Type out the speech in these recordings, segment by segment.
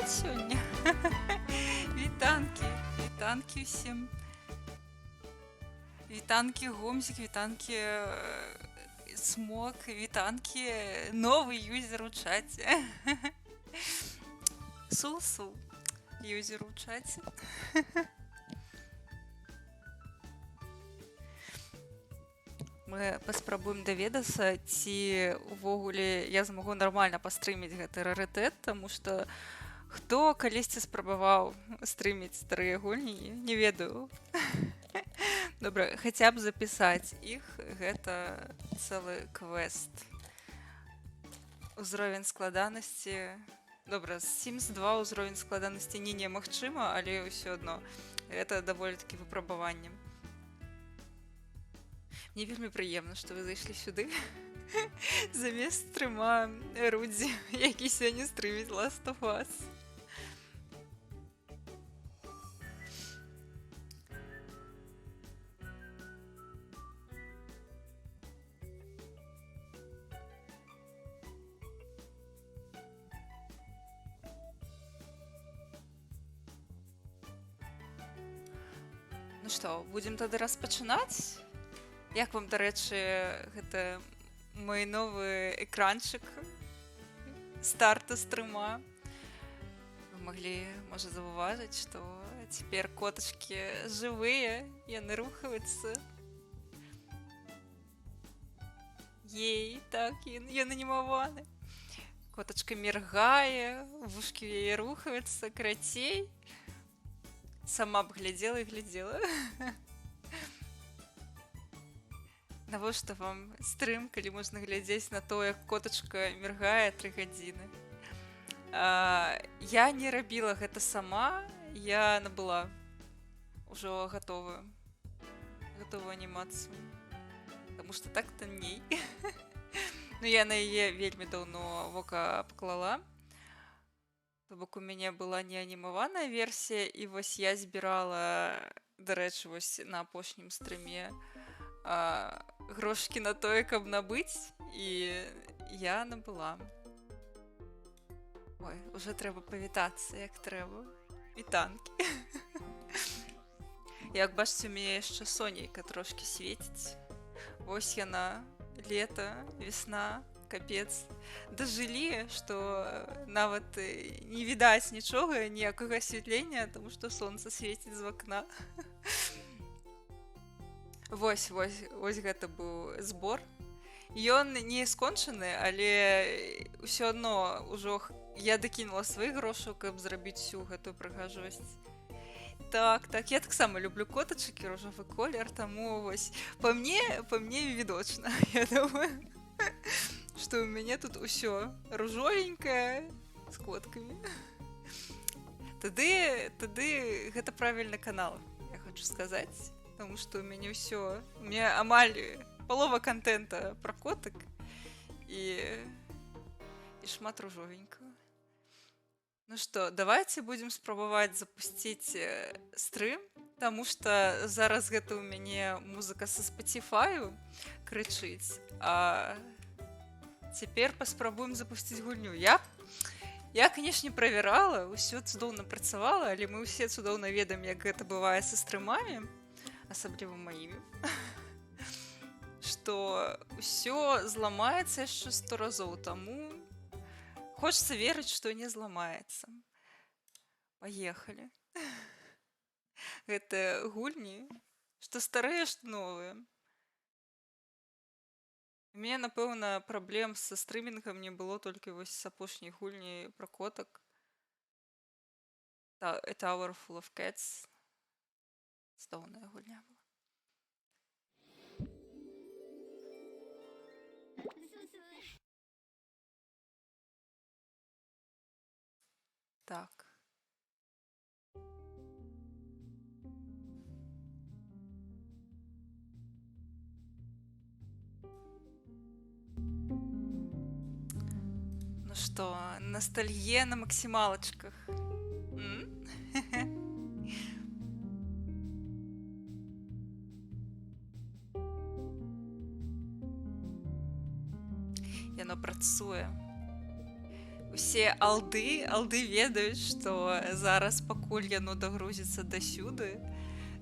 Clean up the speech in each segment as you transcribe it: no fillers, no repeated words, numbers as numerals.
стрымаць сёння. Вітанкі, вітанкі ўсім. Вітанкі гомзік, вітанкі смок, вітанкі новы юзер у чаце. Сул-сул юзер у чаце. Мы паспрабуем даведацца, ці увогуле я змагу нармальна пастрыміць гэты рарытэт, таму што хто калісьці спрабаваў стрыміць старыя гульні, не ведаю. Добра, хаця б запісаць іх, гэта цэлы квест. Узровень складанасці... Добра, з Sims 2 ўзровень складанасці не немагчыма, але ўсё адно гэта даволі-такі выпрабаванне. Мне вельмі прыемна, што вы зайшлі сюды замест стрыма Рудзі, які сёння стрыміць Last of Us. Ну што, будзем тады распачынаць? Як вам, дарэчы, гэта мой новы экранчык старту стрыма? Вы маглі, можа, заўважыць, што цяпер котачкі жывыя, яны рухаюцца. Ей, так, ён анімаваны. Котачка міргае, вушкі ў яе рухаюцца, карацей. Сама б глядзела і глядзела. Навошта вам стрым, калі можна глядзець на то, як котачка міргае 3 гадзіны. Я не рабіла гэта сама, я набыла ўжо гатовую анімацыю. Таму што так танней. Ну я на яе вельмі даўно вока паклала. То бок у мяне была неанімаваная версія, і вось я збірала, дарэчы, вось на апошнім стрыме грошкі на тое, каб набыць, і я набыла. Ой, уже трэба павітацца, як трэба. Вітанкі. Як бачыце, у мяне яшчэ сонейка трошкі свеціць. Вось яна, лета, весна, капец. Дажылі, што нават не відаць нічога, ніякага асвятлення, таму што сонца свеціць з вакна. Вось гэта быў збор. Ён не скончаны, але ўсё адно ўжо я дакінула сваіх грошаў, каб зрабіць усю гэтую прыгажосць. Так, я таксама люблю котачак і ружовы колер, таму вось па мне відочна, я думаю, што ў мяне тут усё ружовенькае з коткамі. Тады гэта правільны канал, я хочу сказаць. Потому что у меня все, у меня амаль полова контента про коток и шмат ружовенького. Ну что, давайте будем спробовать запустить стрим, потому что зараз гэта у мяне музыка со Spotify крычыць, а цяпер паспрабуем запусціць гульню. Я, канешне, правярала, усё цудоўна працавала, але мы ўсе цудоўна ведаем, як гэта бывае са стрымамі, асабліва маімі, што ўсё зламаецца яшчэ 100 разоў, таму хочацца верыць, што не зламаецца. Паехалі. Гэта гульні, што старыя, што новыя. У мяне, напэўна, праблем са стрымінгам не было толькі вось з апошняй гульні пра котак. A Tower Full of Cats. Цудоўная гульня была. Так. Ну што, ностальгія на максімалачках. Яно працуе. усе алды ведаюць, што зараз пакуль яно дагрузіцца дасюды,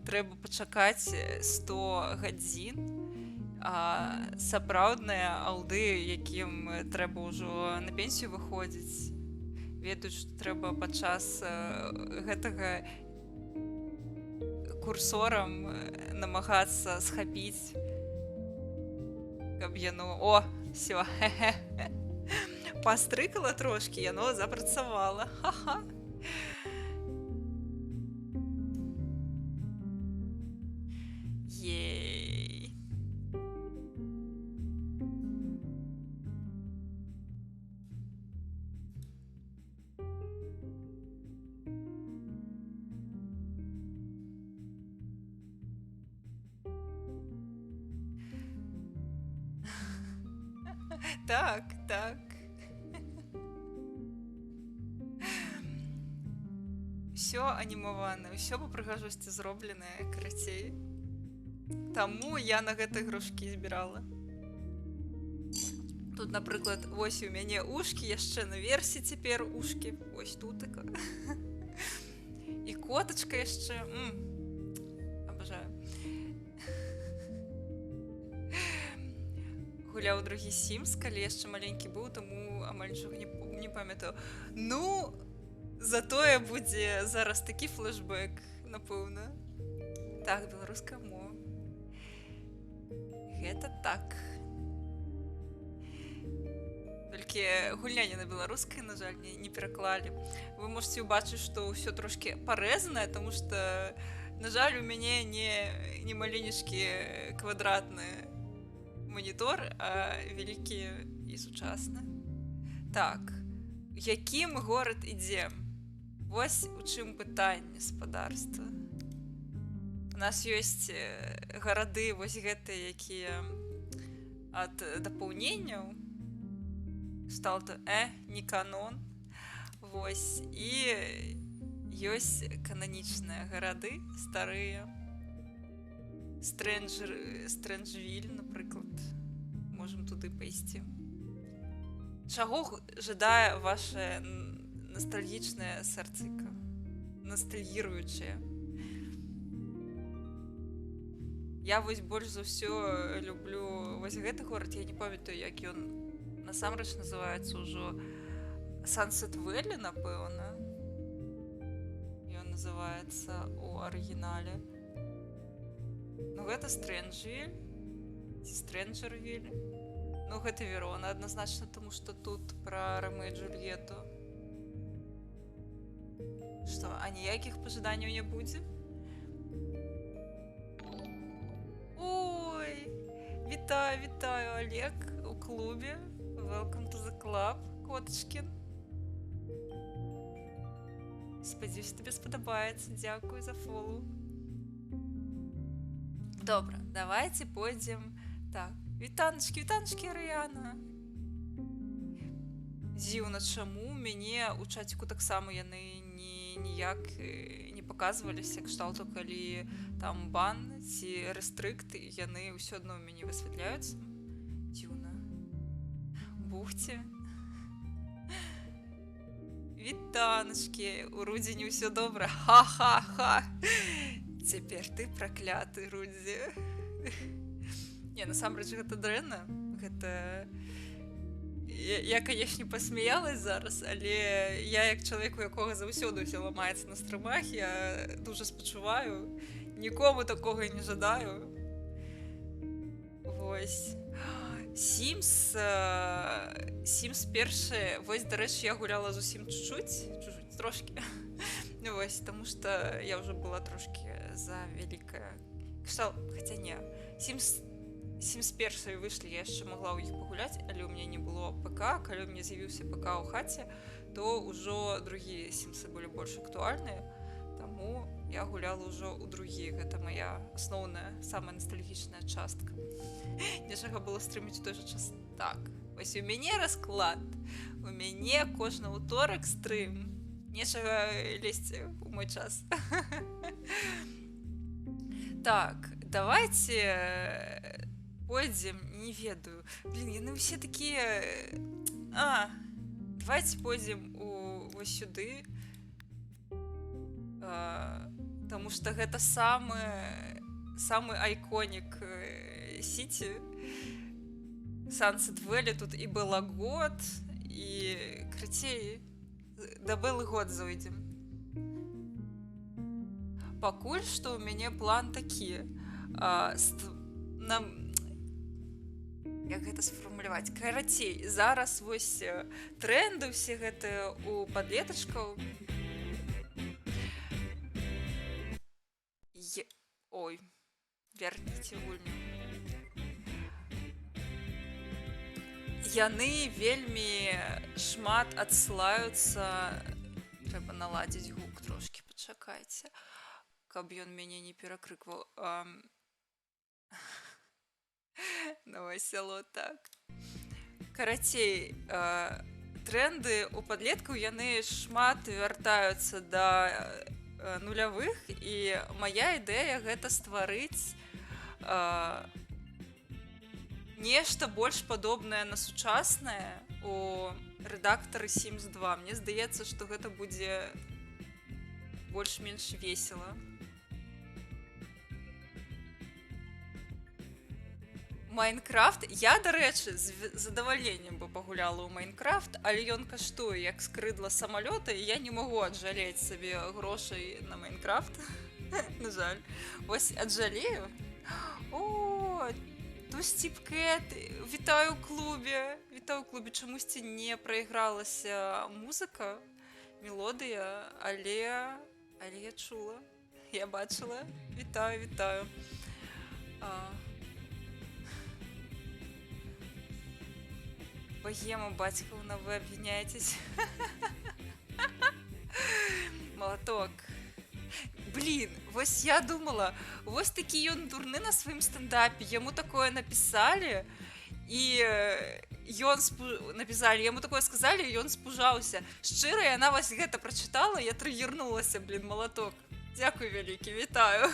трэба пачакаць 100 гадзін, а сапраўдныя алды, якім трэба ўжо на пенсію выходзіць, ведаюць, што трэба падчас гэтага курсорам намагацца схапіць, каб яно... О, всё, пастрыкала трошкі, яно запрацавала. Ха-ха. Ей. Так, так. Усё анімаванае, усё па прыгажосці зробленае, карацей. Таму я на гэтай грошкі збірала. Тут, напрыклад, вось у мяне ушкі, яшчэ наверсе цяпер ушкі. Вось тут така. І котачка яшчэ. Абажаю. Гуляў другі Sims, калі яшчэ маленькі быў, таму амаль нічога не памятаю. Ну, затое будзе зараз такі флешбэк, напэўна. Так, беларуская мова. Гэта так. Толькі гульня не на беларускай, на жаль, не пераклалі. Вы можете ўбачыць, што ўсё трошкі парэзанае, таму што, на жаль, у мяне не маленечкі квадратны монітор, а вялікі і сучасны. Так, якім горад ідзем? Вось у чым пытанне, спадарства. У нас ёсць гарады вось гэтыя, якія ад дапаўненняў, кшталту не канон. Вось, і ёсць кананічныя гарады, старыя. Стрэнджвіль, напрыклад. Можам туды пайсці. Чаго жадае ваше ностальгічнае сэрцыка? Ностальгіруючае. Я вось больш за ўсё люблю вось гэты горад. Я не памятаю, як ён насамрэч называецца ўжо. Sunset Valley, напэўна. Ён называецца у арыгінале. Ну, гэта Стрэнджвіль. Ці Стрэнджервіль. Ну, гэта Верона, адназначна, таму што тут пра Ромео і Джульетту. Што, а ніякіх пажаданняў не будзе? Ой, вітаю, Олег, у клубе. Welcome to the club, котачкін. Спадзяюся, табе спадабаецца. Дзякуй за фолу. Добра, давайте пойдзем. Так, вітаначкі, Арыяна. Дзіўна, чаму мяне ў чаціку таксама яны ніяк не паказваліся, кшталту, калі там бан ці рэстрыкт, яны ўсё адно ў мяне высвятляюцца. Дзіўна. Бухце. Вітаначкі, у Рудзені ўсё добра. Ха-ха-ха. Цяпер ты пракляты, Рудзі. Не, насамрэч, гэта дрэнна. Гэта... Я, канешне, пасмяялась зараз, але я, як чалавек, у якога заўсёды ўсё ламаецца на стрымах, я дуже спачуваю. Нікому такога не жадаю. Вось. Sims першы. Вось, дарэчы, я гуляла зусім чуть-чуть, трошкі. Вось, таму што я ўжо была трошкі завялікая. Хаця не. Sims першай выйшлі, я яшчэ магла ў іх пагуляць, але ў мяне не было ПК. Калі ў мяне з'явіўся ПК ў хаце, то ўжо другія Сімсы былі больш актуальныя. Таму я гуляла ўжо ў другі. Гэта моя асноўная, самая ностальгічная частка. Нечага было стрыміць у той жа час. Так, вось у мяне расклад. У мяне кожны ўторак стрым. Нечага лезці ў мой час. Так, давайте пойдзем, не ведаю. Блин, яны ўсе такія... давайте пойдзем вось сюды, таму што гэта самы айконік сіці. Сансет Вэлі тут і Белагод, і крыцей да Белы год зойдзем. Пакуль што ў мяне план такі. Як гэта сфармуляваць? Карацей, зараз вось тренды ўсе гэтыя у падлетачкаў. Ой, вярніце гульню. Яны вельмі шмат адсылаюцца. Трэба наладзіць гук трошкі, пачакайце, каб ён мяне не перакрыкваў. Новое сяло, так. Карацей, тренды у падлеткаў, яны шмат вяртаюцца да нулявых, і мая ідэя гэта стварыць нешта больш падобнае на сучаснае у рэдактары Sims 2. Мне здаецца, што гэта будзе больш-менш весела. Майнкрафт, я, дарэчы, з задавальненнем бы пагуляла ў Майнкрафт, але ён каштуе як скрыдла самалёта, і я не магу аджалець сабе грошай на Майнкрафт. На жаль. Вось аджалею. О, Тустіпкет, вітаю ў клубе. Вітаю ў клубе. Чамусьці не прайгралася музыка, мелодыя, але я чула, я бачыла. Вітаю. Богема, батькаўна, вы абвіняецесь. Малаток. Блин, вось я думала, вось такі ён дурны на сваім стендапе, яму такое напісалі, і напісалі, яму такое сказалі, і ён спужаўся. Шчыра, яна вось гэта прачытала, я трыгернулася, блин, малаток. Дзякуй вялікі, вітаю.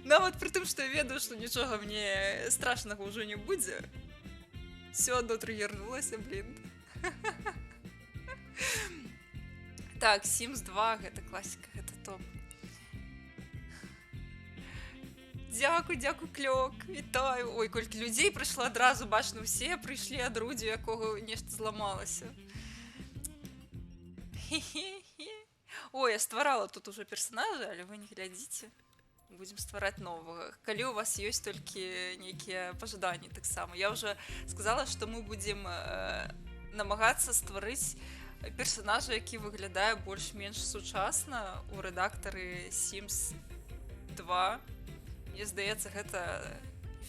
Нават пры тым, што я ведаю, што нічога мне страшнага ўжо не будзе. Все одно трыгернулася, блин. Так, Sims 2, гэта класіка, гэта топ. Дзякуй, клёк, вітаю. Ой, колькі людзей прыйшла адразу, бачна, ўсе прыйшлі ад Рудзі, якога нешта зламалася. Ой, я стварала тут уже персонажа, але вы не глядзіце. Будем ствараць новага. Калі у вас ёсць толькі нейкія пажаданні таксама. Я ўжо сказала, што мы будзем намагацца стварыць персонажа, які выглядае больш-менш сучасна ў рэдактары Sims 2. Мне здаецца, гэта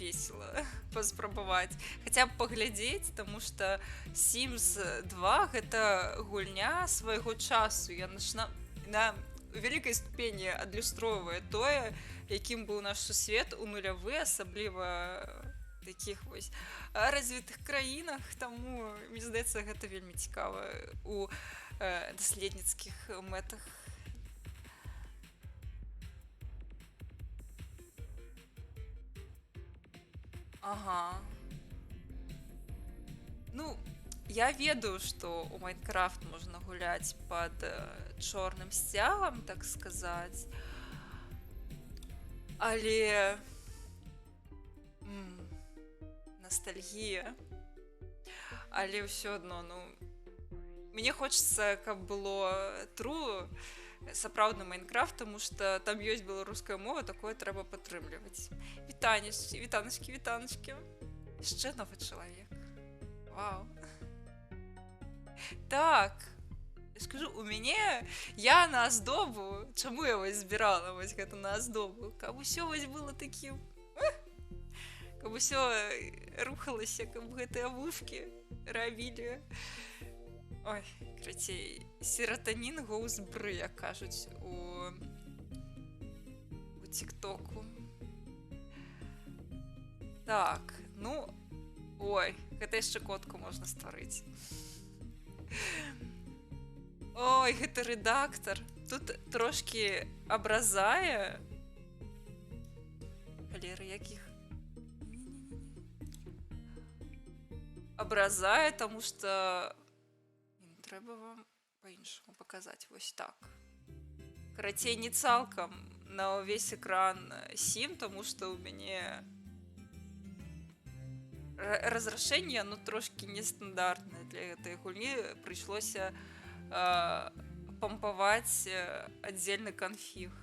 весела паспрабаваць. Хаця б паглядзець, таму што Sims 2 гэта гульня свайго часу. Яна на вялікай ступені адлюстроўвае тое, якім быў наш сусвет у нулявы, асабліва такіх вось развітых краінах. Таму, мне здаецца, гэта вельмі цікава у даследніцкіх мэтах. Ага. Ну, я ведаю, што ў Майнкрафт можна гуляць пад чорным сцягам, так сказаць. Але ностальгія. Але ўсё адно, мне хочацца, каб было true сапраўдны Майнкрафт, таму што там ёсць беларуская мова, такое трэба падтрымліваць. Вітаначкі. Яшчэ новы чалавек. Вау. Так. Я скажу, у мяне, я на аздобу, чаму я вось збірала вось гэта на аздобу? Каб усё вось было такім, каб усё рухалася, каб гэтыя вушкі рабілі. Ой, крацей, сератанін goes бры, як кажуць у тиктоку. Так, ой, гэта яшчэ котку можна стварыць. Ой, гэта рэдактар. Тут трошкі абразае. Галеры якіх? абразае, таму што трэба вам па-іншаму паказаць вось так. Карацей, не цалкам на ўвесь экран сім, таму што ў мяне разрашэнне, ну, трошкі нестандартнае для гэтай гульні. Прыйшлося пампаваць аддзельны канфіг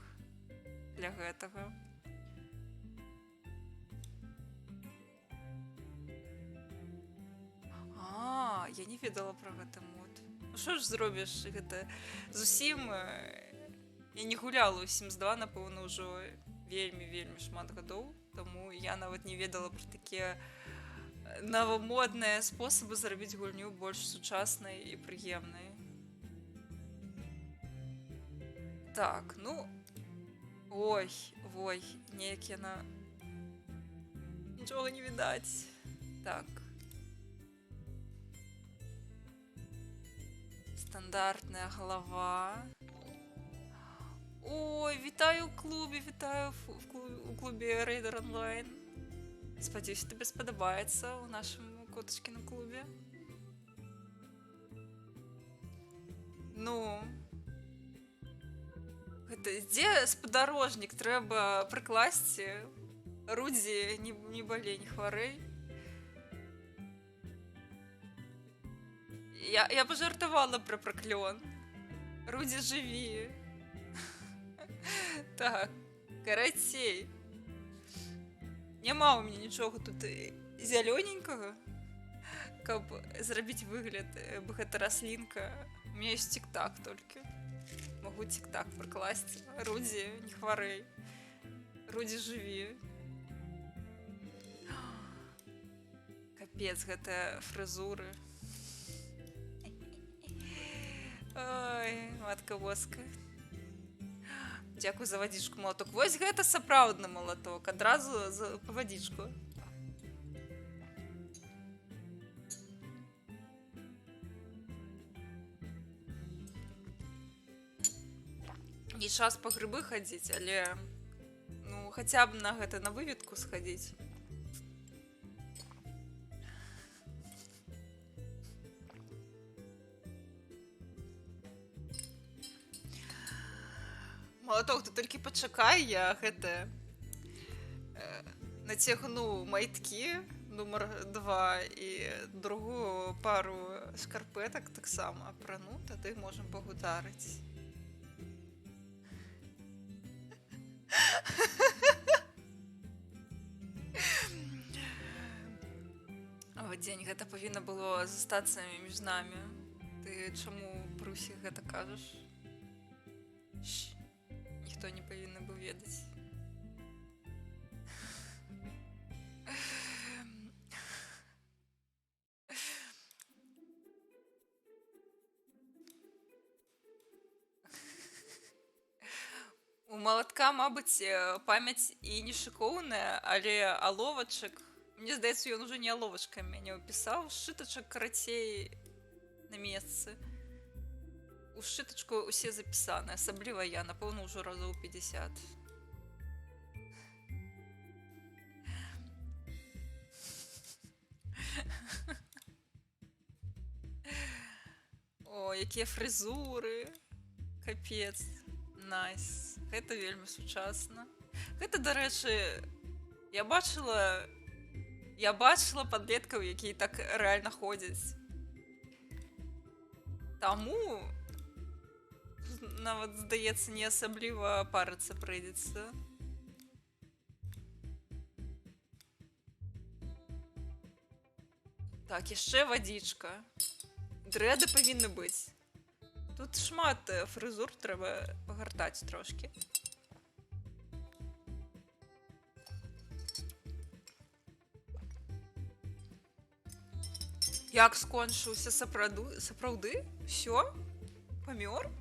для гэтага. Я не ведала пра гэты мод. Ну што ж зробіш, гэта зусім... Я не гуляла ў Sims 2, напэўна, ўжо вельмі шмат гадоў, таму я нават не ведала пра такія новамодныя спосабы зрабіць гульню больш сучаснай і прыемнай. Так, ну... Ой, неяк яна... Нічога не відаць. Так. Стандартная голова. Ой, вітаю ў клубе, вітаю у клубе Raider Online. Спадзяюся, табе спадабаецца ў нашым котачкіным клубе. Ну... Гэта дзе спадарожнік? Трэба прыкласці. Рудзі, не балей, не хварэй. Я пажартавала пра праклён. Рудзі, жыві. Так, карацей. Няма ў мяне нічога тут зялёненькага, каб зрабіць выгляд, бы гэта раслінка. У мяне ёсць тик-так толькі. Магу тик-так прыкласці. Рудзі, не хварэй. Рудзі, жыві. Капец, гэта фрызуры. Ой, матка боска. Дзякуй за вадзічку, малаток. Вось гэта сапраўдны малаток. Адразу па вадзічку. Не час па грыбы хадзіць, але... Ну, хаця б на гэта, на выведку схадзіць. Малаток, ты толькі пачакай, я гэта... Нацягну майткі нумар 2 і другую пару шкарпетак таксама апрану, тады можам пагутарыць. О, дзень, гэта павінна было застацца між намі. Ты чаму пры ўсіх гэта кажаш? Ніхто не павінны быў ведаць. У малатка, мабыць, памяць і не шыкоўная, але аловачак... Мне здаецца, ён ужо не аловачкамі мяне ўпісаў. Сшытачак карацей на месцы. У сшытачку ўсе запісаны, асабліва я, напэўна, ўжо разоў 50. О, якія фрызуры. Капец. Найс. Гэта вельмі сучасна. Гэта, дарэчы, я бачыла падлеткаў, якія так рэальна ходзяць. Таму нават, здаецца, не асабліва парыцца прыйдзецца. Так, яшчэ вадзічка. Дрэды павінны быць. Тут шмат фрызур, трэба пагартаць трошкі. Як скончыўся сапраўды? Всё? Памёр?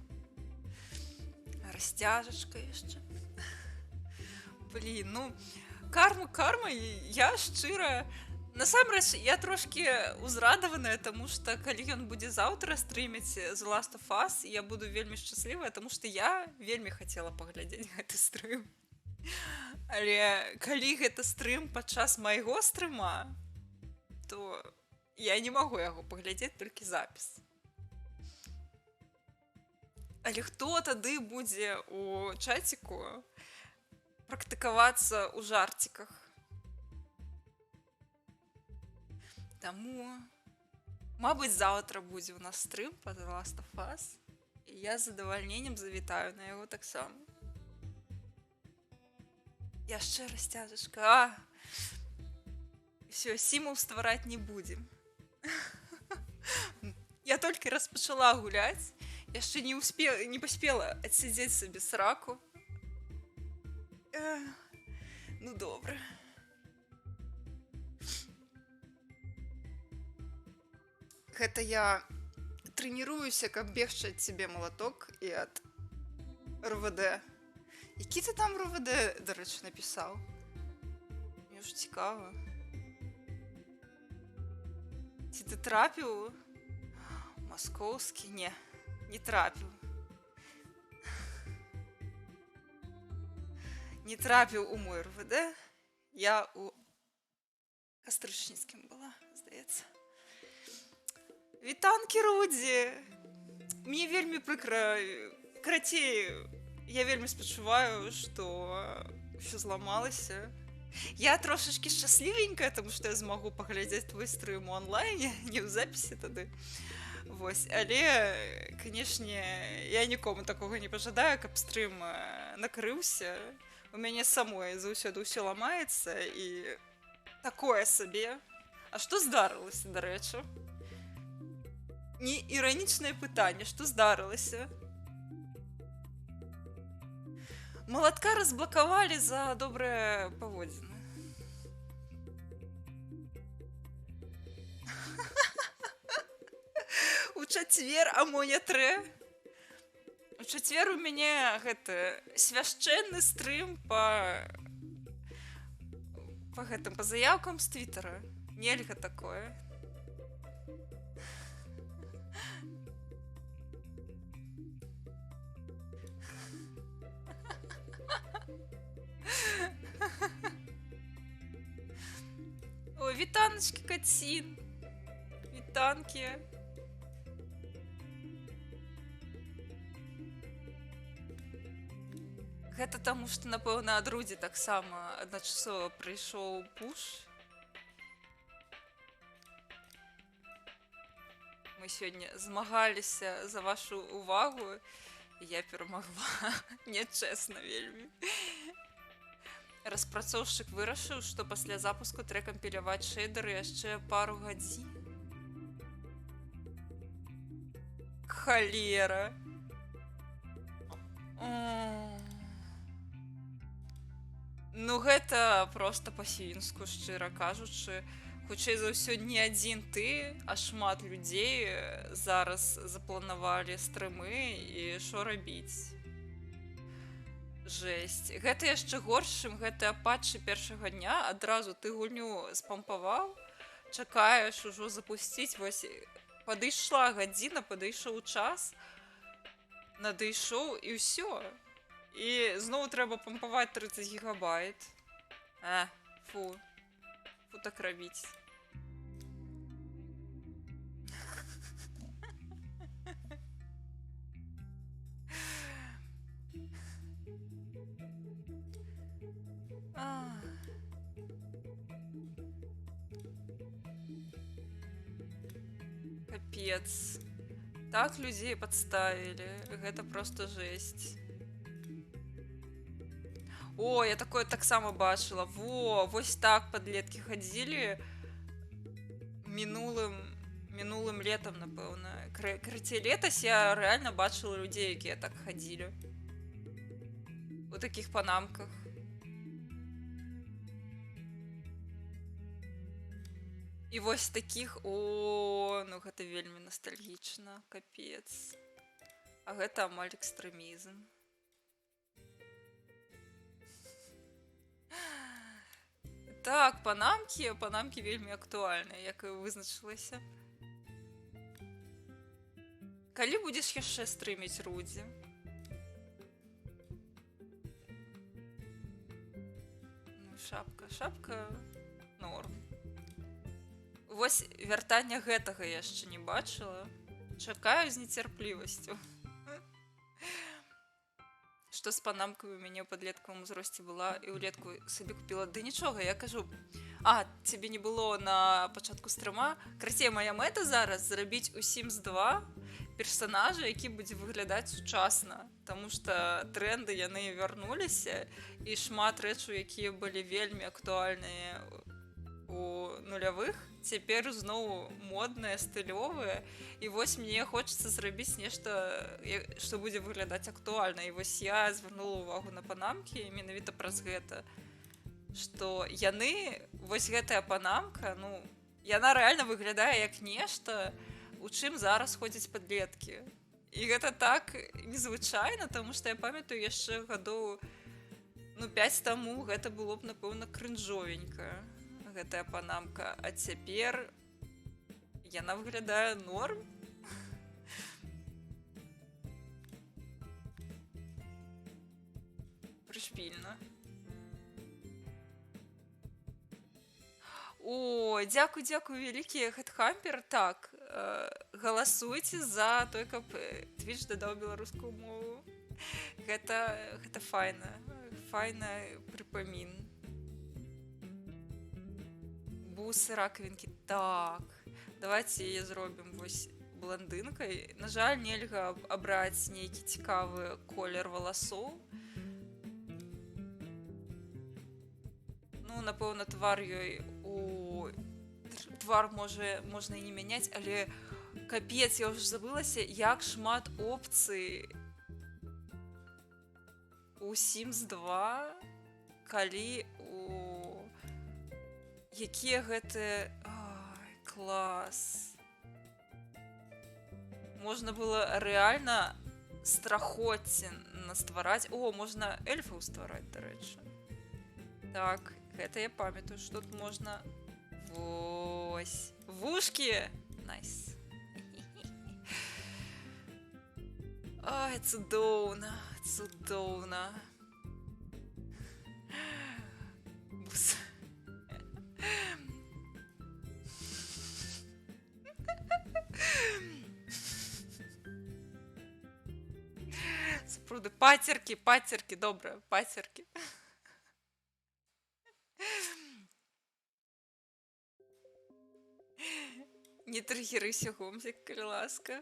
Расцяжачка яшчэ. Блін, ну, карма, я шчыра... Насамрэч, я трошкі узрадаваная, таму што калі ён будзе заўтра стрыміць The Last of Us, я буду вельмі шчаслівая, таму што я вельмі хацела паглядзець гэты стрым. Але калі гэта стрым падчас майго стрыма, то Я не магу яго паглядзець, толькі запіс. Але хто тады будзе у чаціку практыкавацца ў жарціках? Таму, мабыць, заўтра будзе ў нас стрым па The Last of Us, і я з задавальненнем завітаю на яго таксама. Яшчэ расцяжачка. Всё, сімаў ствараць не будзем. Я толькі распачала гуляць, яшчэ не паспела адсядзець сабе сраку. Ну добра. Гэта я трэніруюся, каб бегчы ад цябе малаток і ад РВД. Які ты там РВД, дарэчы, напісаў? Мне ж цікава. Ці ты трапіў? Маскоўскі? Не трапіў. Не трапіў у мой РВД. Я у Кастрычніцкім была, здаецца. Вітанкі, Рудзі! Мне вельмі прыкра. Карацей, я вельмі спачуваю, што ўсё зламалася. Я трошачкі шчаслівенькая, таму што я змагу паглядзець твой стрым у онлайне, не ў запісе тады. Вось, але, канешне, я нікому такога не пажадаю, каб стрым накрыўся. У мяне самой заўсёды ўсё ламаецца і такое сабе. А што здарылася, дарэчы? Не іранічнае пытанне, што здарылася? Малатка разблакавалі за добрае паводзіны. У чацвер, а мо не трэ? У чацвер у мяне гэта свяшчэнны стрым па заяўкам з твіттера. Нельга такое. Ой, вітаначкі, кацін. Вітанкі. Гэта таму, што, напэўна, ад Рудзі таксама адначасова прыйшоў пуш. Мы сёння змагаліся за вашу увагу, і я перамагла. Нечэсна вельмі. Распрацоўшчык вырашыў, што пасля запуску трэ кампіляваць шэйдары яшчэ пару гадзін. Халера. Ну гэта проста па-свінску, шчыра кажучы. Хутчэй за ўсё не адзін ты, а шмат людзей зараз запланавалі стрымы і што рабіць. Жэсць. Гэта яшчэ горш, чым гэтыя патчы першага дня. Адразу ты гульню спампаваў, чакаеш ужо запусціць, вось падышла гадзіна, падышоў час, надышоў і ўсё. І зноў трэба пампаваць 30 гігабайт. Фу. Фу так рабіць. Капец. Так людзей падставілі. Гэта проста жэсць. О, я такое таксама бачыла. Во, вось так падлеткі хадзілі мінулым летам, напэўна. Карацей, летась я рэальна бачыла людзей, якія так хадзілі. У такіх панамках. І вось такіх, ну гэта вельмі ностальгічна, капец. А гэта амаль экстрэмізм. Так, панамкі вельмі актуальныя, як і вызначылася. Калі будзеш яшчэ стрыміць, Рудзі? Ну, шапка норм. Вось вяртання гэтага я яшчэ не бачыла. Чакаю з нецярплівасцю. Што з панамкамі ў мяне ў падлеткавым узросце была і ўлетку сабе купіла. Ды нічога, я кажу, цябе не было на пачатку стрыма. Крацей, моя мэта зараз зрабіць у Sims 2 персанажа, які будзе выглядаць сучасна. Таму што тренды яны вярнуліся і шмат рэчаў, якія былі вельмі актуальныя у нулявых, цяпер зноў модныя, стылёвыя. І вось мне хочацца зрабіць нешта, што будзе выглядаць актуальна. І вось я звярнула ўвагу на панамкі менавіта праз гэта. Што яны, вось гэтая панамка, ну, яна рэальна выглядае як нешта, у чым зараз ходзяць падлеткі. І гэта так незвычайна, таму што я памятаю яшчэ гадоў 5 таму гэта было б, напэўна, крынжовенька, гэтая панамка. А цяпер яна выглядае норм. Прышпільна. О, дзякуй вялікі, Хэтхампер. Так, галасуйце за той, каб Twitch дадаў беларускую мову. Гэта файна. Файна прыпамін. Бусы, ракавінкі. Так, давайте яе зробім вось бландынкай. На жаль, нельга абраць нейкі цікавы колер валасоў. Ну, напэўна, твар ёй твар можна і не мяняць, але капец, я ўжо забылася, як шмат опцый у Sims 2, калі якія гэтыя... Ай, клас. Можна было рэальна страхоцце наствараць. О, можна эльфаў ствараць, дарэчы. Так, гэта я памятаю, што тут можна... Вось. Вушкі! Найс. Ай, цудоўна, цудоўна. Бус. Сапраўды, пацеркі, добра, пацеркі. Не трыгерыся, Гомзік, калі ласка.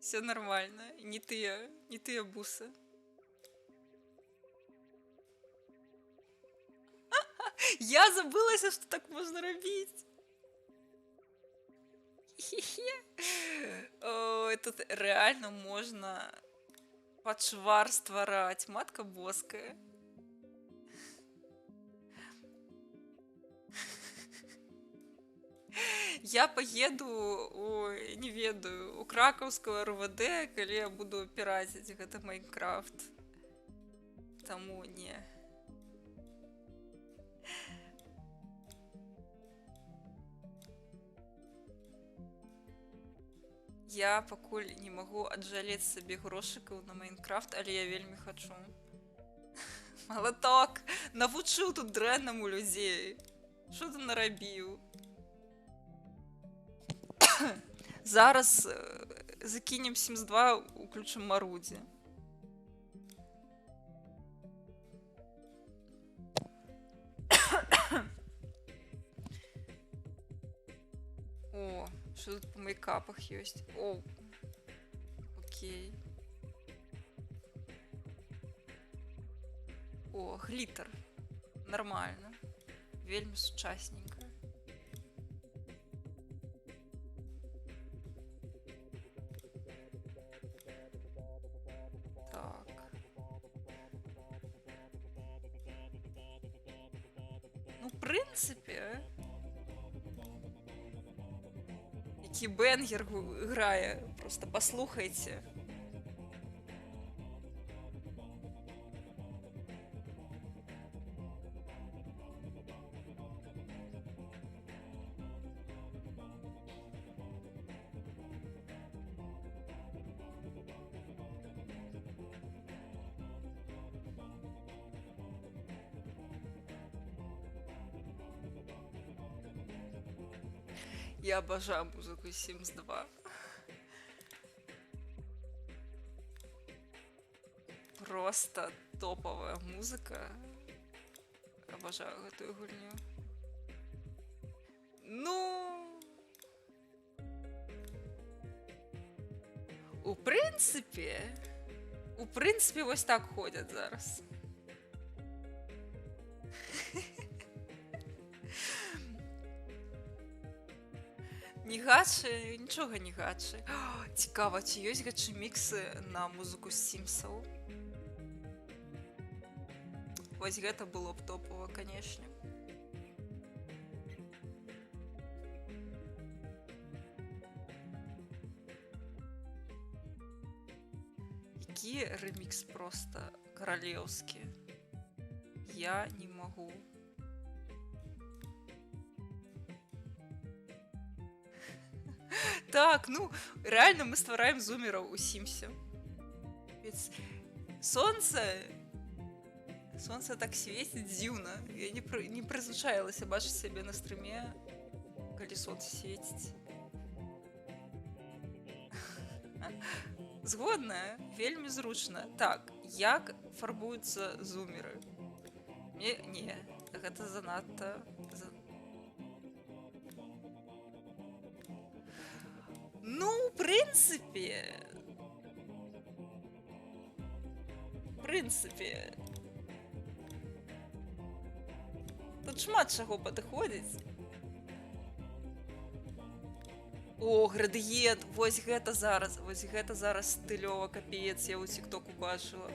Все нормально. Не тыя бусы. Я забылася, што так можна рабіць. Ой, тут рэальна можна пачвар ствараць. Матка боская. Я поеду не ведаю, у кракаўскую РВД, калі я буду піраціць гэта Майнкрафт. Таму не. Я пакуль не магу аджалець сабе грошыкаў на Майнкрафт, але я вельмі хачу. Малаток! Навучыў тут дрэннаму людзей. Што ты нарабіў? Зараз закінем Sims 2, уключым Марудзі. О, що тут по мейкапах ёсць? О, окей. О, глітер. Нормально. Вельмі сучасненько. В принципе, які бенгер грає, просто послухайте. Я обожаю музыку из Sims 2. Просто топовая музыка. Обожаю эту гульню. Ну, у прынцыпе вось так ходят зараз. Не гачы, нічога не гачы. Цікава, ці ёсць гачы міксы на музыку з Сімсаў? Вось гэта было б топова, канешне. Які ремікс просто королевскі. Я не могу. Так, ну, реально мы ствараем зумераў у Сімсе. Ведь сонце так свеціць дзіўна. Я не прызвычаілася бачыць сябе на стрыме, калі сонце свеціць. Згодная, вельмі зручна. Так, як фарбуюцца зумеры? Не, гэта занадта... Ну, в принципе, тут шмат чаго падыходзіць. О, градыент, вось гэта зараз стылёва капец, я ў тиктоку бачыла.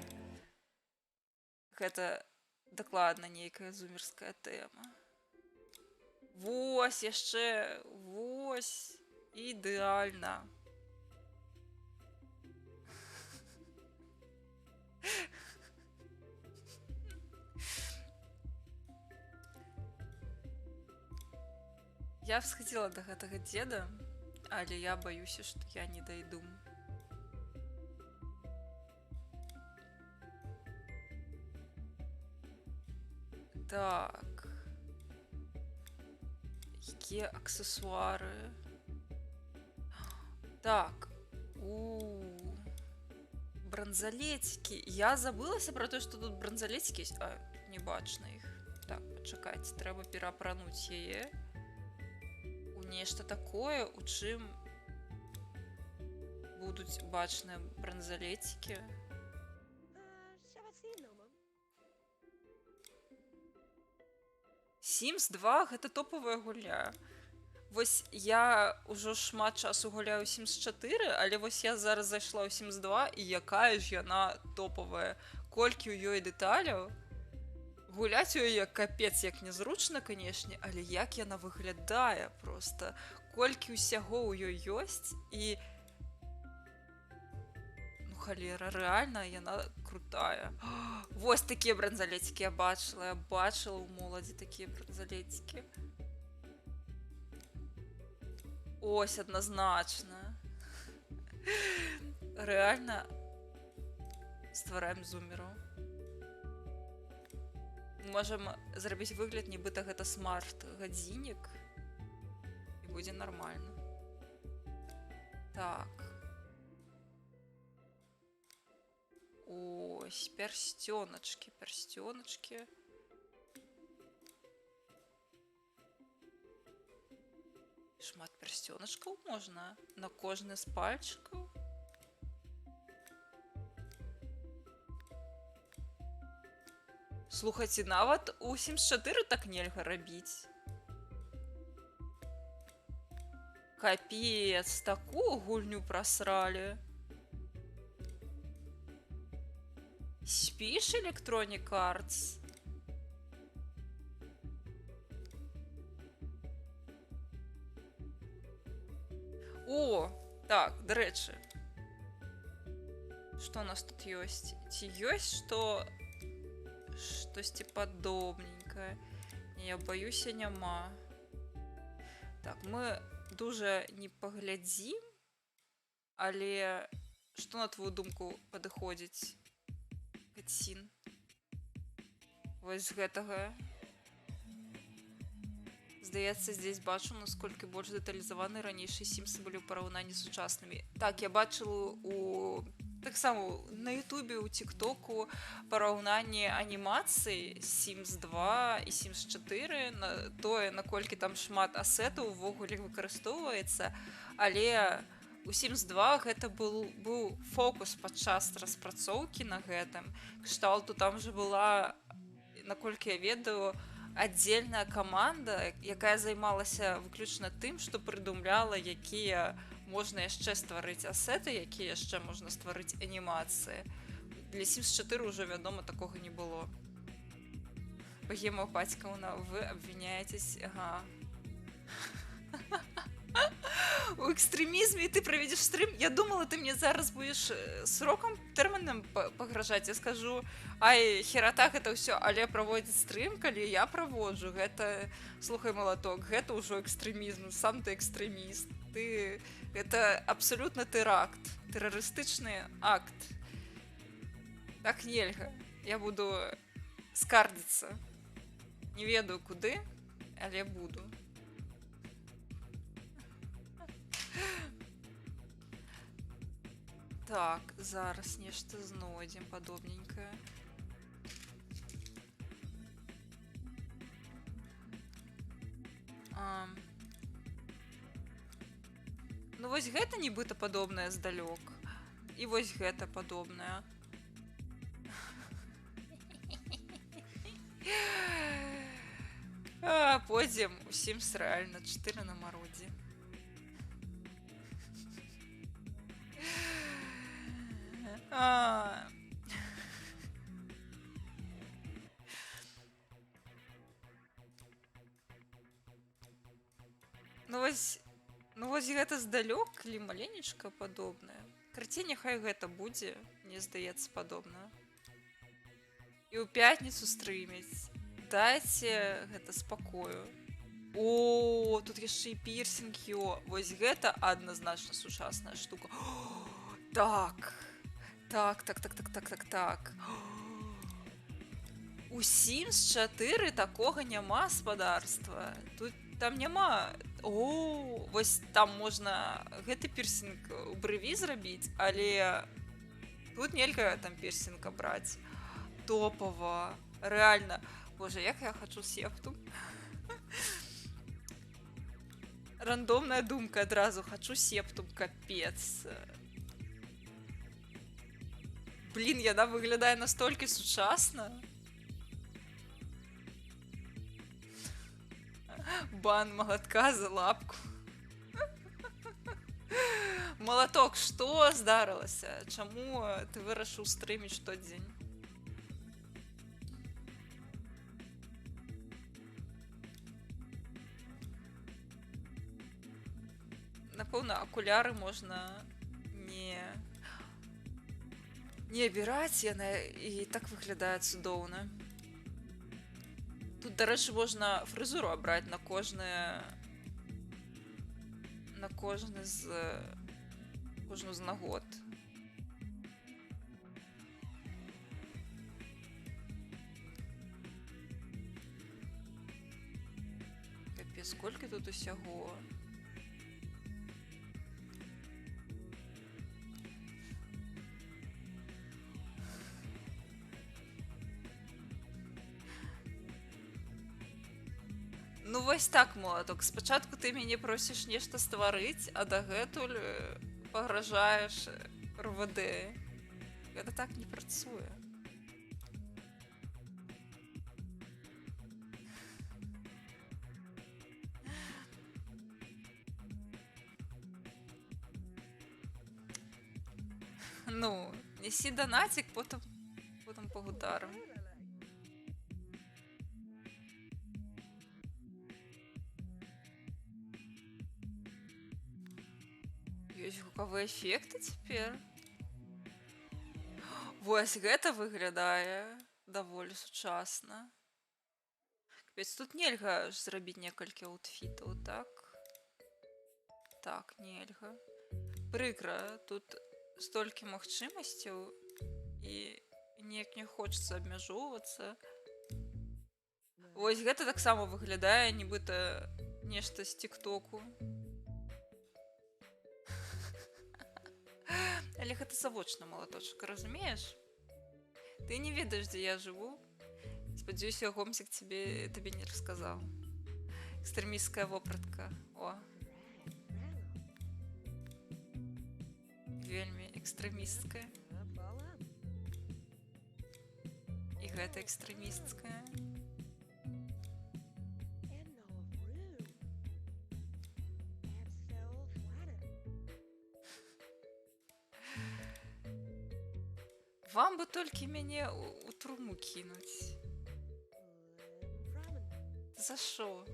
Гэта дакладна нейкая зумерская тэма. Вось яшчэ, вось. Ідэальна. Я б схацела да гэтага дзеда, але я баюся, што я не дайду. Так. Якія аксесуары? Так. Бранзалетики. Я забылася про то, что тут бранзалетики есть. А, не бачна их. Так, пачакайце, трэба пераапрануць яе у нешта такое, у чым будуць бачныя бранзалетики. Sims 2 гэта топавая гульня. Вось я ўжо шмат часу гуляю ў Sims 4, але вось я зараз зайшла ў Sims 2, і якая ж яна топавая. Колькі ў ёй дэталяў. Гуляць у яе капец як незручна, канешне, але як яна выглядае проста. Колькі ўсяго ў ёй ёсць, і... Ну, халера, рэальна яна крутая. Вось такія бранзалетики я бачыла ў моладзі такія бранзалетики. Ось, адназначна. Рэальна ствараем зумеру. Можам зрабіць выгляд, нібыта гэта смарт-гадзіннік, і будзе нармальна. Так. Ось, персцёначкі. Шмат персцёначкаў можна на кожны з пальчыкаў. Слухайце, нават у Sims 4 так нельга рабіць. Капец, такую гульню прасралі. Спіш, Electronic Arts? О, так, дарэчы. Што у нас тут ёсць? Ці ёсць штосьці падобненькае? Я баюся, няма. Так, мы дужа не паглядзім, але што на твою думку падыходзіць? Катсін. Вось з гэтага. З здаецца, здесь бачу, насколькі больш дэталізаваны ранейшыя сімсы былі ў параўнанні з сучаснымі. Так, я бачыла таксама на ютубе, у тиктоку параўнанне анімацыі Sims 2 і Sims 4, на тое, наколькі там шмат асетаў увогуле выкарыстоўваецца, але у Sims 2 гэта быў фокус падчас распрацоўкі на гэтым. Кшталту там же была, наколькі я ведаю, аддзельная каманда, якая займалася выключна тым, што прыдумляла, якія можна яшчэ стварыць асеты, якія яшчэ можна стварыць анімацыі. Для Sims 4 ўжо, вядома, такога не было. Богема Пацькаўна, вы обвиняетесь... Ага. У экстремизме, и ты проведешь стрим. Я думала, ты мне зараз будешь сроком, термином погрожать. Я скажу, ай, херотах это все, але проводит стрим, коли я проводжу. Это, слухай, молоток, это уже экстремизм. Сам ты экстремист. Ты... Это абсолютно теракт. Террористичный акт. Так нельга. Я буду скардиться. Не ведаю куды, але буду. Так, зараз нешта знойдзем падобненькае. Ну вось гэта нібыта падобнае здалёк. І вось гэта падобнае. Пойдзем у Sims рэальна 4 на мародзе. Ну вось гэта здалёк, калі маленечка падобнае. Карацей, няхай гэта будзе, мне здаецца, падобна. І ў пятніцу стрыміць. Дайце гэта спакою. О, тут яшчэ і пірсінг, вось гэта адназначна сучасная штука. Так. Так. У Sims 4 такога няма спадарства. Тут там няма. О, вось там можна гэты пірсінг у брыві зрабіць, але тут нельга там пірсінг браць. Топава. Рэальна. Боже, як я хачу септум. Рандомная думка адразу. Хачу септум, капец. Блин, яна выглядае настолькі сучасна. Бан малатка за лапку. Малаток, што здарылася? Чаму ты вырашыў стрыміць штодзень? Напэўна, акуляры можна не абіраць, яна і так выглядае цудоўна. Тут, дарэчы, можна фрызуру абраць на кожны з нагод. Капец, сколькі тут усяго. Ну вось так, молоток. Спачатку ты мяне просіш нешта стварыць, а дагэтуль пагражаеш РВД. Гэта так не працуе. Ну, несі донатик, потім погударим. Ёсць гукавыя эфекты цяпер. Вось гэта выглядае даволі сучасна. Капец, тут нельга ж зрабіць некалькі аутфітаў, так? Так, нельга. Прыкра, тут столькі магчымасцяў і неяк не хочацца абмяжоўвацца. Вось гэта таксама выглядае, нібыта нешта з тиктоку. Але гэта завочна малаточак, разумееш? Ты не ведаеш, дзе я жыву. Спадзяюся, Гомсік табе не расказаў. Экстрэмісцкая вопратка. О. Вельмі экстрэмісцкая. І гэта экстрэмісцкая. Вам бы толькі мяне у труму кінуць. За што?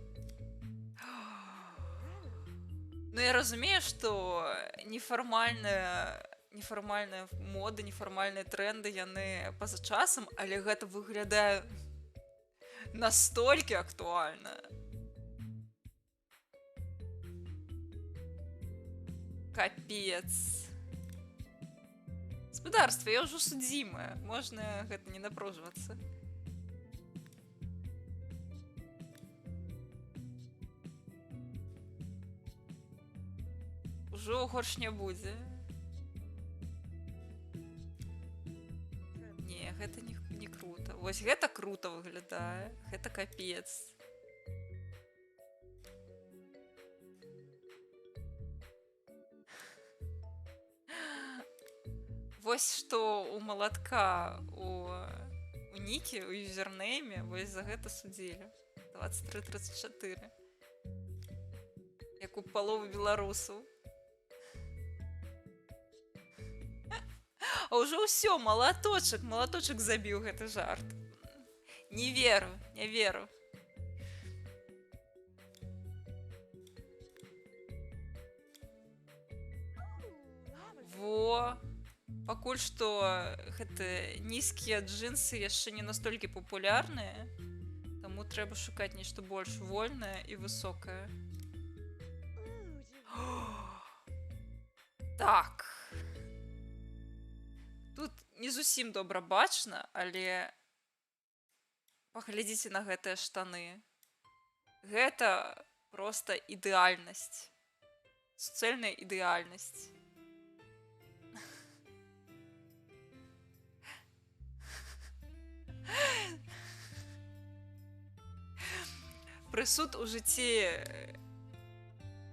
Ну, я разумею, што нефармальная мода, нефармальныя тренды, яны па-за часам, але гэта выглядае настолькі актуальна. Капец. Гаспадарства, я ўжо судзімая, можна гэта не напружвацца. Ужо горш не будзе. Не, гэта не круто. Вось гэта круто выглядае, гэта капец. Вось што у малатка у нікі, у юзернейме, вось за гэта судзілі. 23-34. Як у паловы беларусаў. А ўжо ўсё, малаточак забіў гэты жарт. Не веру. Во! Пакуль што гэта нізкія джинсы яшчэ не настолькі папулярныя, таму трэба шукаць нешта больш вольнае і высокае. Так. Тут не зусім добра бачна, але паглядзіце на гэтыя штаны. Гэта проста ідэальнасць. Суцэльная ідэальнасць. Прысуд у жыцці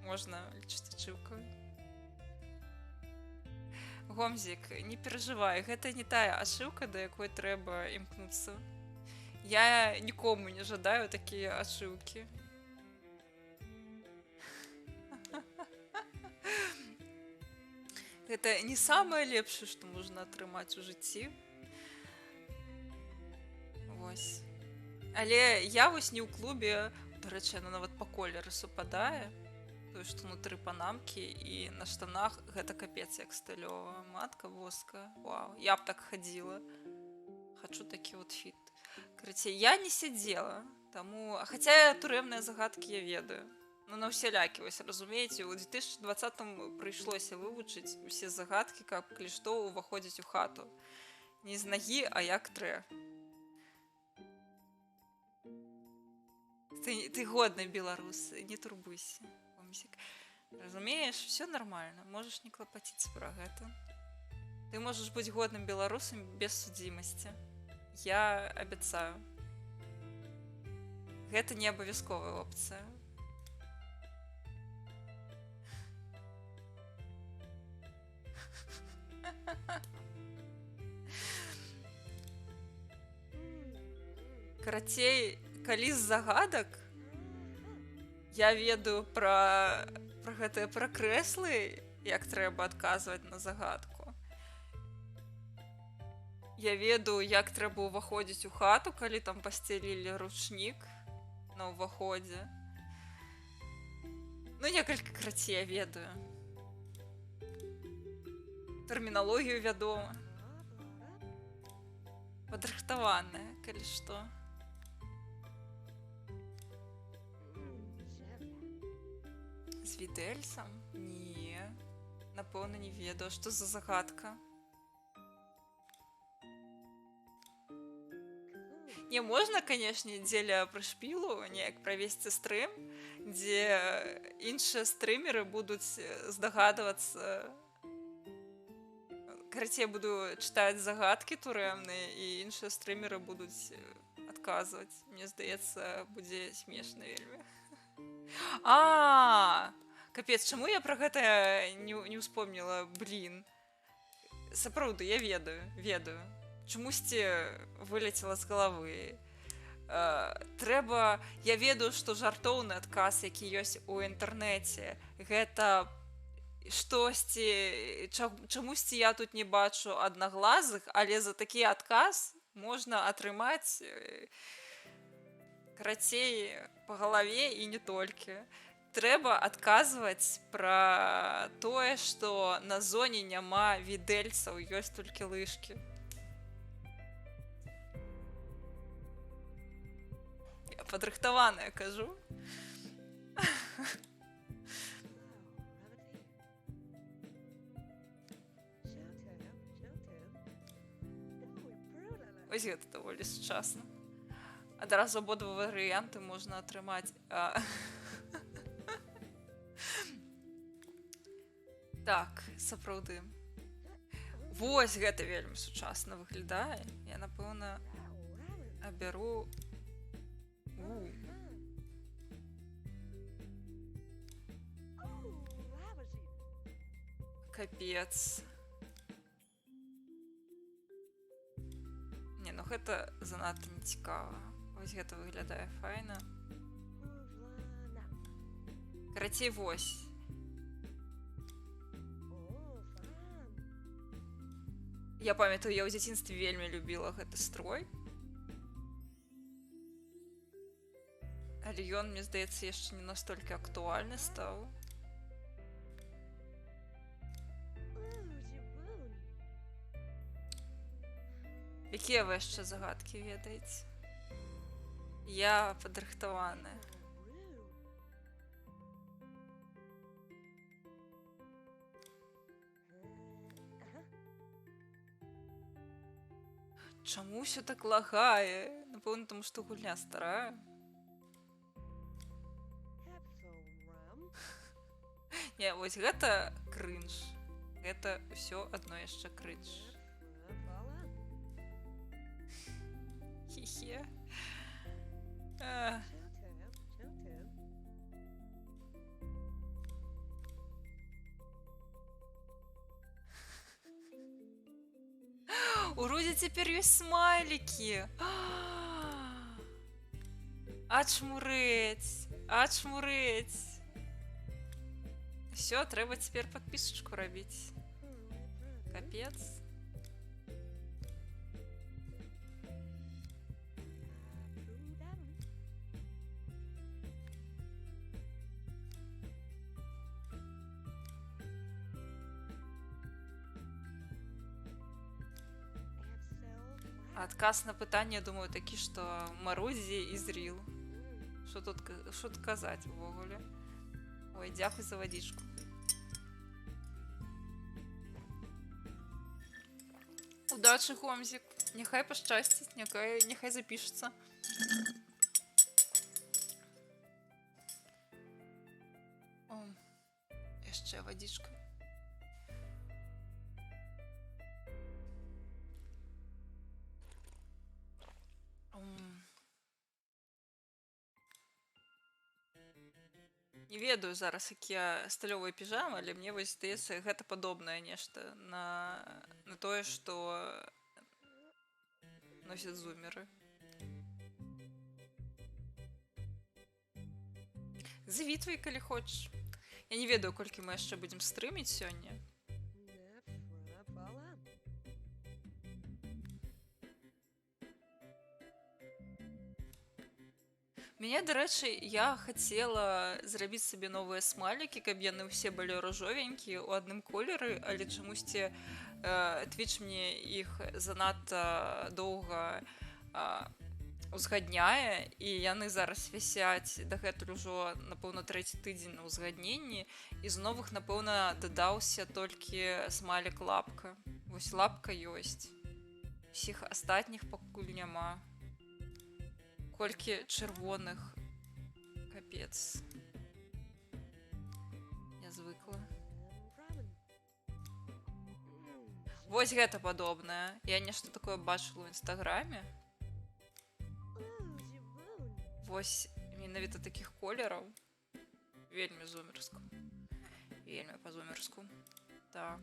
можна лічыць ачыўкаю. Гомзік, не перажывай, гэта не тая ачыўка, да якой трэба імкнуцца. Я нікому не жадаю такія ачыўкі. Гэта не самае лепшае, што можна атрымаць у жыцці. Вось. Але я вось не ў клубе, дарэчы, яна нават па колеры супадае. Тое, што ўнутры панамкі і на штанах гэта капец як стылёва. Матка воска. Вау, я б так хадзіла. Хачу такі вот фіт. Карацей, я не сядзела, таму... Хаця турэмныя загадкі я ведаю. Ну, на ўсялякі, вось, разумееце, у 2020-м прыйшлося вывучыць усе загадкі, каб калі што ўваходзіць у хату. Не з нагі, а як трэ. Ты годны беларус, не турбуйся, Гомсік. Разумееш, все нормально, можаш не клапаціцца пра гэта. Ты можаш быць годным беларусам без судзімасці. Я абяцаю. Гэта не абавязковая опцыя. Карацей, калі з загадак я ведаю пра гэтыя крэслы, як трэба адказваць на загадку. Я ведаю, як трэба ўваходзіць у хату, калі там пасцелілі ручнік на ўваходзе. Ну, некалькі крацей я ведаю. Тэрміналогію вядома. Падрыхтаваная, калі што. З відэльцам? Не. Напэўна, не ведаю. Што за загадка? Не, можна, канешне, дзеля прышпілу неяк правесці стрым, дзе іншыя стрымеры будуць здагадвацца. Карацей, я буду чытаць загадкі турэмныя, і іншыя стрымеры будуць адказваць. Мне здаецца, будзе смешна вельмі. Капец, чаму я пра гэта не ўспомніла? Блін. Сапраўды, я ведаю. Чамусьці вылецела з галавы. Трэба... Я ведаю, што жартоўны адказ, які ёсць у інтэрнэце, гэта штосьці... Чамусьці я тут не бачу аднаглазых, але за такі адказ можна атрымаць, карацей, па галаве і не толькі. Трэба адказваць пра тое, што на зоне няма відэльцаў, ёсць толькі лыжкі. Я падрыхтаваная, кажу. Вось гэта даволі сучасна. Адразу абодва варыянты можна атрымаць. Так, сапраўды. Вось гэта вельмі сучасна выглядае. Я, напэўна, абяру... Капец. Не, ну гэта занадта не цікава. Вось гэта выглядае файна. Карацей, вось. Я памятаю, я ў дзяцінстве вельмі любіла гэты строй. Але ён, мне здаецца, яшчэ не настолькі актуальны стаў. Якія вы яшчэ загадкі ведаеце? Я падрыхтаваная. Чаму ўсё так лагае? Напэўна, таму што гульня старая. Не, вось гэта крынж. Гэта ўсё адно яшчэ крынж. Хе-хе. У Руді цяпер ёсць смайлікі. Ачмурэць. Всё, трэба цяпер падпісачку рабіць. Капец. Адказ на пытанне, думаю, такі, што Марудзі і зріл. Што тут казаць увогуле? Ой, дзякуй за вадзічку. Удачы, Гомзік. Няхай пашчасціць, няхай запішацца. О, яшчэ вадзічка. Не ведаю зараз, якія сталёвыя піжамы, але мне вось здаецца, гэта падобнае нешта на тое, што носяць зумеры. Завітвай, калі хочаш. Я не ведаю, колькі мы яшчэ будзем стрыміць сёння. Мяне, дарэчы, я хацела зрабіць сабе новыя смайлікі, каб яны ўсе былі ружовенькія ў адным колеры, але чамусьці Twitch мне іх занадта доўга узгадняе, і яны зараз вісяць дагэтуль ужо, напэўна, 3-й тыдзень на ўзгадненні, і з новых, напэўна, дадаўся толькі смайлік лапка. Вось лапка ёсць. Усіх астатніх пакуль няма. Колькі чырвоных. Капец. Вось гэта падобнае. Я нешта такое бачыла ў інстаграме. Вось менавіта такіх колераў. Вельмі зумерску. Вельмі па-зумерску. Так.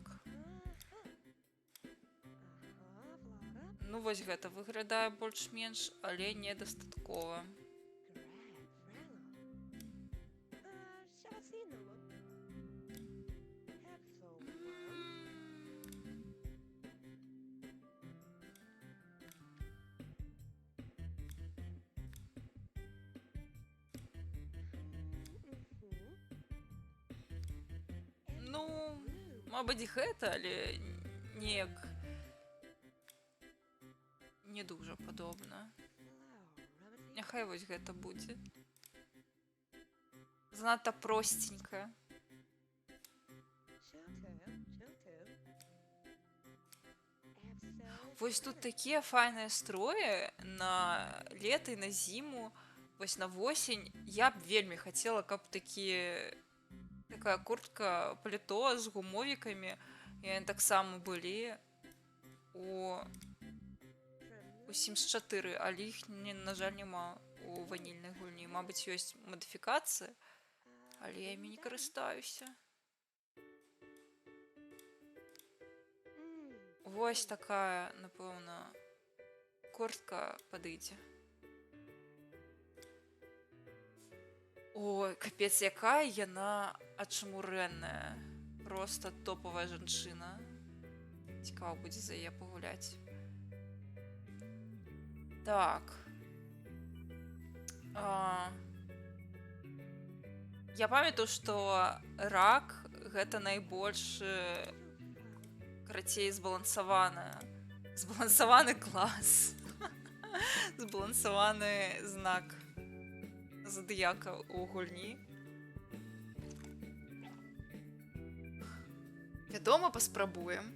Ну вось гэта выглядае больш-менш, але недастаткова. Ну, мабыць, гэта, але неяк не дужа падобна. Няхай вось гэта будзе. Занадта простенькая. Вось тут такія файныя строі на лета і на зіму, вось на восень. Я б вельмі хацела, каб такая куртка, паліто з гумовікамі, яны таксама былі у Sims 4, але іх, на жаль, няма у ванільнай гульні. Мабыць, ёсць мадыфікацыі, але я імі не карыстаюся. Вось такая, напэўна, куртка падыдзе. Ой, капец, якая яна ачмурэнная. Просто топавая жанчына. Цікава будзе за яе пагуляць. Так. Я памятаю, што рак гэта найбольш карацей збалансаваны клас. Збалансаваны знак задыяка ў гульні. Вядома, паспрабуем.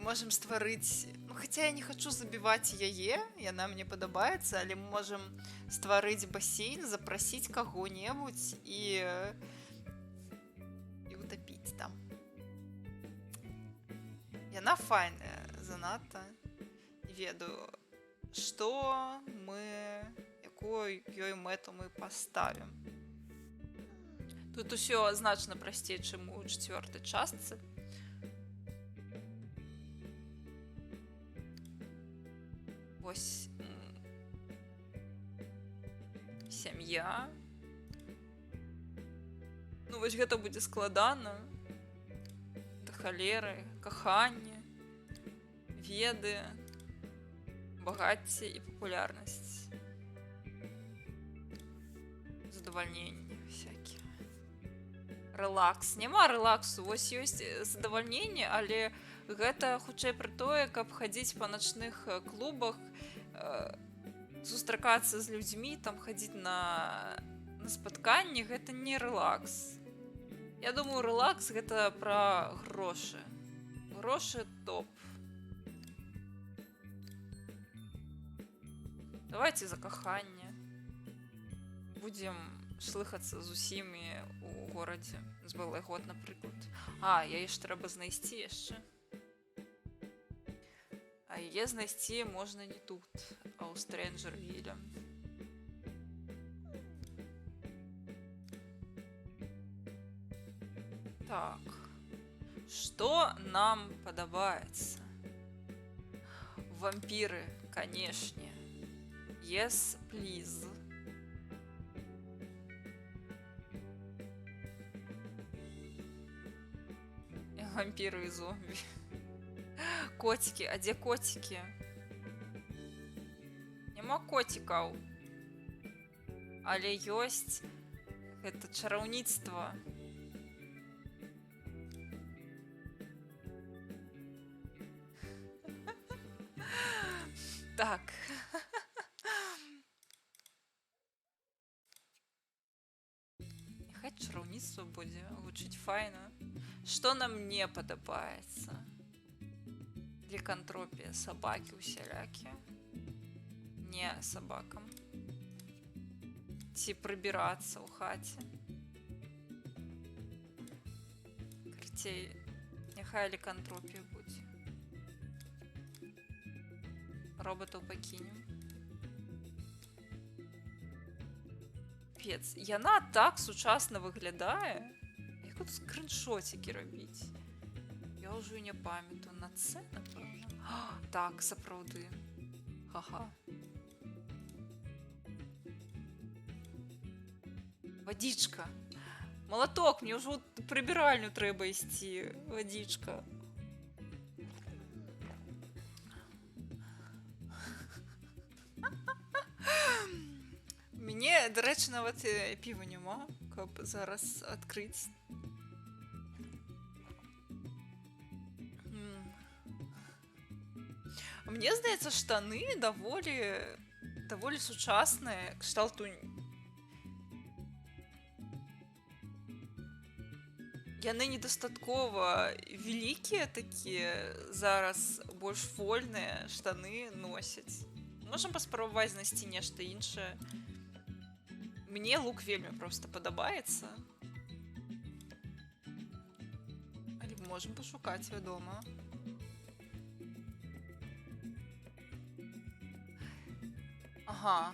Можам стварыць... Ну, хаця я не хачу забіваць яе, яна мне падабаецца, але мы можам стварыць басейн, запрасіць каго-небудзь і утапіць там. Яна файная, занадта. Не ведаю, што мы... Якую ёй мэту мы паставім. Тут усё значна прасцей, чым у 4-й частцы. Вось сям'я. Ну вось гэта будзе складана. Да халеры, каханне, веды, багацце і папулярнасць. Задавальненні всякие. Рэлакс. Няма рэлаксу. Вось ёсць задавальненне, але гэта хутчэй пра тое, каб хадзіць па начных клубах, сустракацца з людзьмі, там хадзіць на спатканні, гэта не рэлакс. Я думаю, рэлакс гэта пра грошы. Грошы топ. Давайте за каханне. Будзем слыхацца з усімі ў горадзе. З Белай год, напрыклад. Яе ж трэба знайсці яшчэ. А яе знайсці можна не тут, а ў Стрэнджервіле. Так. Што нам падабаецца? Вампіры, канешне. Yes, please. Вампіры і зомбі. Коцікі, а дзе коцікі? Няма коцікаў. Але ёсць гэта чараўніцтва. Так. Няхай чараўніцтва будзе гучыць файна. Што нам не падабаецца? Лікантропія, сабакі усялякія. Не сабакам. Ці прыбірацца ў хаце. Карцей, Хай лікантропія будзе. Роботаў пакінем. Пец. Яна так сучасна выглядае. Як тут скриншотики робіць? Я ўжо не памятаю. На це, напэўна? Так, сапраўды. Ха-ха. Вадичка. Молоток, мне ўжо прыбіральню трэба ісці. Вадичка. Мне, до речі, нават піва няма, каб зараз адкрыць. Мне здаецца, штаны даволі сучасныя, кшталту. Яны недастаткова вялікія такія, зараз больш вольныя штаны носяць. Можам паспрабаваць знайсці нешта іншае. Мне лук вельмі проста падабаецца. Але можам пашукаць, вядома. Ага,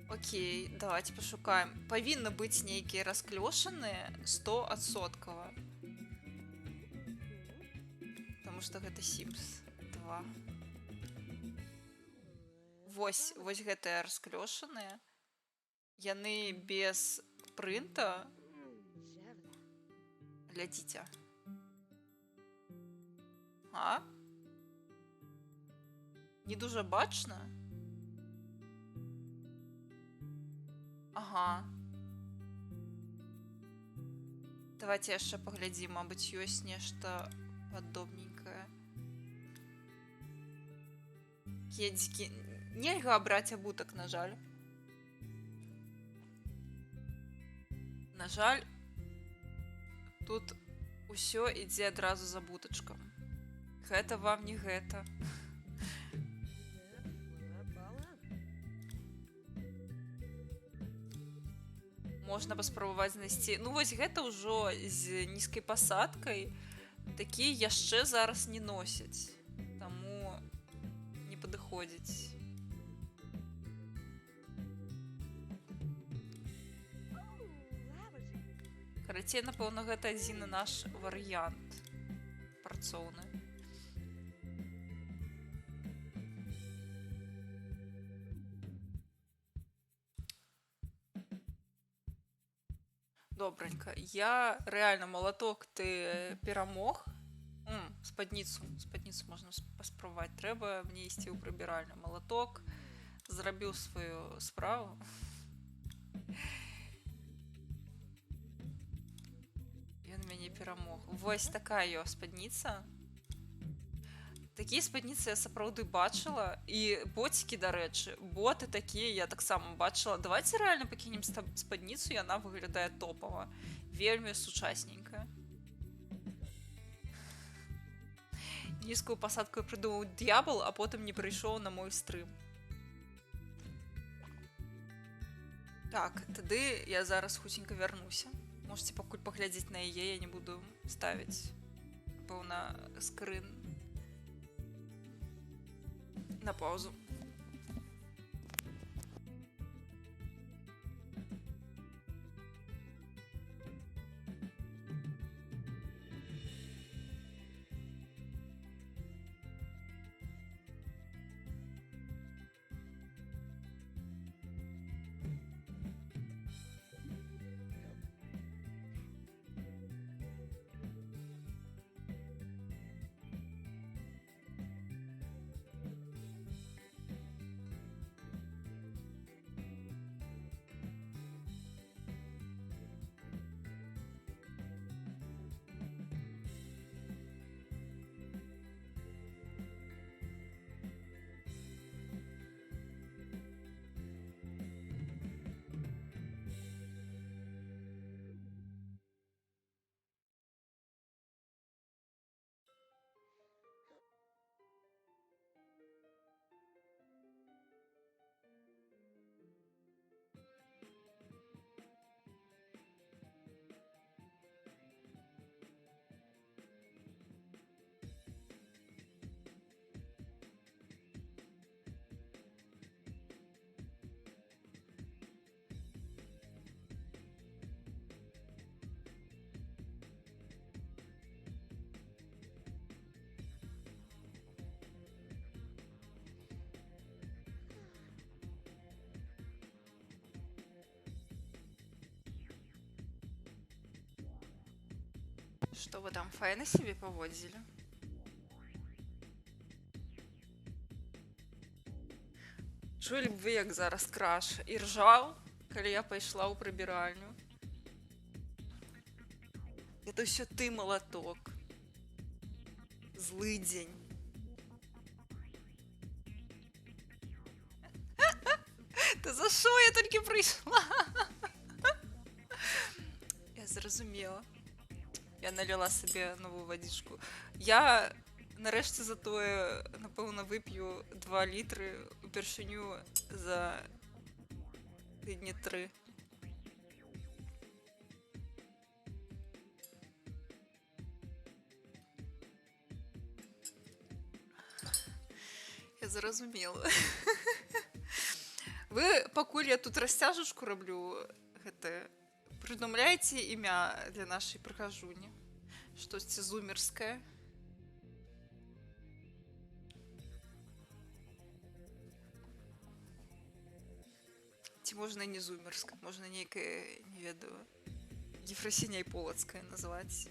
окей, давайте пошукаем. Павінны быць нейкія расклёшаныя 100%. Потому что гэта Sims 2. Вось гэтыя расклёшаныя. Яны без прынта. Глядзіце. А? Не дуже бачна? Ага. Давайте яшчэ паглядзім, мабыць, ёсць нешта падобненькае. Кедзікі. Нельга абраць абутак, на жаль. На жаль, тут усё ідзе адразу за бутачкам. Гэта вам не гэта. Можна паспрабаваць знайсці. Ну вось гэта ўжо з нізкай пасадкай. Такія яшчэ зараз не носяць. Таму не падыходзіць. Карацей, напэўна, гэта адзіны наш варыянт працоўны. Добренько. Я реально молоток ты перамог. Спадніцу можна паспрабаваць. Трэба мне ісці ў прыбіральню. Молоток зрабіў сваю справу. Ён мяне перамог. Вось такая спадніца. Такія спадніцы я сапраўды бачыла. І ботики, дарэчы, боты такія я таксама бачыла. Давайте реально пакінем спадніцу, яна выглядае топава. Вельмі сучасненькая. Нізкую пасадку я прыдумаў д'ябал, а потым не прыйшоў на мой стрым. Так, тады я зараз хуценька вярнуся. Можете пакуль паглядзець на яе, я не буду ставіць, пэўна, скрын на паузу. Что вы там файна себе поводзілі? Чулі б вы, як зараз краш іржаў, калі я пайшла ў прыбіральню. Это ўсё ты, малаток. Злы дзень. Та за що я толькі прийшла? Я зрозуміла. Я налила собі нову водичку. Я нарешті затое, напевно, вип'ю 2 літри упершиню за тижні 3. Я зрозуміла. Ви, пакуль я тут розтяжечку роблю, придумляйте ім'я для нашої прихожуні. Щось зумерське. Ці можна і не зумерське, можна нейке, не ведаю, Єфросіня Полоцкая назвати.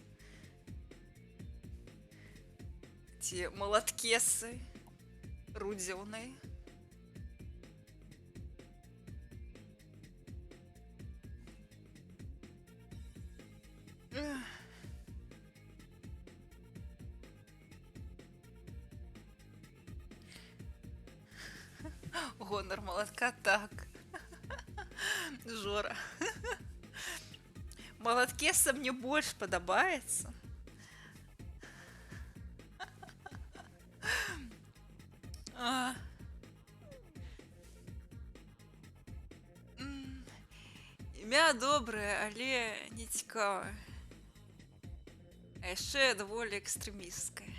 Ці молоткеси Рудзівни. Гонор молотка, так. Жора. Молоткеса мне больш падабаецца. Імя добрае, але не цікавае. А яшчэ даволі экстрэмісцкае.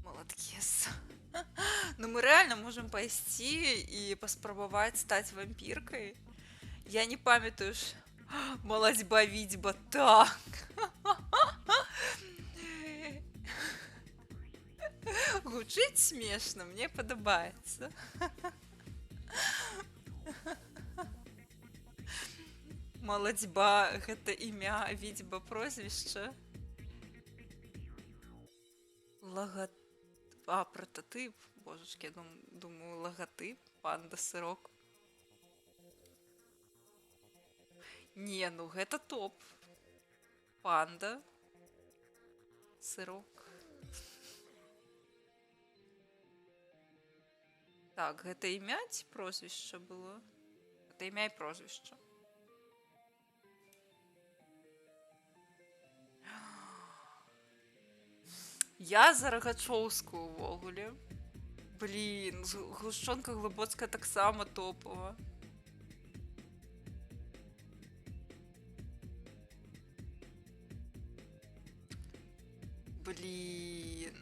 Молоткес. Ну мы реально можем пойти и паспрабаваць стаць вампіркай. Я не памятаю ж. Малацьба відьба, так. Гучыць смешна, мне падабаецца. Малацьба гэта імя, відьба прозвішча. Прототип. Божечки, я думаю, логотип. Панда сырок. Не, ну гэта топ. Панда сырок. Так, гэта імя ці прозвішча было? Гэта імя і прозвішча. Я за Рагачоўскую увогуле. Блін, Гушчонка Глыбоцкая таксама топова. Блін.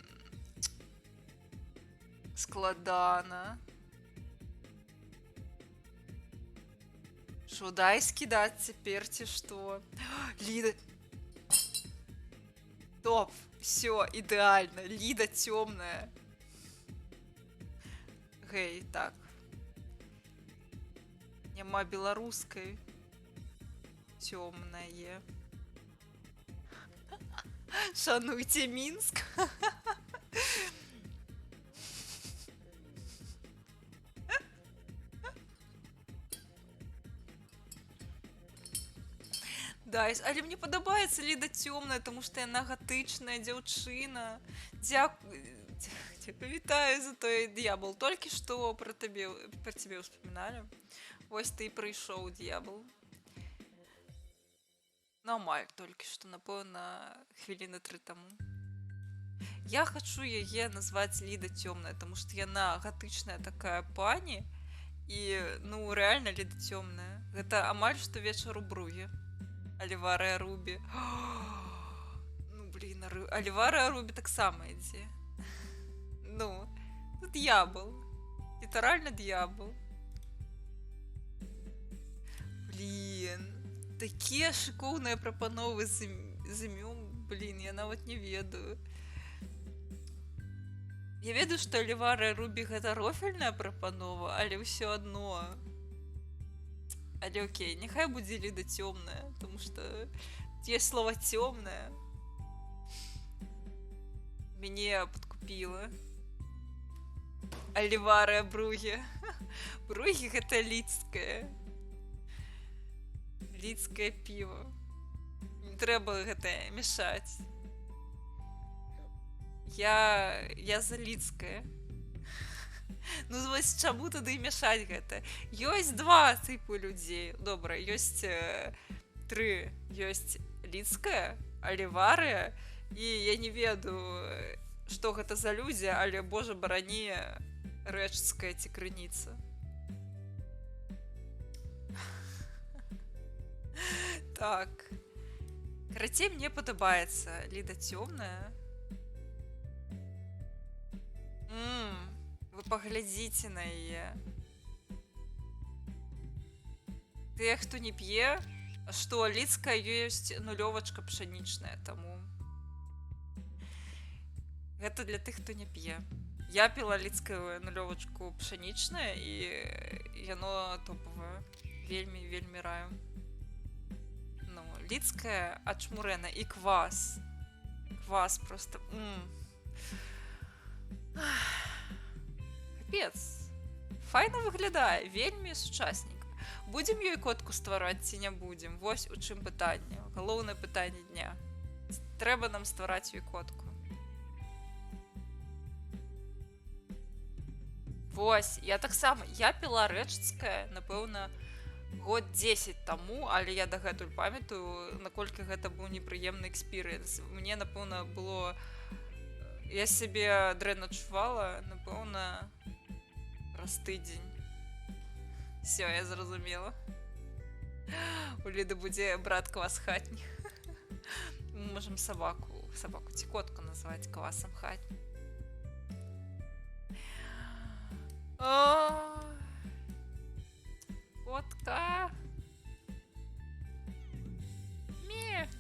Складана. Шо, дай скидать цяпер ці што? Ліда. Топ. Все, идеально. Лида темная. Гей, так. Нема белорусской. Темное. Шануйте Минск. Да, але мне падабаецца Ліда цёмная, тому што яна гатычная дзяўчына. Дзякую. Вітаю за той д'ябл. Толькі што пра цябе ўспаміналі. Вось ты і прыйшоў, д'ябл. Ну, амаль толькі што, напэўна, хвіліны 3 таму. Я хачу яе назваць Ліда цёмная, тому што яна гатычная такая пані. І, ну, рэальна Ліда цёмная. Гэта амаль што вечар у Бругі. Оливара Руби. Ну, блин, Оливара Руби так само идти. Ну, дьявол. Литерально дьявол. Блин. Такие шикарные пропановы з імём. Блин, я нават не ведаю. Я ведаю, што Алівара Рубі гэта рофельная прапанова, але ўсё адно. Але окей, няхай будзе Ліда цёмная, тому што ёсць слова цёмная. Мяне падкупіла. Алівара Бругі. Бругі гэта лідскае. Лідскае піва. Не трэба гэта мяшаць. Я за лідскае. Ну вось чаму тады мяшаць гэта? Ёсць два тыпу людзей. Добра, ёсць тры. Ёсць лідская, аліварыя, і я не ведаю, што гэта за людзі, але божа барані рэчская ці крыніца. Так. Карацей, мне падабаецца Ліда цёмная. Вы паглядзіце на яе. Тыя, хто не п'е, што лідская ёсць нулёвачка пшанічная, таму гэта для тых, хто не п'е. Я піла лідскую нулёвачку пшанічная, і яно топавае. Вельмі, вельмі раю. Ну, лідская ачмурена і квас. Квас просто. Капец. Файна выглядае, вельмі сучасненька. Будзем ёй котку ствараць ці не будзем? Вось у чым пытанне. Галоўнае пытанне дня. Трэба нам ствараць ёй котку. Вось, я таксама, я піла рэчская, напэўна, год 10 таму, але я дагэтуль памятаю, наколькі гэта быў непрыемны экспірыенс. Мне, напэўна, было... Я сябе дрэнна адчувала, напэўна, раз тыдзень. Всё, я зразумела. У Ліды будзе брат квас хатні. Мы можам сабаку ці котку называць квасам хатні. Котка. Ме.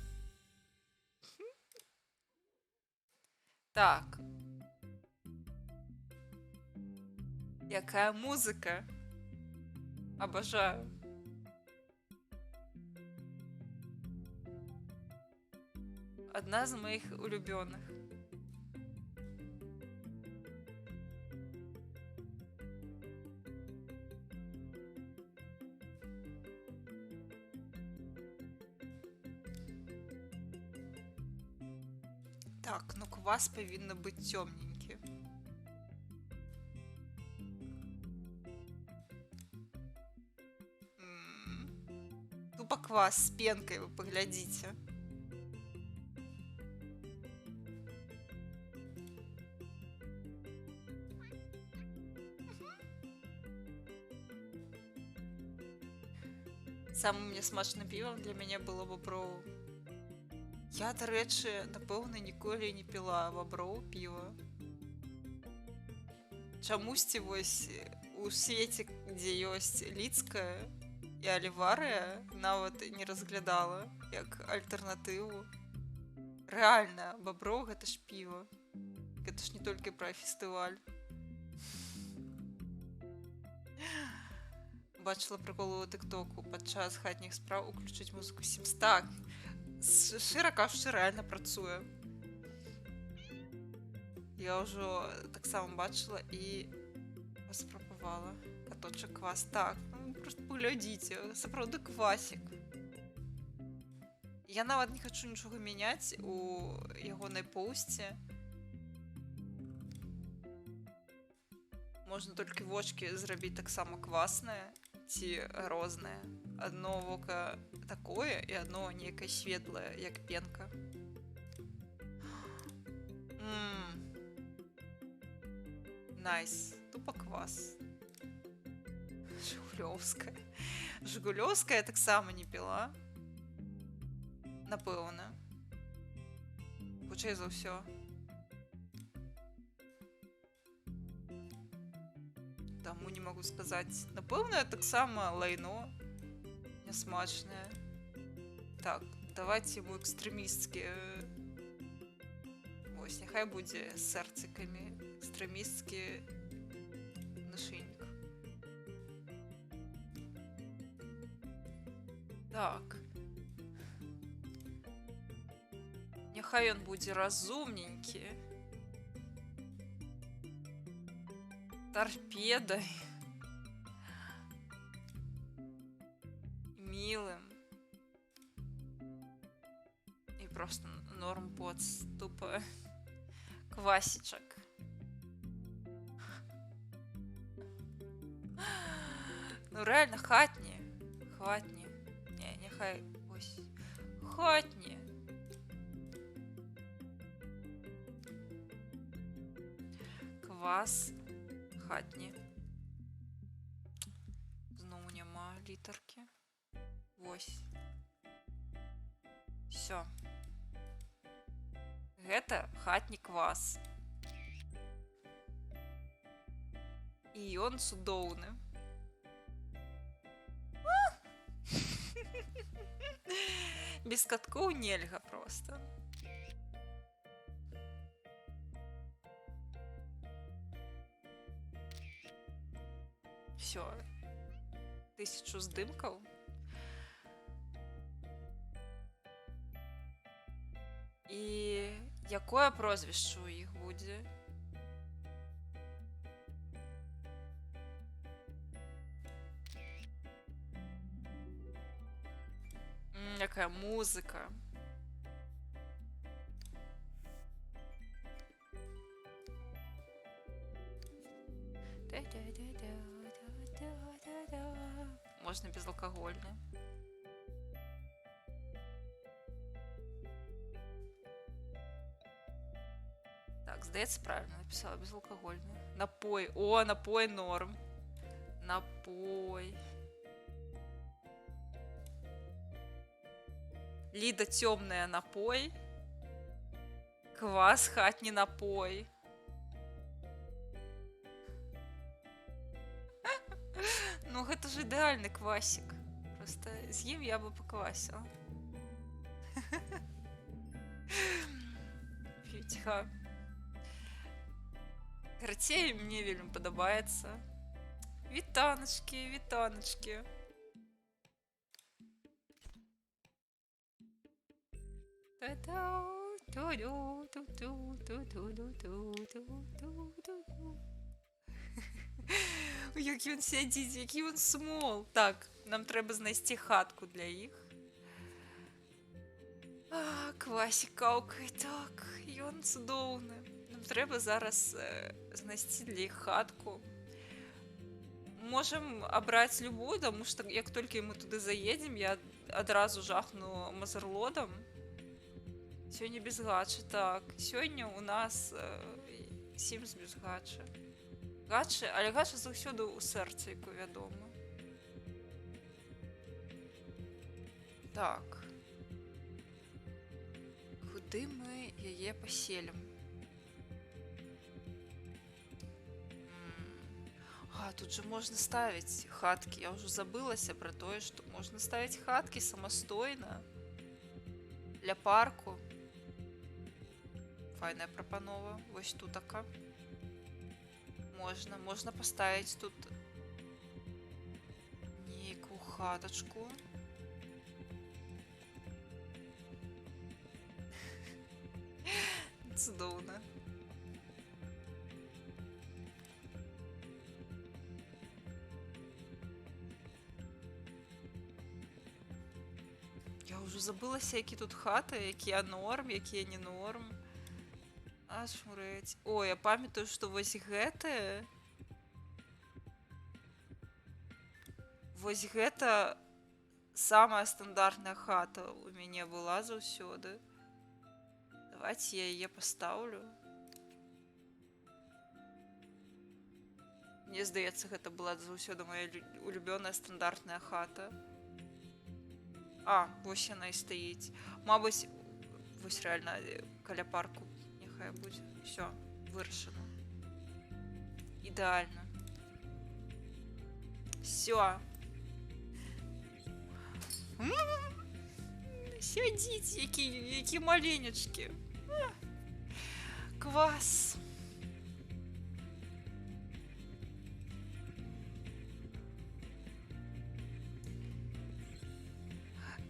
Так. Якая музыка. Обожаю. Одна з моих улюбленных. Так, ну квас павінна быць цёмненькі. Тупо квас з пенкай, вы паглядзіце. Самым мне смачным півам для мяне было боброў. Я, дарэчы, напэўна, ніколі не піла боброў піва. Чамусьці вось у свеце, дзе ёсць лідская і аліварыя, нават не разглядала як альтэрнатыву. Рэальна, боброў гэта ж піва. Гэта ж не толькі пра фестываль. Бачыла прыколу ў тыктоку падчас хатніх спраў уключыць музыку Sims. Так, шчыра кажучы, рэальна працуе. Я ўжо таксама бачыла і паспрабавала каточак квас. Так, ну просто паглядзіце, сапраўды квасік. Я нават не хачу нічога мяняць у ягонай поўсці. Можна толькі вочкі зрабіць таксама кваснае ці рознае. Адно вока такое і адно некае светлае, як пенка. Найс. Тупо квас. Жигулёўская. Жигулёўская таксама не піла. Напэўна. Хутчэй за ўсё. Таму не могу сказаць. Напэўна, таксама лайно. Нясмачнае. Так, давайте ему экстрэмісткі. Вось, няхай будзе з сэрцыкамі. экстремістський нашийник. Так. Нехай ён будзе разумненькі. Торпедой. Милым. И просто норм боц. Тупо квасичек. Ну реально хатні. Хатні. Не, нехай ось. Хатні. Квас. Хатні. Знову нема літарки. Ось. Все. Гэта хатні квас. І ён цудоўны. Без каткоў нельга просто. Все. 1000 здымкаў. І якое прозвішча ў іх будзе? Якая музыка. Можна безалкагольне. Так, здається, правильно написала, безалкогольне. Напой. О, напой норм. Напой. Лида темная напой. Квас хатний напой. Ну, гэта ж ідэальны квасік. Просто з ім я бы паквасіла. Фітьха. Карацей, мне вельмі падабаецца. Вітаначкі, вітаначкі. Які він сядзіць, які він смол. Так, нам трэба знайсці хатку для іх. Квасік каўкае, так, ён цудоўны. Нам трэба зараз знайсці для іх хатку. Можем абраць любую, таму што як толькі мы туды заедзем, я адразу жахну мазерлодам. Сёння без гача, так. Сёння у нас Sims без гача. Гача, але гача заўсёды ў сэрцайку, вядома. Так. Куды мы яе паселім? Тут же можна ставіць хаткі. Я ўжо забылася пра тое, што можна ставіць хаткі самастойна. Для парку. Файная прапанова. Вось тутака. Можна поставіць тут нейкую хатачку. Цудоўна. Я ўжо забылася, які тут хаты, якія норм, якія не норм. Ашмурэць. О, я памятаю, што вось гэта... Вось гэта самая стандартная хата у мяне была заўсёды. Давайте я яе пастаўлю. Мне здаецца, гэта была заўсёды моя улюбёная стандартная хата. Вось яна і стаіць. Мабыць, вось рэальна каля парку няхай будзе. Всё, вырашана. Ідэальна. Всё. Сядзіць, які маленечкі. Квас.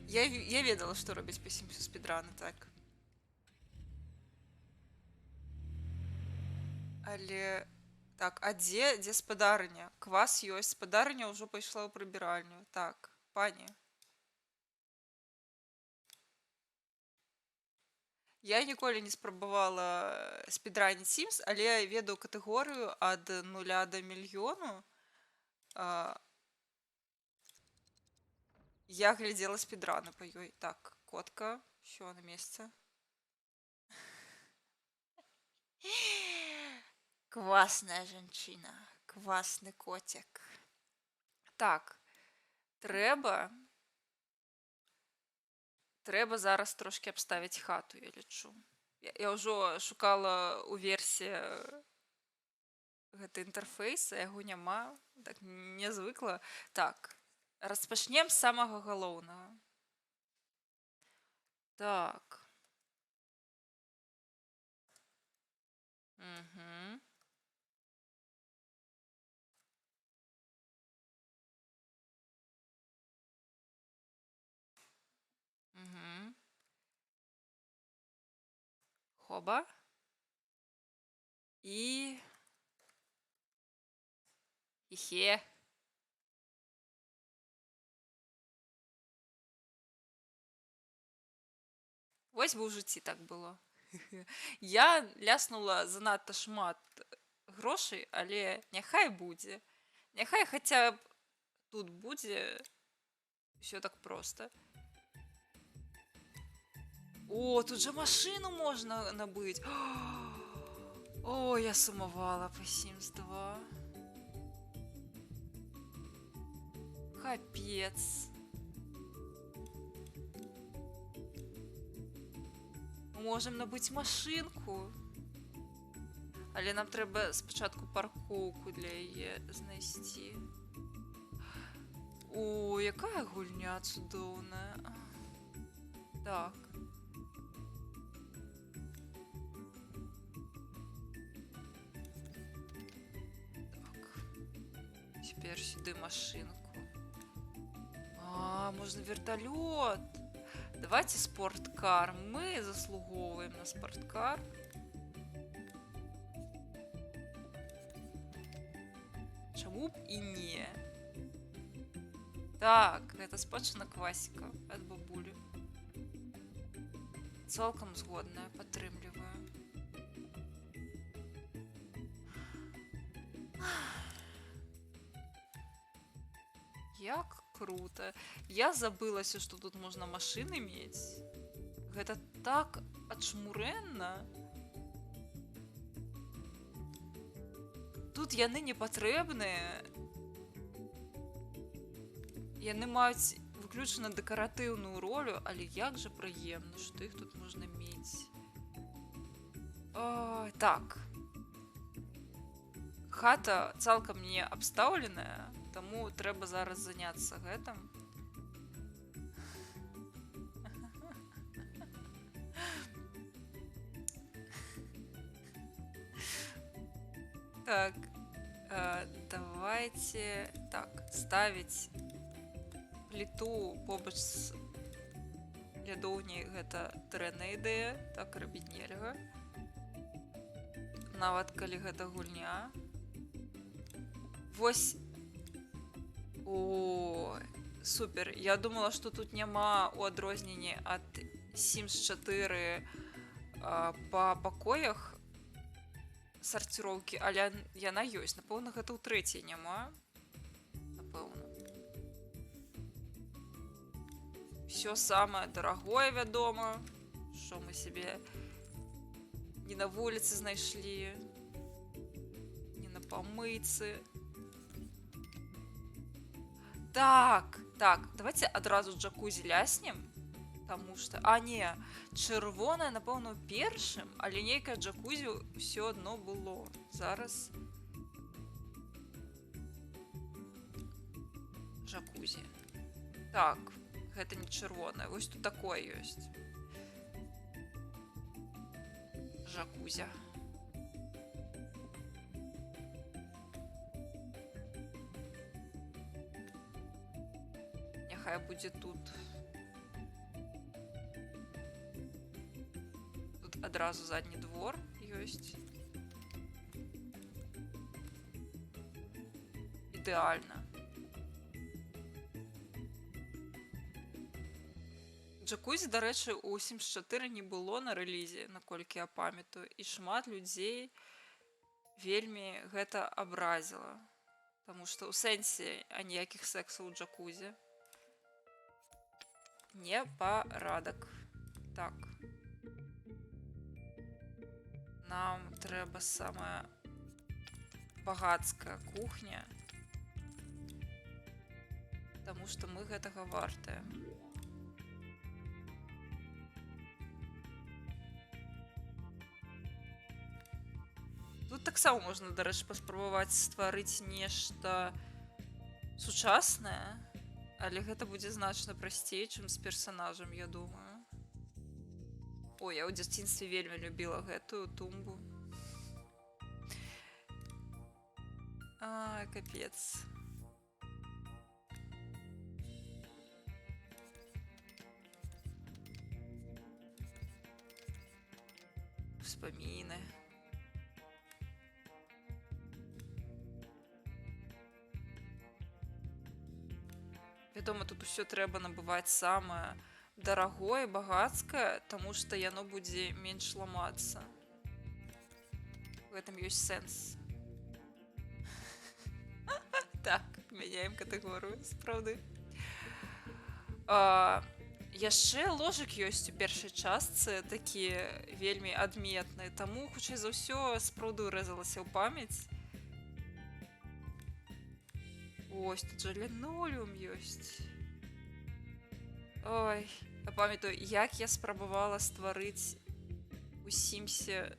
Я ведала, што робіць па Сімсу спідраны, так. Але... Так, а дзе спадарыня? Квас ёсць, спадарыня ўжо пайшла ў прыбіральню. Так, пані. Я ніколі не спрабавала спідраніць Sims, але я ведаю катэгорыю ад 0 да мільёну. Я глядзела спідраны па ёй. Так, котка, ўсё на месцы. Класная жанчына, класны коцік. Так, трэба зараз трошки абставіць хату, я лічу. Я ўжо шукала ў версіі гэты інтэрфейс, а яго няма, так не звыкла. Так, распачнем з самага галоўнага. Так. Угу. Угу. Хоба. І... Іхе. Вось бы ў жыцці так было. Я ляснула занадта шмат грошай, але няхай будзе. Няхай хаця б тут будзе ўсё так проста. О, тут же машину можна набыць. О, я сумавала па Sims 2. Капец. Мы можем набыць машинку. Але нам трэба спачатку паркоўку для яе знайсці. О, якая гульня цудоўная. Так. Теперь сюда машинку. А, можно вертолет. Давайте спорткар. Мы заслуговываем на спорткар. Чаму б і не? Так, гэта спадчына квасіка ад бабулі. Цалкам згодная, падтрымліваю. Як круто. Я забылася, што тут можна машыны мець. Гэта так ачмурэнна. Тут яны не патрэбныя. Яны маюць выключна дэкаратыўную ролю, але як жа прыемна, што іх тут можна мець. Так. Хата цалкам не абстаўленая, таму трэба зараз заняцца гэтым. Так, давайте так, ставіць пліту побач з лядоўняй, гэта дрэнная ідэя, так рабіць нельга. Нават калі гэта гульня. Вось. О, супер. Я думала, што тут няма у адрозненні ад Sims 4 па пакоях сарціроўкі, але яна ёсць. Напэўна, гэта ў трэцяй няма. Напэўна. Всё самае дарагое, вядома, што мы сябе не на вуліцы знайшлі, не на памыйцы. Так, давайте адразу джакузі ляснем, таму што... А, не, чырвонае, напэўна, першым, але нейкае джакузі ўсё адно было. Зараз... Джакузі. Так, гэта не чырвонае, вось тут такое ёсць. Джакузя. Няхай будзе тут. адразу задні двор ёсць. Ідэальна. Джакузі, дарэчы, у Sims 4 не было на рэлізе, наколькі я памятаю, і шмат людзей вельмі гэта абразіла. Таму што ў сэнсе аніякіх сэксаў у джакузі. Непарадак. Так. Нам трэба самая багацкая кухня. Таму што мы гэтага вартыя. Тут таксама можна, дарэчы, паспрабаваць стварыць нешта сучаснае, але гэта будзе значна прасцей, чым з персанажам, я думаю. О, я ў дзяцінстве вельмі любіла гэтую тумбу. Ай, капец. Вспаміны. Вядома, тут усё трэба набываць самае дарагое, багацкае, таму што яно будзе менш ламацца. У гэтым ёсць сэнс. Так, мяняем катэгорыю, сапраўды. Яшчэ ложак ёсць у першай частцы, такі вельмі адметны, таму, хутчэй за ўсё, сапраўды рэзалася ў памяць. Ось, тут жа лінолеум ёсць. Ой, я памятаю, як я спрабавала стварыць у Сімсе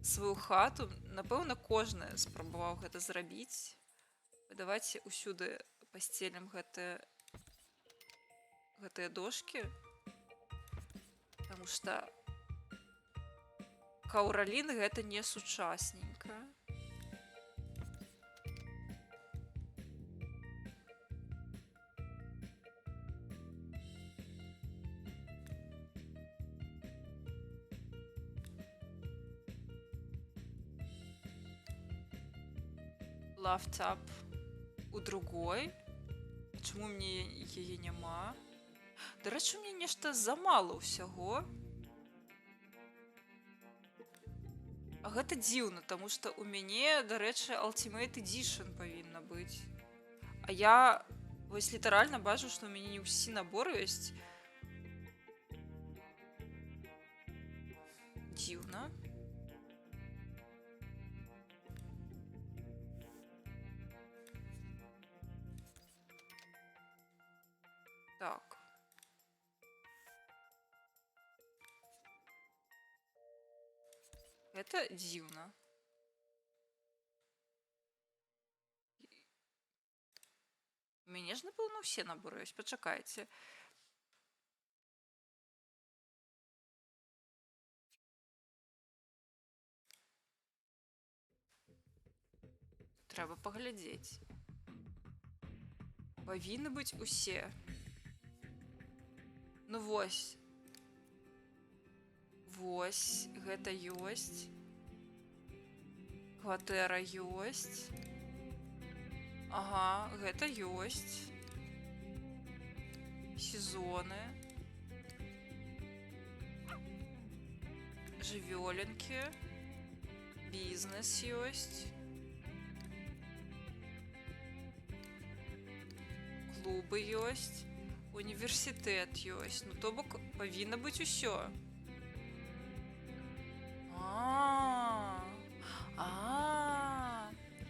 сваю хату. Напэўна, кожны спрабаваў гэта зрабіць. Давайце ўсюды пасцелім гэтыя дошкі. Таму што каўралін гэта не сучасненька. Лафтап у другой. Чаму мне яе няма? Дарэчы, мне нешта замала ўсяго. А гэта дзіўна, таму што ў мяне, дарэчы, Ultimate Edition павінна быць. А я вось літаральна бачу, што ў мяне не ўсе наборы ёсць. Дзіўна. Так. Это дзіўна. У мяне ж, напэўна, ўсе наборы ёсць. Пачакайце. Трэба паглядзець. Павінны быць усе. Ну вось. Вось, гэта ёсць. Кватэра ёсць. Ага, гэта ёсць. Сезоны. Жывёленкі. Бізнес ёсць. Клубы ёсць. Універсітэт ёсць. Ну, то бок павінна быць усё.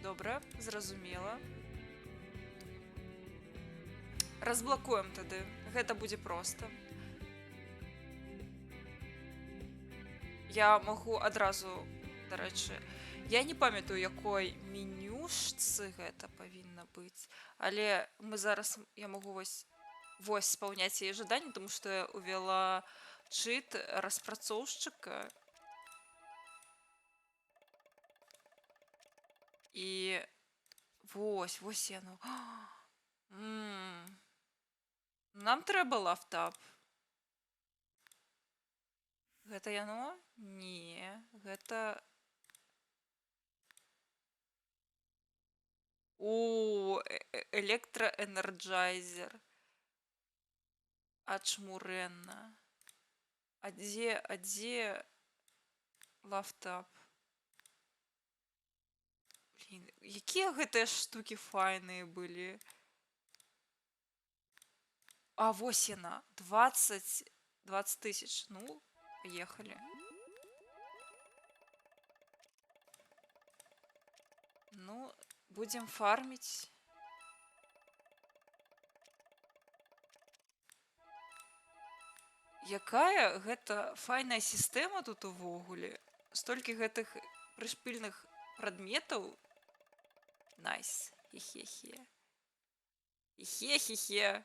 Добра, зразумела. Разблакуем тады. Гэта будзе проста. Я магу адразу, дарэчы, я не памятаю, якой менюшцы гэта павінна быць, але мы зараз, я магу вось спаўняць яе жаданні, тому што я увяла чыт распрацоўшчыка. І вось яно. Нам трэба лафтап. Гэта яно? Не, гэта... О, электроэнерджайзер. Ачмурэнна. А дзе лафтап? Блін, якія гэтыя штукі файныя былі? А, вось яна. 20 тысяч. Ну, поехали. Ну, будем фармить. Якая гэта файная сістэма тут увогуле? Столькі гэтых прышпільных прадметаў. Найс. Хе-хе-хе. Хе-хе-хе.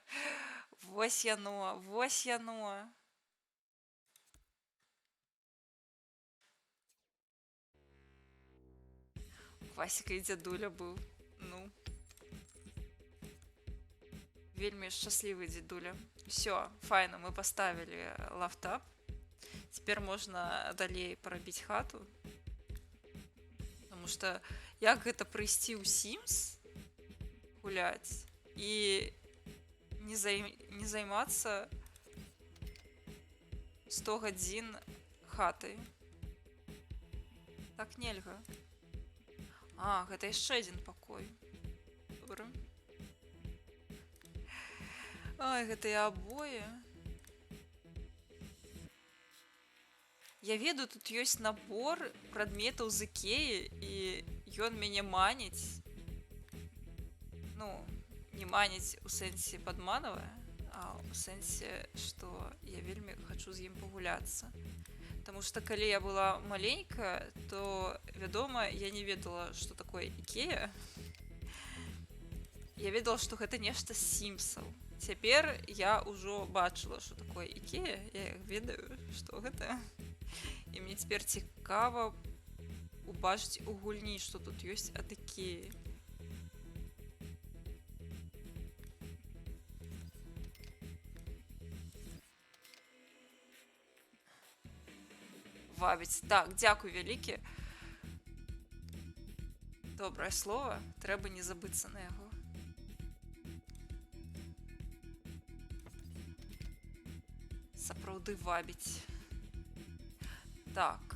Вось яно, вось яно. Васіка і дзядуля быў. Ну. Вельмі шчаслівы дзядуля. Все, файна, мы поставили лафтап. Теперь можно далей парабіць хату. Потому что як гэта прыйсці ў Sims гуляць і не займацца 100 гадзін хатай. Так нельга. А, гэта яшчэ адзін пакой. Добра. Ой, гэтыя абоі. Я ведаю, тут ёсць набор прадметаў з Ікеі, і ён мяне маніць. Ну, не маніць у сэнсе падманавае, а ў сэнсе, што я вельмі хачу з ім пагуляцца. Таму што калі я была маленькая, то, вядома, я не ведала, што такое Ікея. Я ведала, што гэта нешта з Сімсаў. Цяпер я ўжо бачыла, што такое Ікея. Я ведаю, што гэта. І мне цяпер цікава убачыць у гульні, што тут ёсць ад Ікеі. Вабіць. Так, дзякуй вялікі. Добрае слова. Трэба не забыцца на яго. Сапраўды вабіць. Так.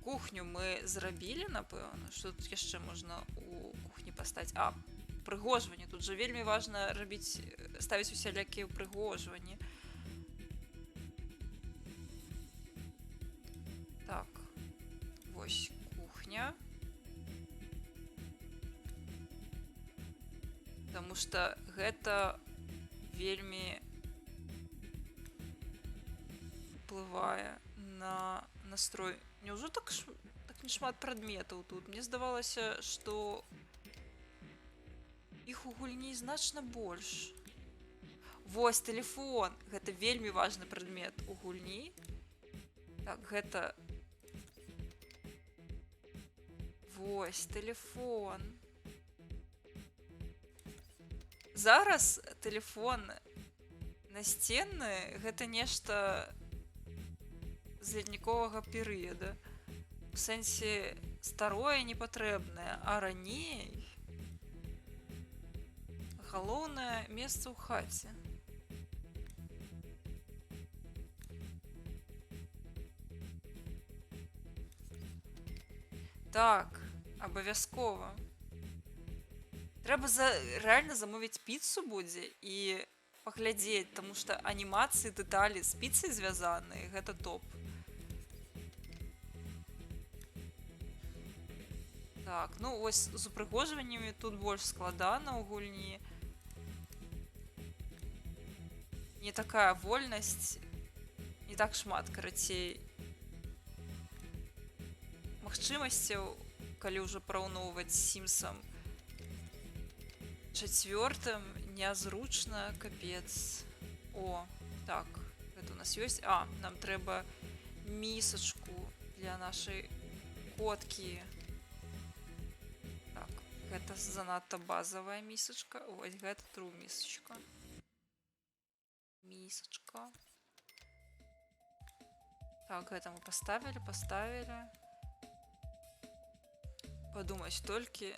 Кухню мы зрабілі, напэўна. Што тут яшчэ можна у кухні паставіць? А, упрыгожванне. Тут жа вельмі важна рабіць, ставіць усялякія упрыгожванні. Так. Вось кухня. Таму што гэта вельмі уплывае на настрой. Няўжо так не шмат прадметаў тут? Мне здавалася, што іх у гульні значна больш. Вось тэлефон. Гэта вельмі важны прадмет у гульні. Так, гэта... Вось тэлефон. Зараз тэлефон насценны, гэта нешта з ледніковага перыяда. У сэнсе старое непатрэбнае, а раней галоўнае месца ў хаце. Так, абавязкова. Трэба рэальна замовіць піцу будзе і паглядзець, таму што анімацыі, дэталі з піцай звязаныя, гэта топ. Так, ну вось з упрыгожваннямі тут больш складана ў гульні. Не такая вольнасць, не так шмат, карацей, магчымасцяў, калі ўжо параўноўваць з Сімсам чацвёртым, нязручна, капец. О, так, гэта у нас ёсць. А, нам трэба місачку для нашай коткі. Так, гэта занадта базавая місачка. Вось гэта тру місачка. Місачка. Так, гэта мы поставили. Подумаць толькі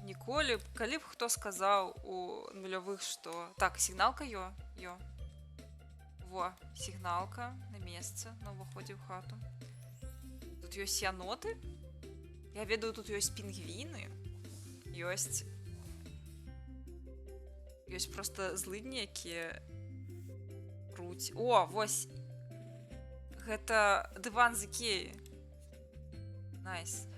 ніколі б, калі б хто сказаў у нулявых, што так, сігналка ё. Во, сігналка на месцы на ўваходзе ў хату. Тут ёсць яноты. Я ведаю, тут ёсць пінгвіны. Ёсць просто злыдні, якія пруць. О, вось. Гэта дыван з Ікеі. Найс.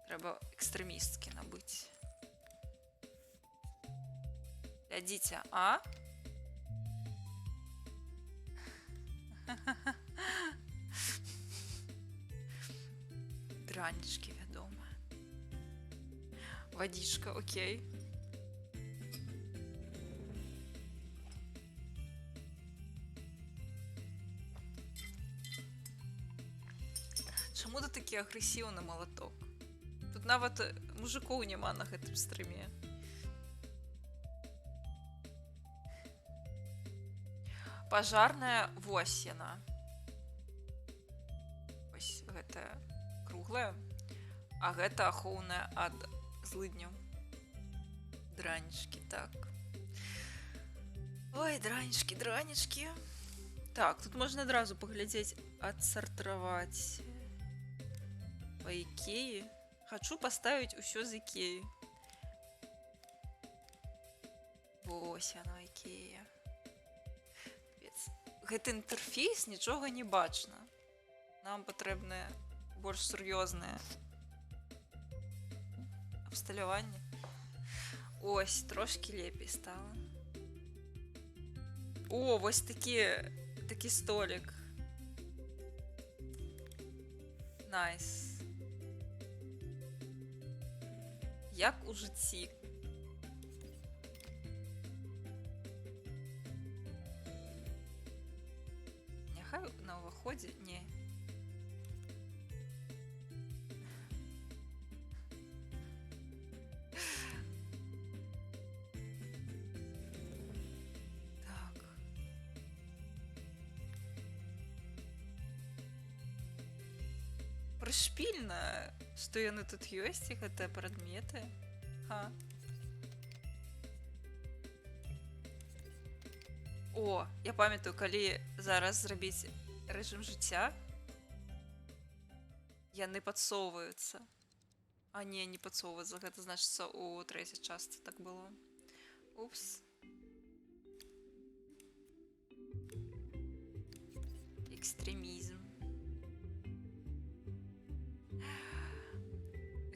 Трэба экстрэмісткі набыць. Глядзіце, а? Дранічкі, вядома. Вадзічка, окей. Чаму ты такі агрэсіўны малаток? Тут нават мужикоў няма на гэтым стрыме. Пажарная, вось яна. Вось гэта круглая, а гэта ахоўная ад злыдняў. Дранічкі, так. Ой, дранічкі. Так, тут можна адразу паглядзець, адсартраваць па Ікеі. Хачу паставіць усё з Ікеі. Вось яно, Ікея. Гэты інтэрфейс, нічога не бачна. Нам патрэбнае больш сур'ёзнае абсталяванне. Ось, трошкі лепей стала. О, вось такі столік. Найс. Як у жыцці. Няхай на ўваходзе, не. Так. Прышпільна, што яны тут ёсць, і гэтыя прадметы. О, я памятаю, калі зараз зрабіць рэжым жыцця, яны падсоўваюцца. А не падсоўваюцца, гэта значыцца у трэцяй частцы так было. Упс. Экстрэмізм.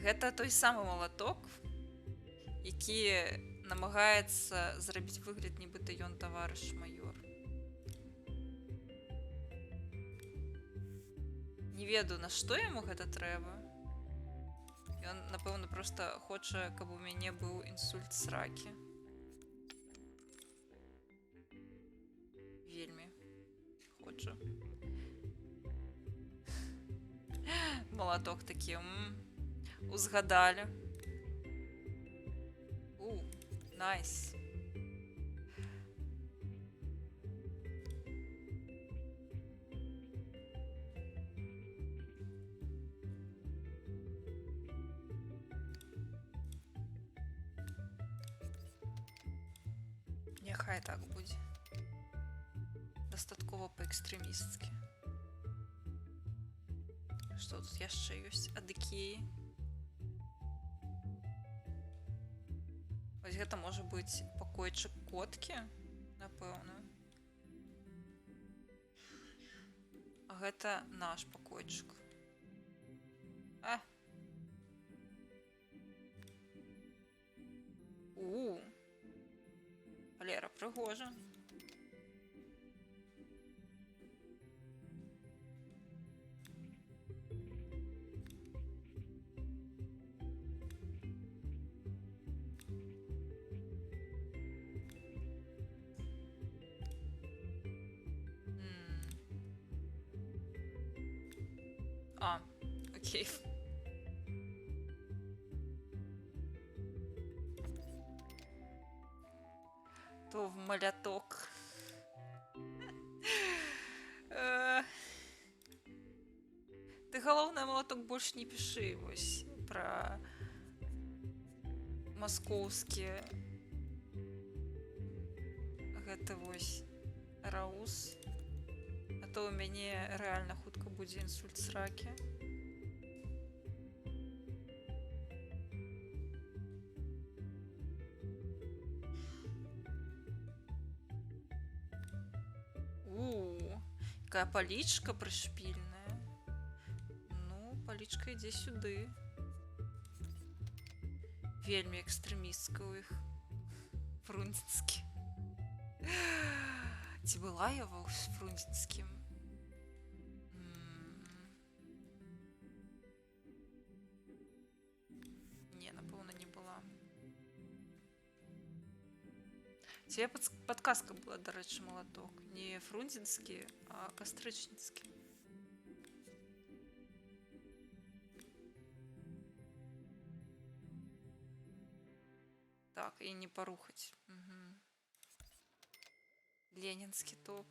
Гэта той самы малаток, які намагаецца зрабіць выгляд, нібыта ён таварыш маёр. Не ведаю, на што яму гэта трэба. Ён, напэўна, проста хоча, каб у мяне быў інсульт сракі. Вельмі хоча. Малаток такі, узгадалі. Найс. Няхай так будзе. Дастаткова па-экстрэмістскі. Што тут яшчэ ёсць ад Ікеі? Вось гэта можа быць пакойчык коткі, напэўна. А гэта наш пакойчык. Валера, прыгожа. Окей. То в маляток. Э, Ты, галоўнае, малаток больш не пішы вось пра маскоўскі гэты вось раус. А то ў мяне рэальна хутка будзе інсульт сракі. Якая палічка прышпільная. Ну, палічка ідзе сюды. Вельмі экстрэмістка ў іх. Фрунзенскі. Ці была я ва з Фрунзенскім? Не, напэўна, не была. Тебе подказка была, дарэчы, малаток. Не фрунзенскі, а кастрычніцкі. Так, і не порухаць. Угу. Ленінскі топ.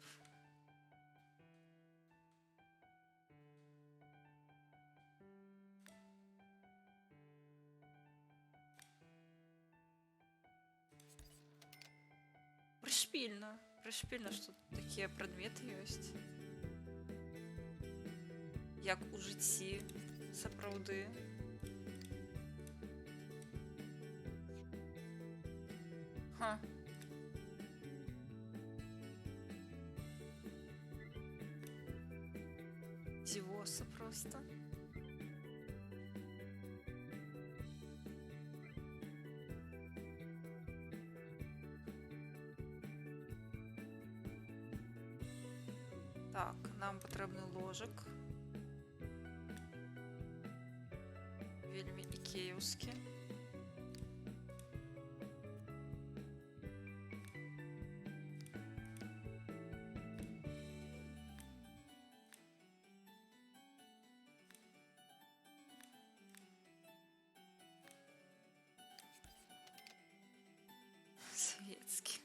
Прышпільна, што такія прадметы ёсць. Як у жыцці, сапраўды. Ха. Дзівоса проста. Так, нам патрэбны ложак. Вельмі ікеўскі. Савецкі.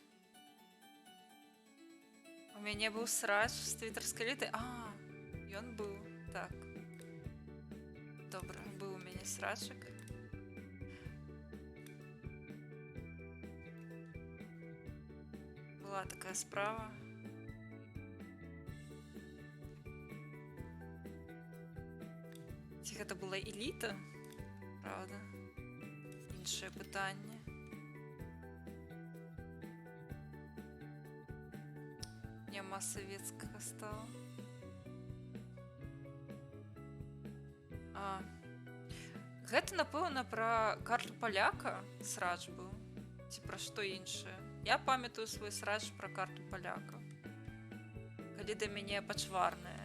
У мяне быў срач з твітарскай літай. А, ён быў. Так. Добра, быў у мяне срачак. Была такая справа. Ці гэта была эліта? Правда? Іншае пытанне. Няма савецкага стала. Гэта, напэўна, пра карту паляка срач быў. Ці пра што іншае. Я памятаю свой срач пра карту паляка. Калі да мяне пачварны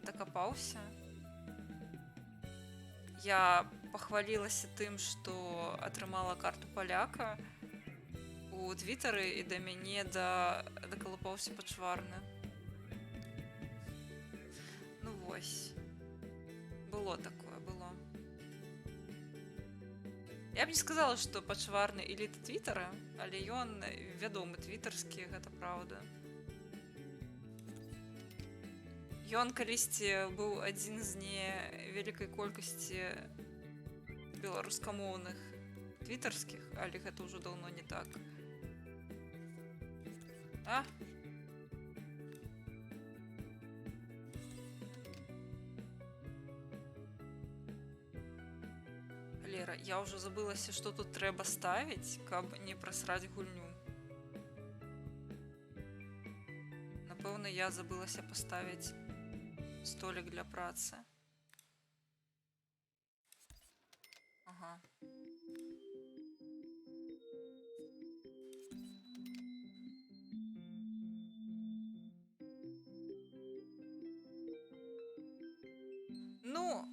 дакапаўся, я пахвалілася тым, што атрымала карту паляка у твітары, і да мяне дакалупаўся пачварны. Ну вось. Было такое, было. Я б не сказала, што пачварны эліта твітара, але ён вядомы твітарскі, гэта праўда. Ён калісьці быў адзін з невялікай колькасці беларускамоўных твітарскіх, але гэта ўжо даўно не так. А? Лера, я ўжо забылася, што тут трэба ставіць, каб не прасраць гульню. Напэўна, я забылася паставіць столік для працы. Ага. Ну,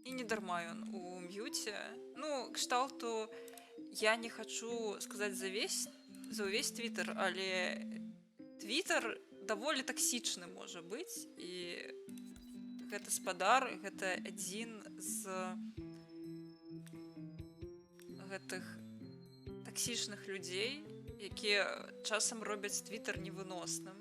і не дарма ён у м'юце. Ну, кшталту, я не хачу сказаць за ўвесь твітар, але твітар даволі таксічны можа быць, і гэты спадар, гэта адзін з гэтых таксічных людзей, якія часам робяць твиттер невыносным.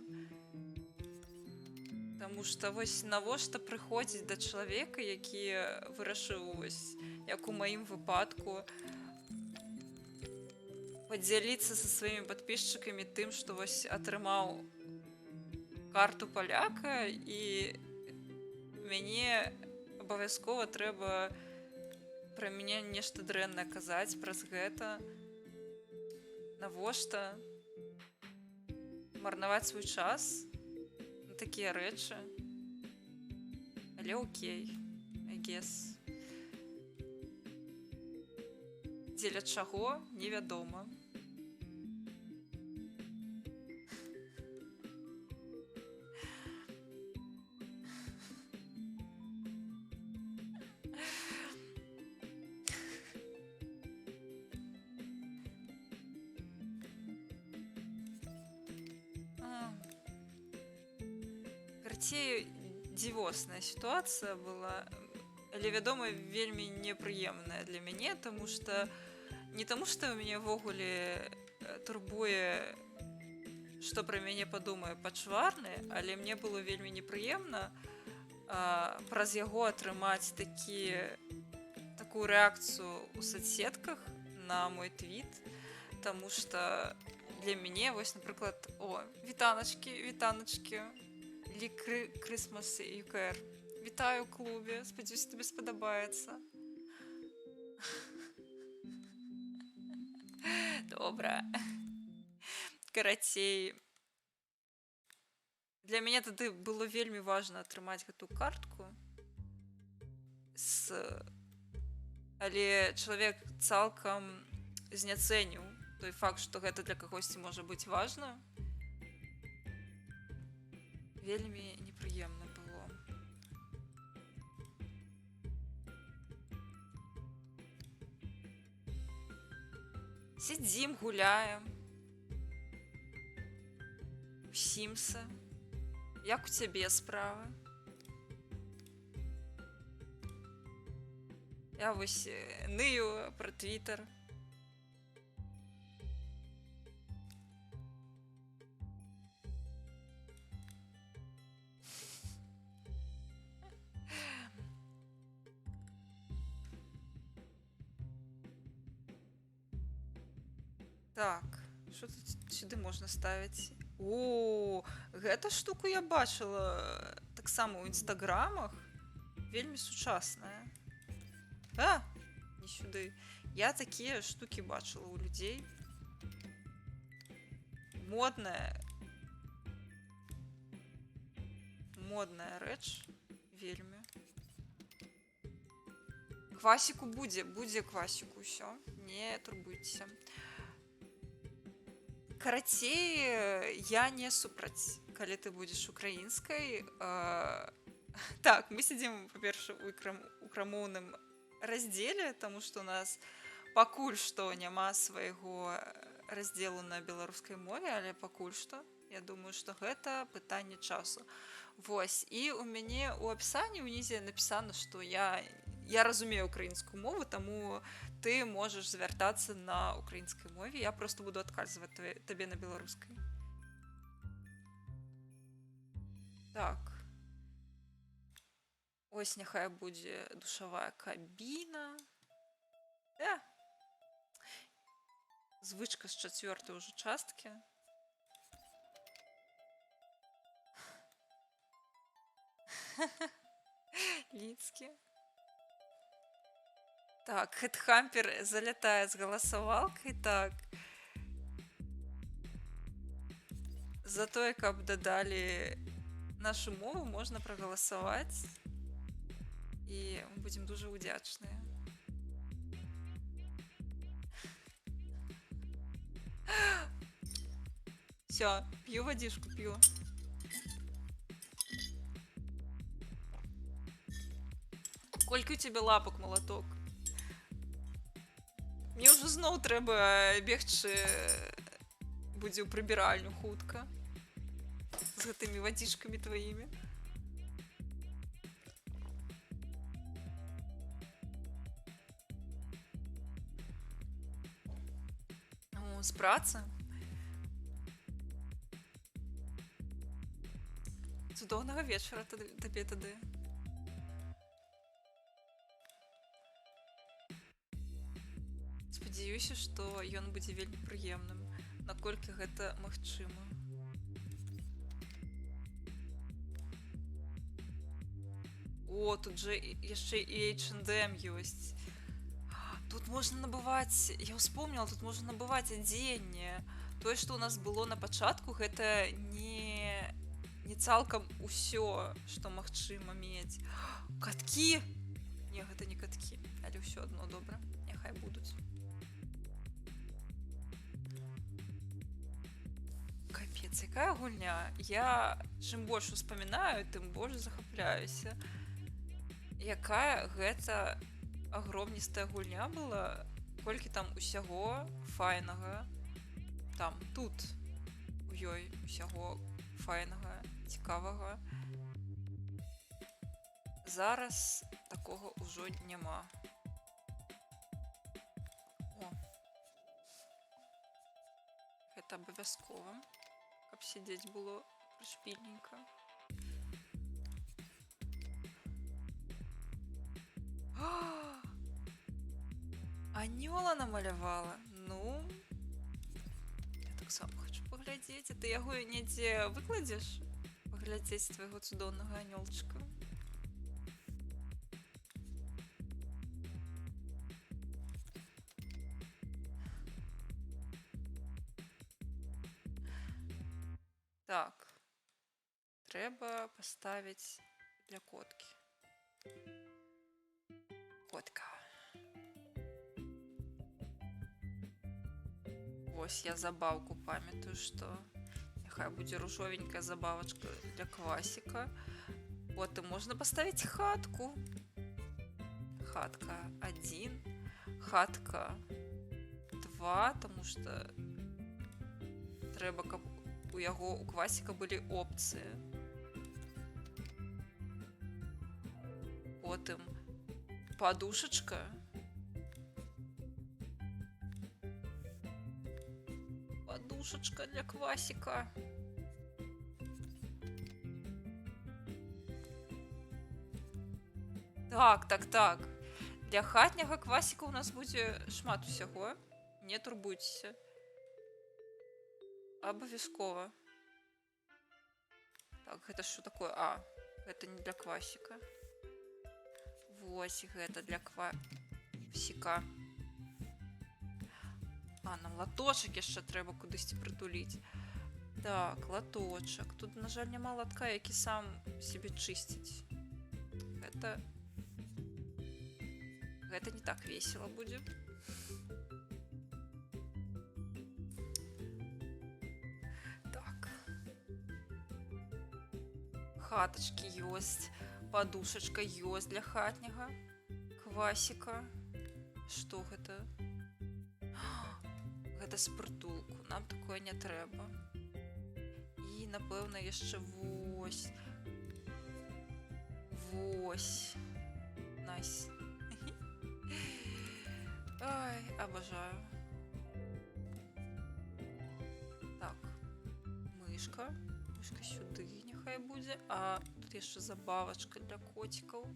Таму што вось навошта прыходзіць да чалавека, які вырашыў, вось, як у маім выпадку, падзяліцца са сваімі падпісчыкамі тым, што вось атрымаў карту паляка, і мяне абавязкова трэба пра мяне нешта дрэннае казаць праз гэта. Навошта марнаваць свой час на такія рэчы? Але окей, I guess. Дзеля чаго, невядома. Карацей, дзівосная сітуацыя была, але, вядома, вельмі непрыемная для мяне, таму што не таму, што мяне ўвогуле турбуе, што пра мяне падумае пачварны, але мне было вельмі непрыемна праз яго атрымаць такую рэакцыю ў соцсетках на мой твіт, таму што для мяне, вось, напрыклад, вітаначкі, Christmas UKR. Вітаю ў клубе, спадзяюся, тобі спадабаецца. Добра. Карацей, для мяне тады было вельмі важна атрымаць гэтую картку, але чалавек цалкам зняцэніў той факт, што гэта для кагосьці можа быць важна. Вельмі непрыемна было. Сядзім, гуляем. У Сімса. Як у цябе справы? Я вось ною пра твиттер. Так, що тут сюди можна ставіць? О, гэта штуку я бачыла таксама ў інстаграмах. Вельмі сучасная. Не сюды. Я такія штукі бачыла ў людзей. Модная рэч. Вельмі. Квасіку будзе квасіку, ўсё. Не турбуйцеся. Карацей, я не супраць, калі ты будзеш украінскай. Так, мы сядзім, па-перша, у крамоўным раздзеле, таму што у нас пакуль што няма свайго раздзелу на беларускай мове, але пакуль што, я думаю, што гэта пытанне часу. Вось, і у мяне ў апісанні ўнізе напісана, што я разумею украінскую мову, таму ты можаш звяртацца на украінскай мове. Я просто буду адказваць табе на беларускай. Так. Ось няхай будзе душавая кабіна. Звычка з 4-й ўжо часткі. Ліцкі. Так, HeadHunter залетае з галасавалкай. Так. За тое, каб дадалі нашу мову, можна прагаласаваць. І мы будзем дуже удзячныя. Всё, п'ю вадзішку, п'ю. Колькі ў цябе лапак, малаток? Мне ўжо зноў трэба бегчы будзе ў прыбіральню хутка з гэтымі вадзічкамі тваімі. З працы. цудоўнага вечара табе тады. Спадзяюся, што ён будзе вельмі прыемным, наколькі гэта магчыма. О, тут же яшчэ і H&M ёсць. Тут можна набываць, я ўспомніла, тут можна набываць адзенне. Тое, што ў нас было на пачатку, гэта не цалкам усё, што магчыма мець. Каткі? Не, гэта не каткі, але ўсё адно добра, няхай будуць. Капец, якая гульня. Я чым больш успамінаю, тым больш захапляюся. Якая гэта агромністая гульня была, колькі там усяго файнага. Там, тут у ёй усяго файнага, цікавага. Зараз такога ўжо няма. О. Гэта абавязкова, каб сядзець было прышпільненька. Анёла намалявала. Ну, я таксама хочу паглядзець. А ты яго недзе выкладзеш? Паглядзець твайго цудоўнага анёлчыка. Так. Трэба паставіць для коткі. Котка. Вось я забаўку памятаю, што няхай будзе ружовенькая забавачка для квасіка. Потым можна паставіць хатку. Хатка 1, хатка 2, таму што трэба, каб у яго у квасіка былі опцыі. Потым подушечка. Подушечка для квасіка. Так. Для хатняга квасіка у нас будзе шмат усяго. Не турбуйцеся. Абавязкова. Так, гэта што такое? А, гэта не для квасіка. Вось гэта для квасіка. А, нам латочак яшчэ трэба кудысьці прытуліць. Так, латочак. Тут, на жаль, няма латка, які сам себе чысціць. Гэта не так весело будзе. Так. Хатачкі ёсць. Подушечка ёсць для хатняга квасіка. Што гэта? Гэта з прытулку. Нам такое не трэба. І, напэўна, яшчэ вось. Вось. Найс. Ай, абажаю. Так. Мышка. Мышка сюды няхай будзе. А тут яшчэ забавачка для коцікаў.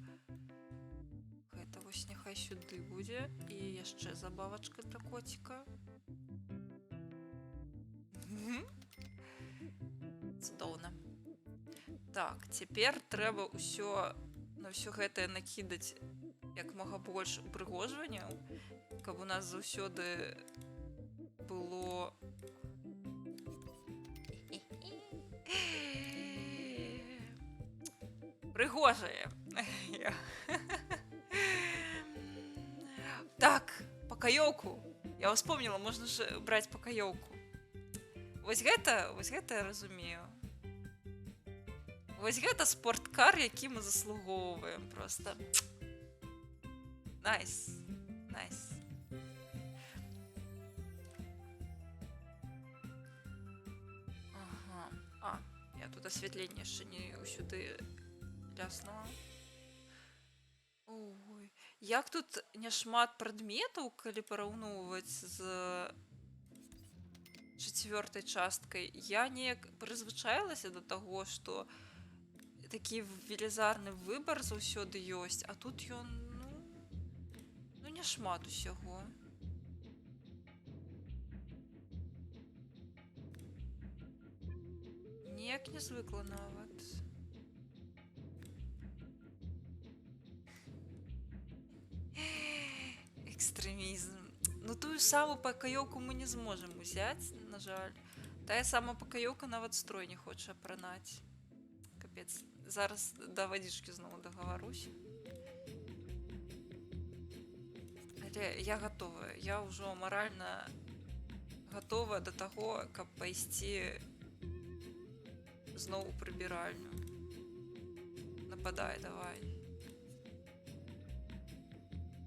Гэта вось няхай сюды будзе. І яшчэ забавачка для коціка. Цудоўна. Так, цяпер трэба на ўсё гэтае накідаць як мага больш упрыгожванняў, каб у нас заўсёды было прыгожае. Так, пакаёўку. Я успомніла, можна ж браць пакаёўку. Вось гэта я разумею. Вось гэта спорткар, які мы заслугоўваем проста. Найс. Ага. А, я тут асвятленне яшчэ не ўсюды ляснула. Ой, як тут няшмат прадметаў, калі параўноўваць з 4-й часткай. Я неяк прызвычаілася да таго, што такі велізарны выбар заўсёды ёсць, а тут ён, ну не шмат усяго. Ніяк не звыкла нават. Экстрэмізм. Ну тую самую пакаёўку мы не зможам узяць, на жаль. Тая самая пакаёўка нават строй не хоча апранаць. Капец. Зараз да вадзічкі зноў дагаварусь. Але я гатовая. Я ўжо маральна гатовая да таго, каб пайсці зноў у прыбіральню. Нападай, давай.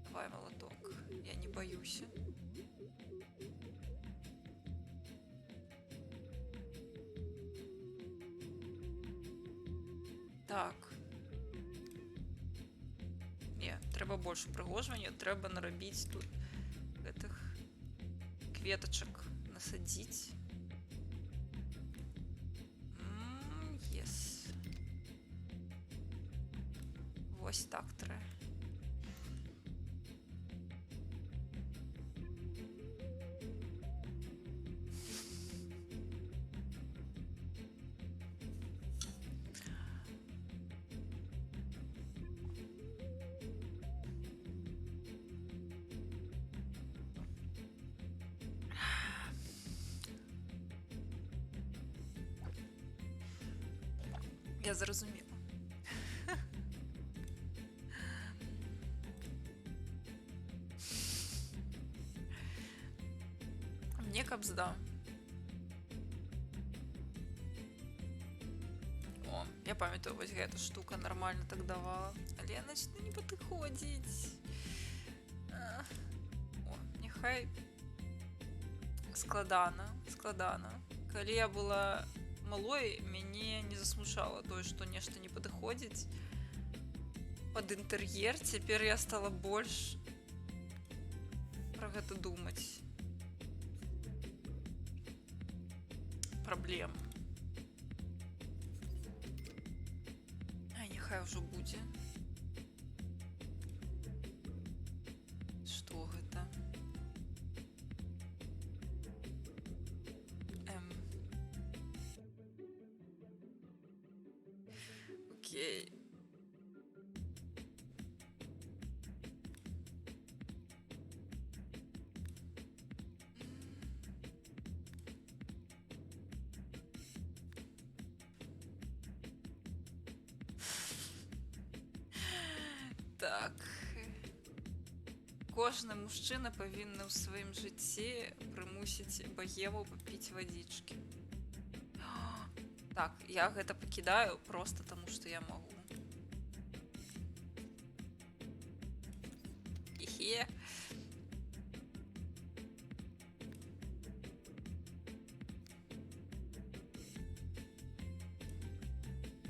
Давай, молоток. Я не боюсь. Так. Не, трэба больш упрыгожвання, трэба нарабіць тут гэтых кветачак насадзіць. Yes. Вось так трэба. Я зразумела. Мне кабзда. О, я памятаю, вось гэта штука нормально так давала. Але яна начну не падыходзіць. О, няхай складана. Калі я была малой, мяне не засмучала тое, што нешта не падыходзіць пад інтэр'ер. Цяпер я стала больш пра гэта думаць. Праблем. Ай, няхай ўжо будзе. Што гэта? Окей. Так. Кожны мужчына павінны ў сваім жыцці прымусіць багему папіць вадзічкі. Так, я гэта пакідаю просто таму, што я магу. Хе-хе.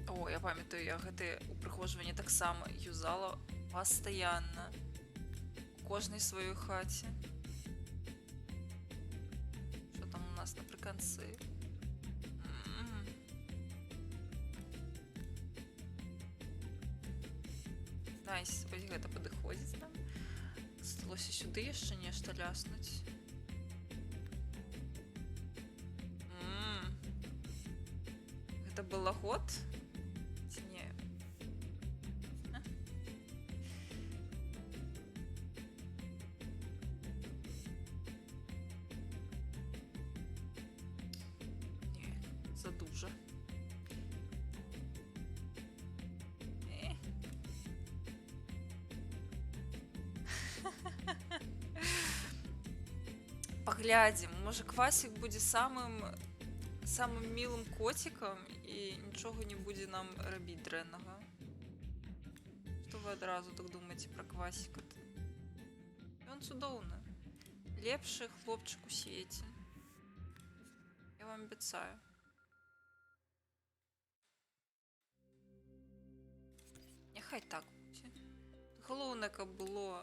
О, я памятаю, я гэтае упрыгожванне таксама юзала пастаянна. У кожнай сваёй хаце. Што там у нас напрыканцы? Найс, вось гэта падыходзіць нам. Сталося сюды яшчэ нешта ляснуць. Гэта балаход? Ці не? Не, задужа. Паглядзім, можа Квасік будзе самым мілым коцікам і нічога не будзе нам рабіць дрэннага. Што вы адразу так думаеце пра Квасіка? Ён цудоўны. Лепшы хлопчык у свеце. Я вам абяцаю. Няхай так будзе. Галоўнае, каб было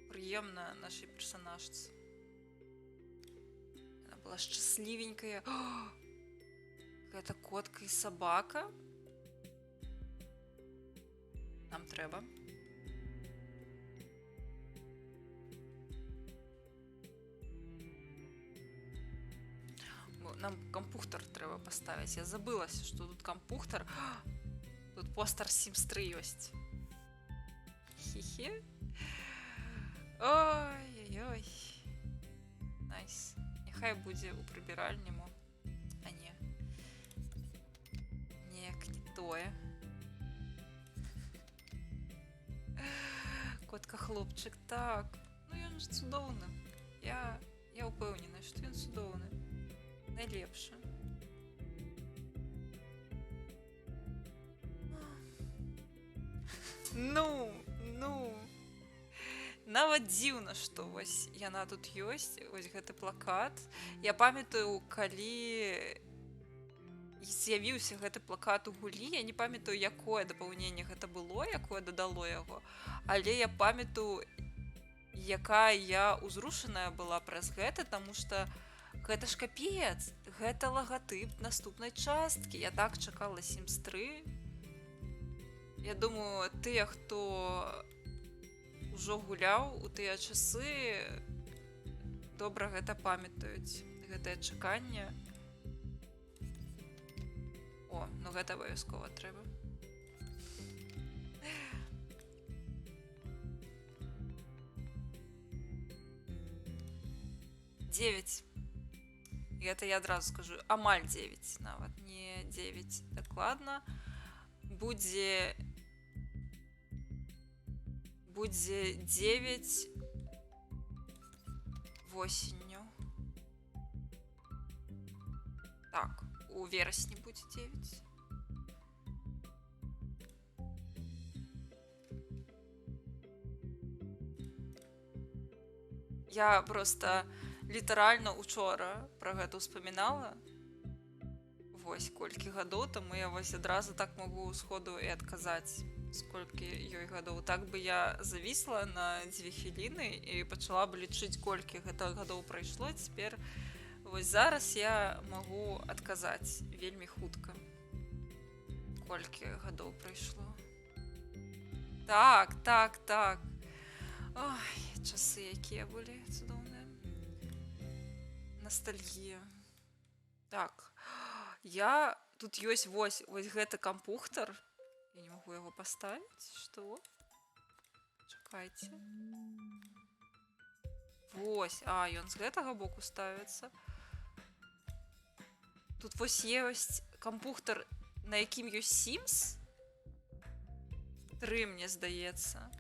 прыемна нашай персанажцы. Яна была шчаслівенькая. Гэта котка і сабака? нам трэба. Нам кампухтар трэба паставіць. Я забылася, што тут кампухтар. Тут постер Sims 3 ёсць. Хе-хе. Ой-ой-ой. Найс. Няхай будзе ў прыбіральняму. А не. Неяк не тое. Котка-хлопчык, так. Ну ён ж цудоўны. Я ўпэўнена, што ён цудоўны. Найлепшы. Ну. Нават дзіўна, што вось яна тут ёсць, вось гэты плакат. Я памятаю, калі з'явіўся гэты плакат у гульні, я не памятаю, якое дапаўненне гэта было, якое дадало яго, але я памятаю, якая я ўзрушаная была праз гэта, таму што гэта ж капец, гэта лагатып наступнай часткі. Я так чакала Sims 3. Я думаю, тыя, хто ўжо гуляў у тыя часы, добра гэта памятаюць, гэтае чаканне. О, ну гэта абавязкова трэба. Девять. Гэта я адразу скажу, амаль 9, нават не 9 дакладна. Будзе 9 восенню. Так, у верасні будзе 9. Я просто літаральна учора пра гэта ўспамінала. Вось колькі гадоў, таму я вось адразу так магу сходу і адказаць, сколькі ёй гадоў. Так бы я завісла на 2 хвіліны і пачала б лічыць, колькі гэта гадоў прайшло. Цяпер вось зараз я магу адказаць вельмі хутка, колькі гадоў прайшло. Так. Ой, часы якія былі цудоўныя. Ностальгія. Так. Тут ёсць вось гэты кампухтар. Я не магу яго паставіць. Што? Чакайце. Вось. Ён з гэтага боку ставіцца. Тут вось ёсць кампухтар, на якім ёсць Sims 3, мне здаецца.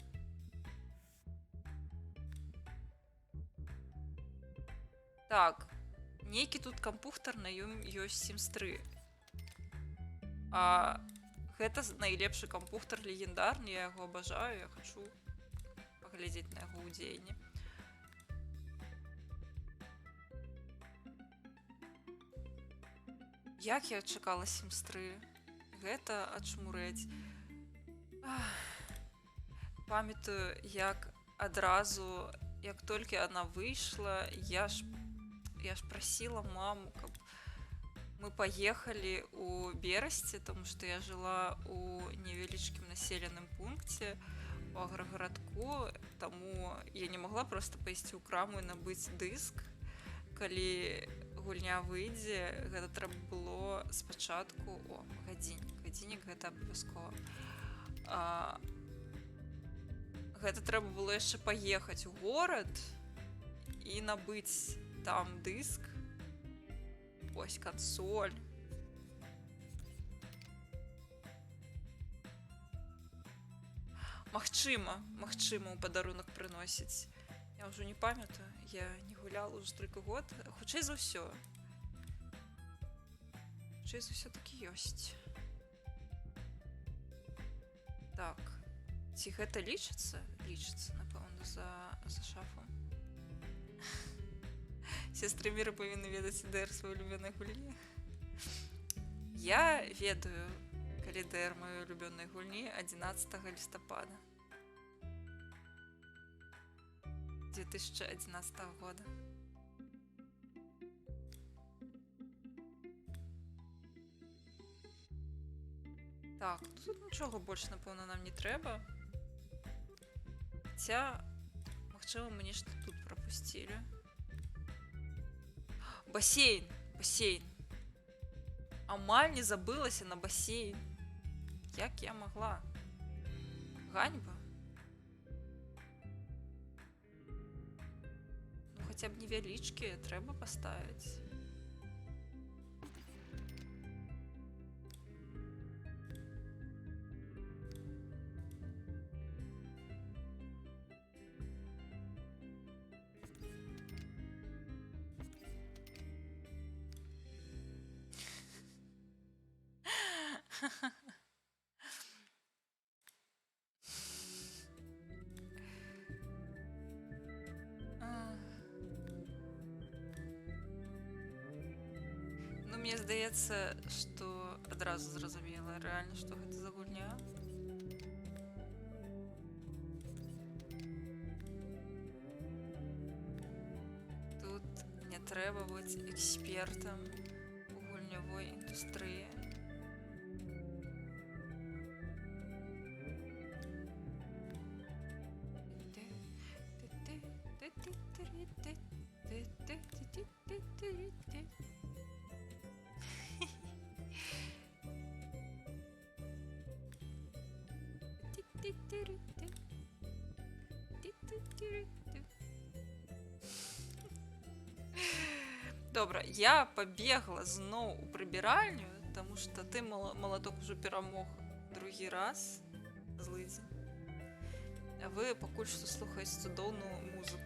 Так. Нейкі тут кампухтар, на ём ёсць Sims 3. Гэта найлепшы кампухтар, легендарны, я яго абажаю, я хачу паглядзець на яго ў дзеянні. Як я чакала Sims 3? Гэта ачмурэць. Памятаю, як адразу, як толькі яна выйшла, я ж прасіла маму, каб мы паехалі ў Берасці, тому што я жыла ў невялічкім населеным пункце у аграгарадку, таму я не магла проста пайсці ў краму і набыць дыск. Калі гульня выйдзе, гэта трэба было спачатку... гадзіннік гэта абавязкова. Гэта трэба было яшчэ паехаць у горад і набыць там дыск. Ось кансоль. Магчыма, у падарунак прыносіць. Я ўжо не памятаю, я не гуляла ўжо столькі год. Хутчэй за ўсё. Такі ёсць. Так. Ці гэта лічыцца? Лічыцца, напэўна, за шафом. Сестры мира павінны ведаць ДР сваёй улюбёнай гульні. Я ведаю, калі ДР маёй улюбёнай гульні 11 лістапада 2011 года. Так, ну тут нічого більше, напевно, нам не треба. Хоча, можливо, мені ж тут пропустили. Басейн! Басейн! Амаль не забылася на басейн. Як я могла? Ганьба. Ну, хоча б невеличкі треба поставити. Ну, мне здаецца, што адразу зразумела рэальна, што гэта за гульня. Тут не трэба быць экспертам у гульнявой індустрыі. Добра, я пабегла зноў у прыбіральню, таму што ты малаток ужо перамог другі раз, злыдзень. А вы пакуль што слухаеце цудоўную музыку.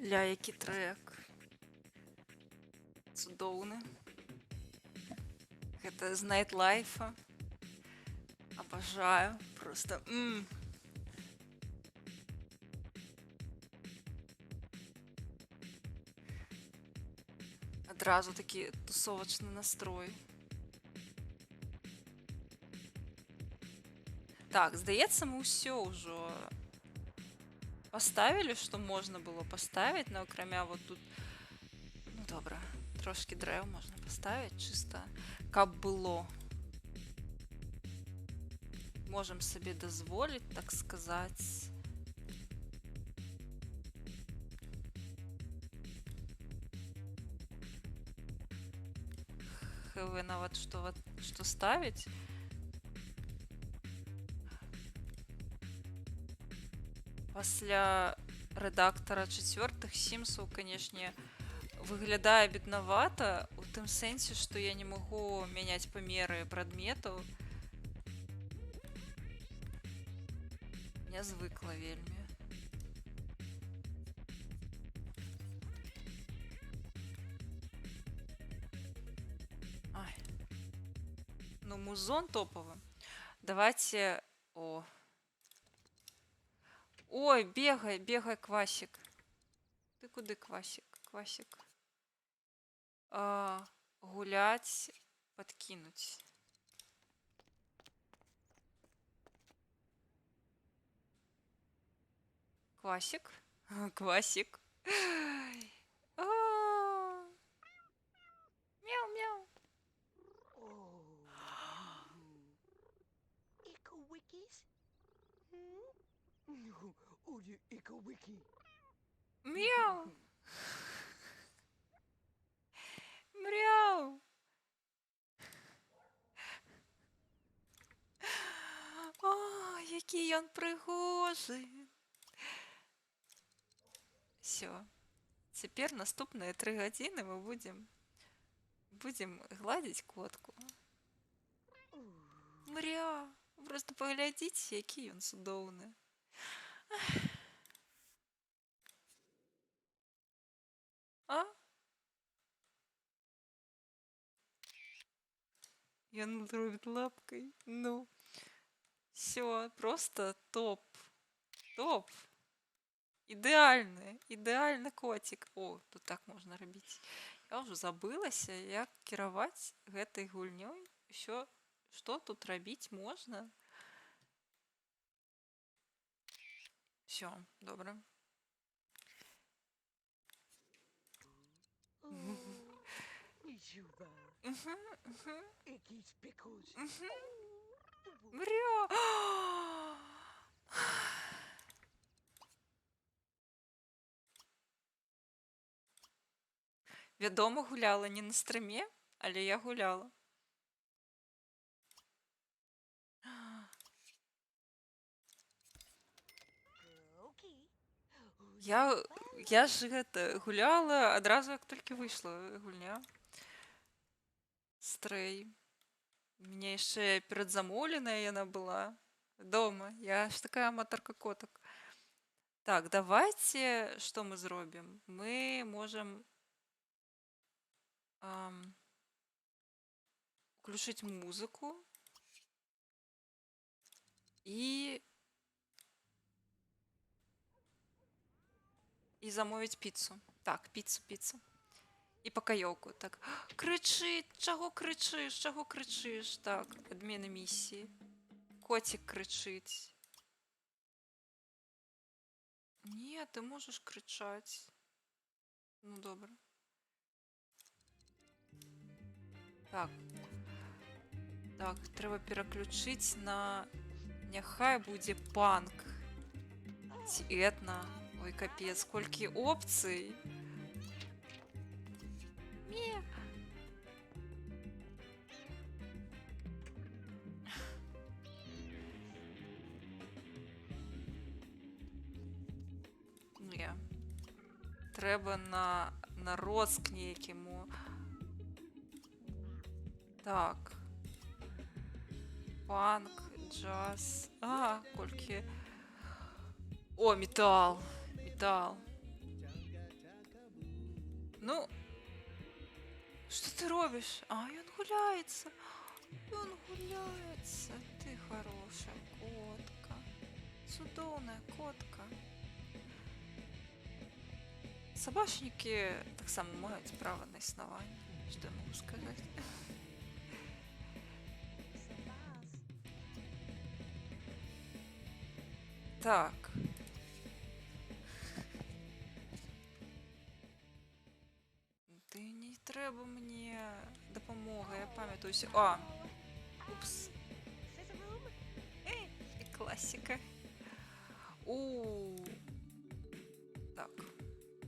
Ля, які трек. Цудоўны. Гэта з Найтлайфа. Абажаю. Просто... Адразу такі тусовачны настрой. Так, здаецца, мы ўсё ўжо поставілі, што можна было паставіць, но акрамя вот тут, ну добра, трошкі дрэў можна паставіць, чыста, каб было. можем себе дозволить, так сказать. Хв, на вот что ставить. Пасля рэдактара чацвёртых сімсаў, канешне, выглядае беднавата у тым сэнсе, што я не магу мяняць памеры прадметаў. Нязвыкла вельмі. Ай. Ну, музон топовы. Давайте... О. Ой, бегай, бегай, Квасик. Ты куды, Квасик? Квасик. Гулять, подкинуть. Квасик. Квасик. Мяу-мяу. Eco-wikis? Oh, you eco-wiki. Мяу. Мряу. О, який ён прыгожы. Все. Цяпер наступныя 3 гадзіны мы будем гладзіць котку. Мря. Просто паглядзіце, які ён цудоўны. А? Ён робіць лапкой. Ну. Все, просто топ. Топ. Ідэальны котик. О, тут так можна рабіць. Я ўжо забылася, як кіраваць гэтай гульнёй. Усё, што тут рабіць можна. Все, добра. Мря. Вядома, гуляла не на стрыме, але я гуляла. Я ж гэта гуляла адразу, як толькі выйшла гульня. Стрэй. Мне яшчэ перадзамоўленая яна была дома. Я ж такая аматарка котак. Так, давайте, што мы зробім? Мы можам включыць музыку і замовіць піцу. Так, піцу. І пакаёўку. Так, крычыць, чаго крычыш? Так, адмена місіі. Коцік крычыць. Не, ты можаш крычаць. Ну, добра. Так, трэба пераключыць на... Няхай будзе панк. Ці этна. Ой, капец, колькі опцый. Ме. Не. Трэба на роцк нейкіму. Так. Панк, джаз. Колькі... О, метал. Ну, что ты робишь? Он гуляется. Ты хорошая котка. Цудоўная котка. Собачники таксама маюць права на існаванне. Что я могу сказать? Так. Ты не трэба мне дапамога, я памятаюся. Упс. Эй! классика. Так.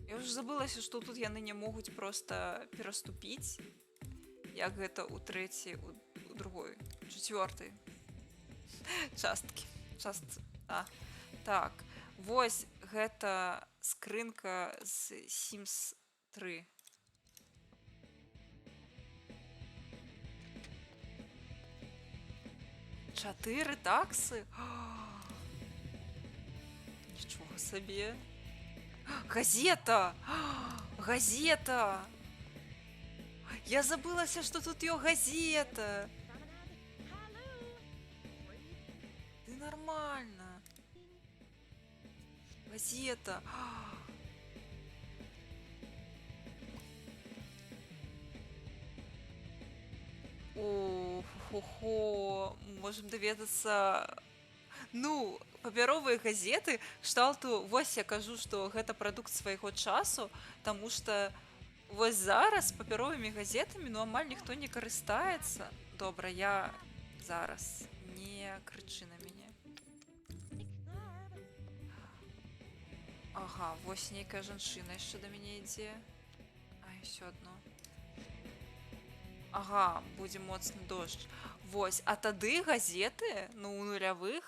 Я уже забылася, што тут яны не могуць проста пераступіць, як гэта ў трэцяй, у другой, чацвёртай часткі. Так, вось гэта скрынка з Sims 3. Чатыры таксы? Нічога сабе. Газета! Газета! Я забылася, што тут ёсць газета. Ты нормально. Газета. О, хо-хо, можем даведацца. Ну, папяровыя газеты кшталту, вось я кажу, што гэта прадукт свайго часу, таму што вось зараз папяровымі газетамі ну амаль ніхто не карыстаецца. Добра, я зараз, не крычы на мяне. Ага, вось нейкая жанчына яшчэ да мяне ідзе. Ай, усё адно. Ага, будзе моцны дождж. Вось, а тады газеты, ну, у нулявых,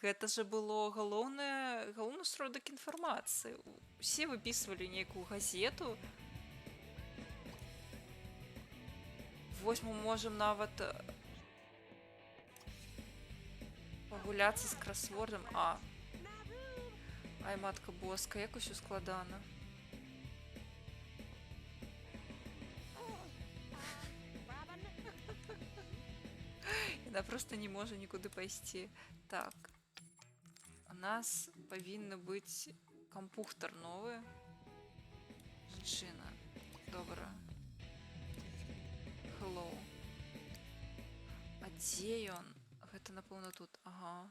гэта же было галоўны сродак інфармацыі. Усе выпісвалі нейкую газету. Вось мы можам нават пагуляцца з красвордам. Ай, матка боска, як усё складана. Яна проста не можа нікуды пайсці. Так. У нас павінны быць кампухтар новы. Жанчына. Добра. Hello. А дзе ён? Гэта, напэўна, тут. Ага.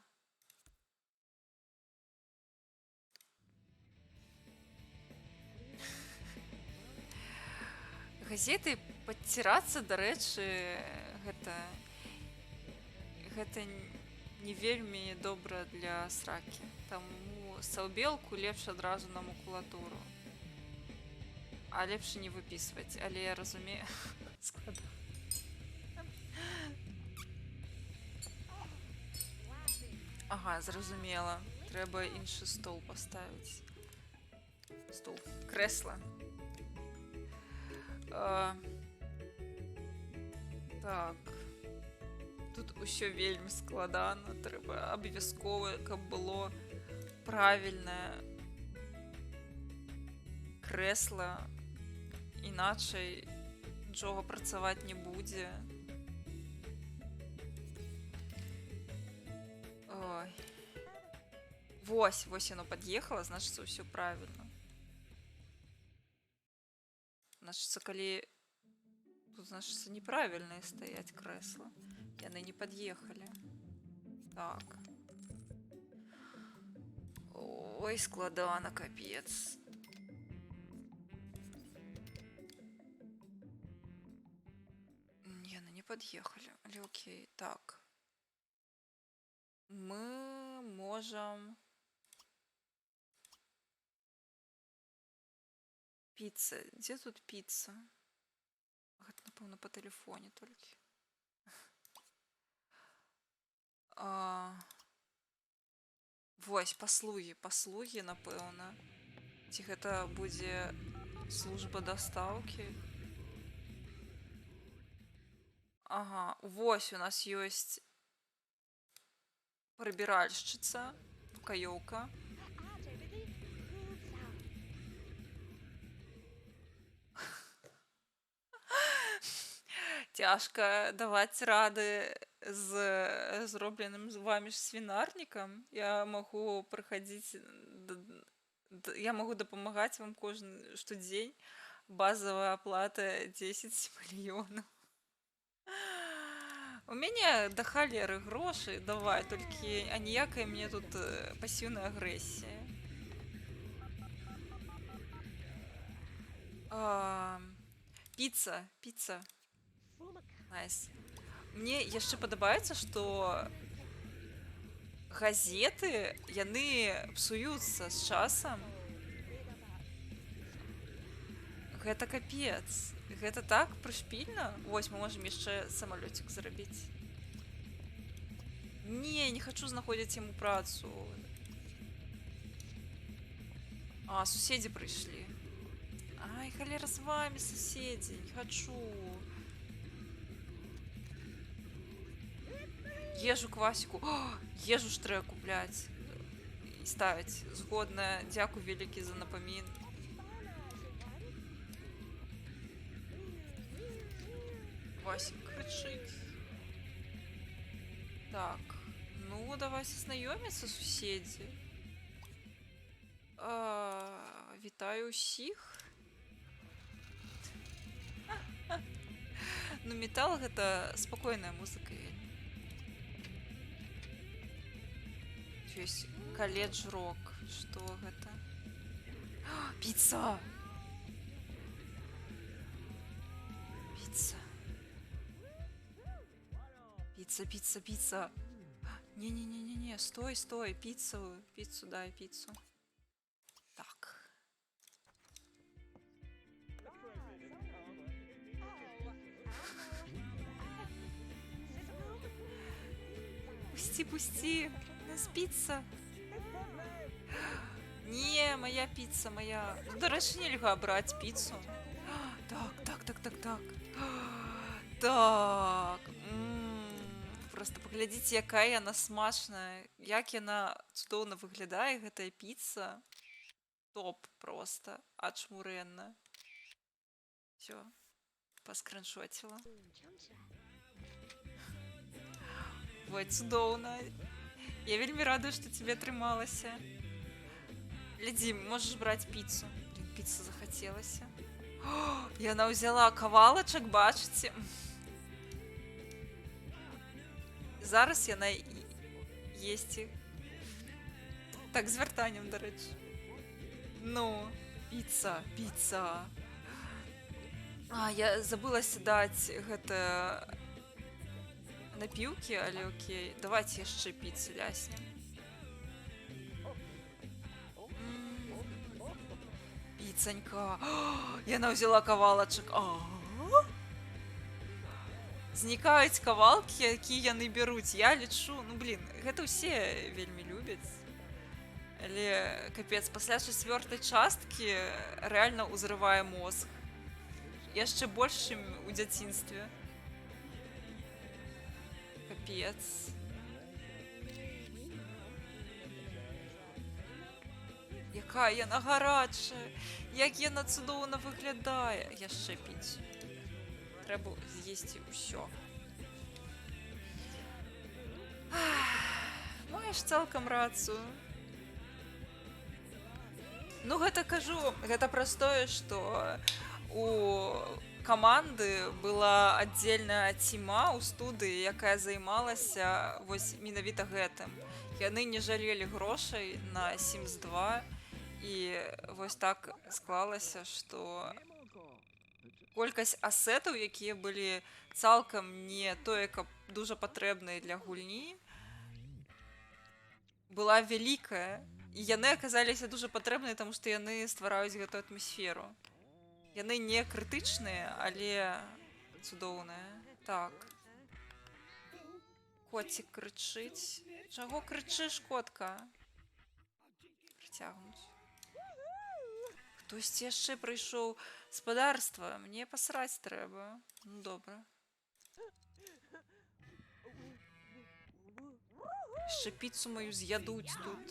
Газеты падцірацца, дарэчы, гэта не вельмі добра для сракі. Таму саўбелку лепш адразу на макулатуру. А лепш не выпісваць, але я разумею. Складана. Ага, зразумела. Трэба іншы стол паставіць. Стол. Крэсла. Так. Тут усё вельмі складана. Трэба абавязкова, каб было правільнае крэсла. Іначай нічога працаваць не будзе. Ой. Вось яно пад'ехала, значыцца, ўсё правільна. Значыцца, калі... Тут, значыцца, неправільныя стаяць крэсла. Яны не пад'ехалі. Так. Ой, складана, капец. Яны не пад'ехалі. Але окей, так. Мы можам... Піца. Дзе тут піца? Гэта, напэўна, па тэлефоне толькі. Вось, паслугі, напэўна. Ці гэта будзе служба дастаўкі? Ага, вось у нас ёсць прыбіральшчыца, каёўка. Цяжка даваць рады з зробленым з вамі ж свінарнікам. Я магу прыхадзіць, я магу дапамагаць вам кожны штодзень. Базавая аплата 10 мільёнаў. У мяне да халеры грошы, давай, толькі аніякай мне тут пасіўная агрэсія. Піца. Найс. Мне яшчэ падабаецца, што газеты, яны псуюцца з часам. Гэта капец. Гэта так прышпільна. Вось, мы можам яшчэ самалёцік зрабіць. Не, не хочу знаходзіць яму працу. А, суседзі прыйшлі. Ай, халера з вами, суседзі, не хочу. Ежу квасіку. О, ежу ж трэба купляць. І ставіць. Згодна. Дзякуй вялікі за напамін. Васик кричить. Так, ну давайте знайоміться, сусіді. Вітаю усіх. Ну, метал гэта спакойная музыка. Ёсць каледж рок. Што гэта? Піца! Піца. Пицца. Не-не-не-не-не, стой, пиццу дай, пиццу. Так. Пусти, у нас пицца. Не, моя пицца, моя. Ну, до речі, нельга брать пиццу. Так. Так. Просто паглядзіце, якая яна смачная, як яна цудоўна выглядае, гэтая піца. Топ просто, ачмурэнна. Всё, паскриншотила. Ой, цудоўна. Я вельмі рада, што тебе атрымалася. Глядзі, можаш браць піцу. Блин, піца захацелася. Яна ўзяла кавалачак, бачыце? Зараз яна есці. Так, з вяртаннем, дарэчы. Ну, піца. А, я забылася даць гэта напіўкі, але окей. Давайте яшчэ піцу ляснем. Піцанька. Яна ўзяла кавалачак. Знікаюць кавалкі, якія яны бяруць. Я лічу, ну блин, гэта ўсе вельмі любяць. Але капец, пасля 4-й часткі рэальна ўзрывае мозг. Яшчэ больш, чым у дзяцінстве. Капец. Якая яна гарачая, як яна цудоўна выглядае. Яшчэ піць. Трэба з'есці ўсё. Маеш цалкам рацыю. Ну, гэта кажу, гэта простое, што у каманды была аддзельная ціма ў студыі, якая займалася вось менавіта гэтым. Яны не жалелі грошай на Sims 2, і вось так склалася, што колькасць асетаў, якія былі цалкам не тое, каб дужа патрэбныя для гульні, была вялікая. І яны аказаліся дужа патрэбныя, таму што яны ствараюць гэтую атмасферу. Яны не крытычныя, але цудоўныя. Так. Коцік крычыць. Чаго крычыш, котка? Прыцягнуць. Хтосьці яшчэ прыйшоў. Спадарства, мне пасраць трэба. Ну, добра. Яшчэ піцу маю з'ядуць тут.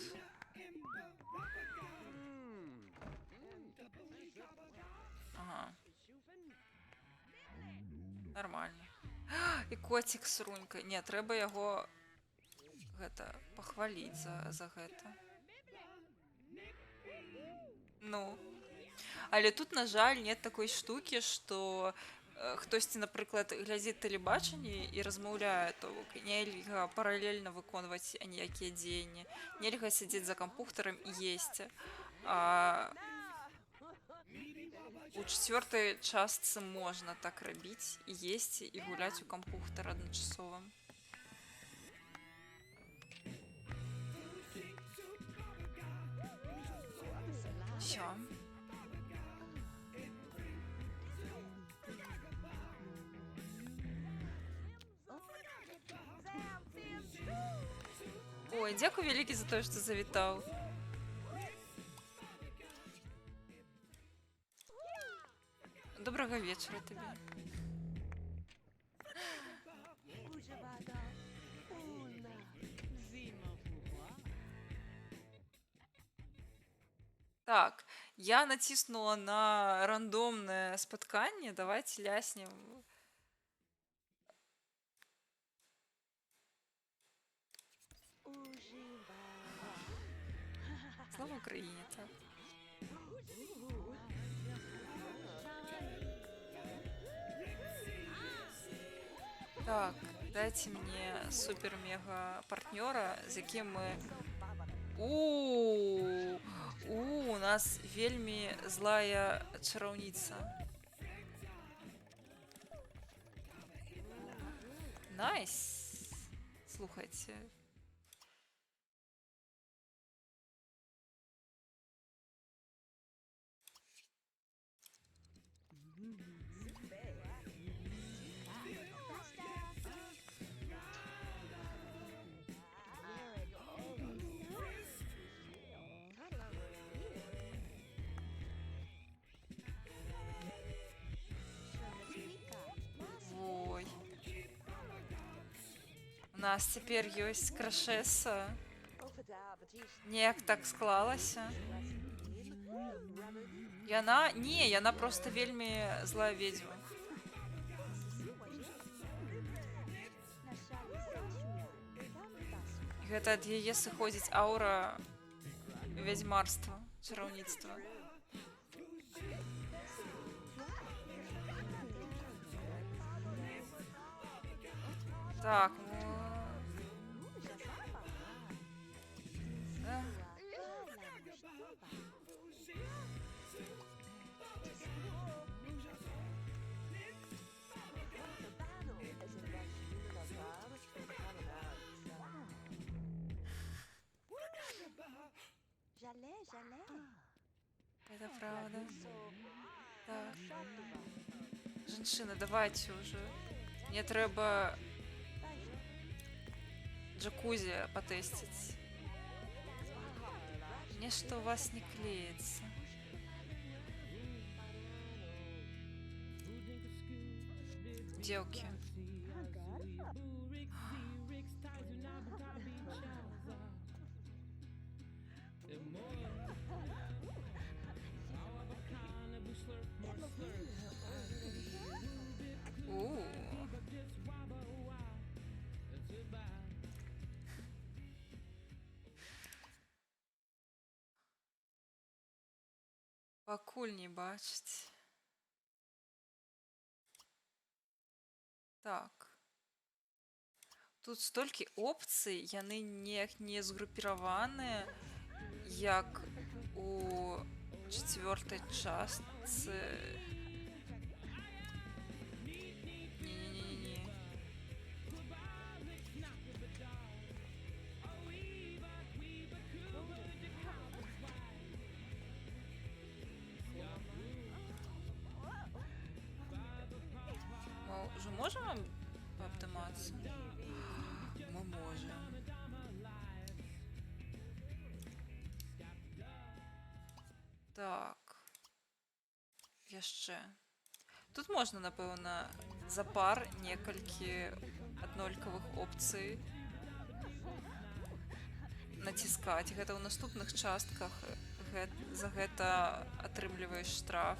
Ага. Нормально. І коцік з рунькай. Не, трэба яго гэта пахваліць за гэта. Ну. Але тут, на жаль, нет такой штукі, што хтосьці, напрыклад, глядзіць тэлебачанне і размаўляе, то нельга паралельна выконваць аніякія дзеянні. Нельга сядзець за кампутарам і есці. У 4-й частцы можна так рабіць і есці, і гуляць у кампутар адначасова. Ой, дзякуй вялікі за тое, што завітаў. Добрага вечара табе. Уживада. Уна. Так, я натиснула на рандомное споткание. Давайте ляснем. Уживада. Слава Украине, так. Так, дайте мне супер-мега партнера, з яким мы... У нас вельмі злая чараўніца. Найс. Слухайте. Ой. У нас цяпер ёсць крашэса. Неяк так склалася. Яна... Не, яна просто вельмі злая ведьма. Гэта ад яе сыходзіць аўра вядзьмарства, чараўніцтва. Так, это правда. Так. Жанчына, давайте уже. Мне трэба джакузи потестить. Нечто у вас не клеится. Девки. Пакуль не бачыць. Так. Тут столькі опцый, яны неяк не згрупіраваныя, як у чацвёртай частцы. Не-не-не-не. Мы уже можем пооптымацца? Мы можем. Так. Яшчэ. Тут можна, напэўна, за пар некалькі аднолькавых опцый націскаць. Гэта ў наступных частках за гэта атрымліваеш штраф.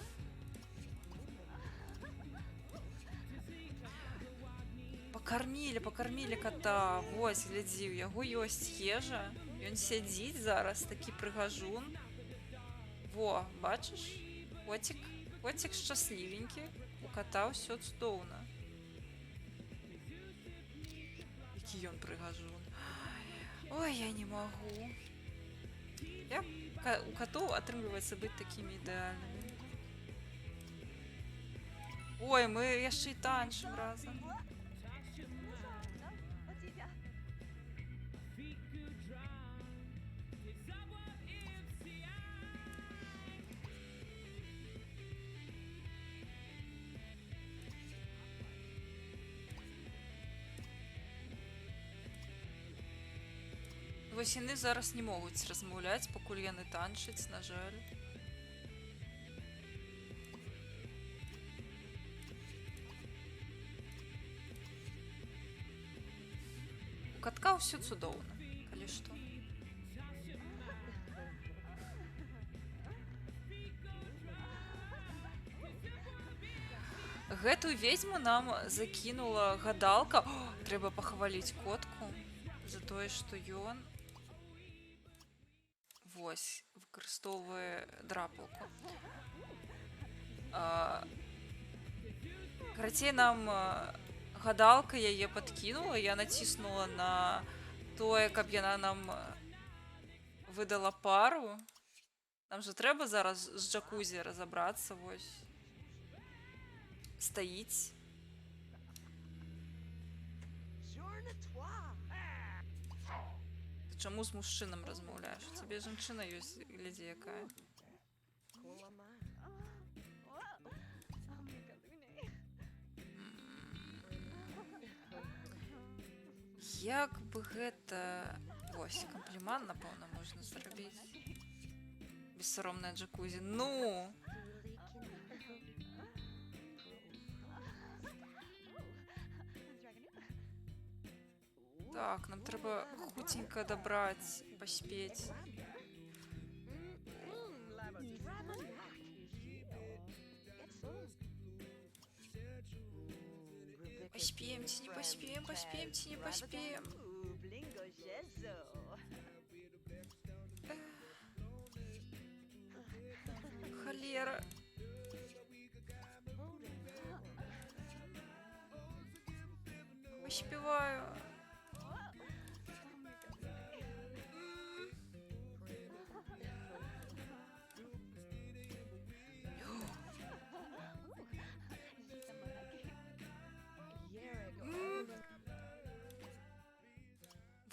Пакармілі кота. Вось, глядзі, у яго ёсць ежа. Ён сядзіць зараз, такі прыгажун. Во, бачыш? Котик шчаслівенькі. У кота ўсё цудоўна. Які ён прыгажун. Ой, я не магу. У котоў атрымліваецца быць такімі ідэальнымі. Ой, мы яшчэ і танчым разам. Вось яны зараз не могуць размаўляць, пакуль яны танчаць, на жаль. У катка ўсё цудоўна, калі што. Гэтую ведзьму нам закінула гадалка. О, трэба пахваліць котку за тое, што ён вось выкарыстоўвае драпалку. Карацей, нам гадалка яе падкінула, я націснула на тое, каб яна нам выдала пару. Нам жа трэба зараз з джакузі разабрацца, вось. Стаіць. Ты чаму з мужчынам размаўляеш? У цябе жанчына ёсць, глядзі якая. Як бы гэта... Вось, камплімент, напэўна, можна зрабіць. Бессаромная джакузі. Ну! Так, нам трэба хуценька дабраць, паспець. Паспеем ці не паспеем, паспеем ці не паспеем. Халера. Паспеваю.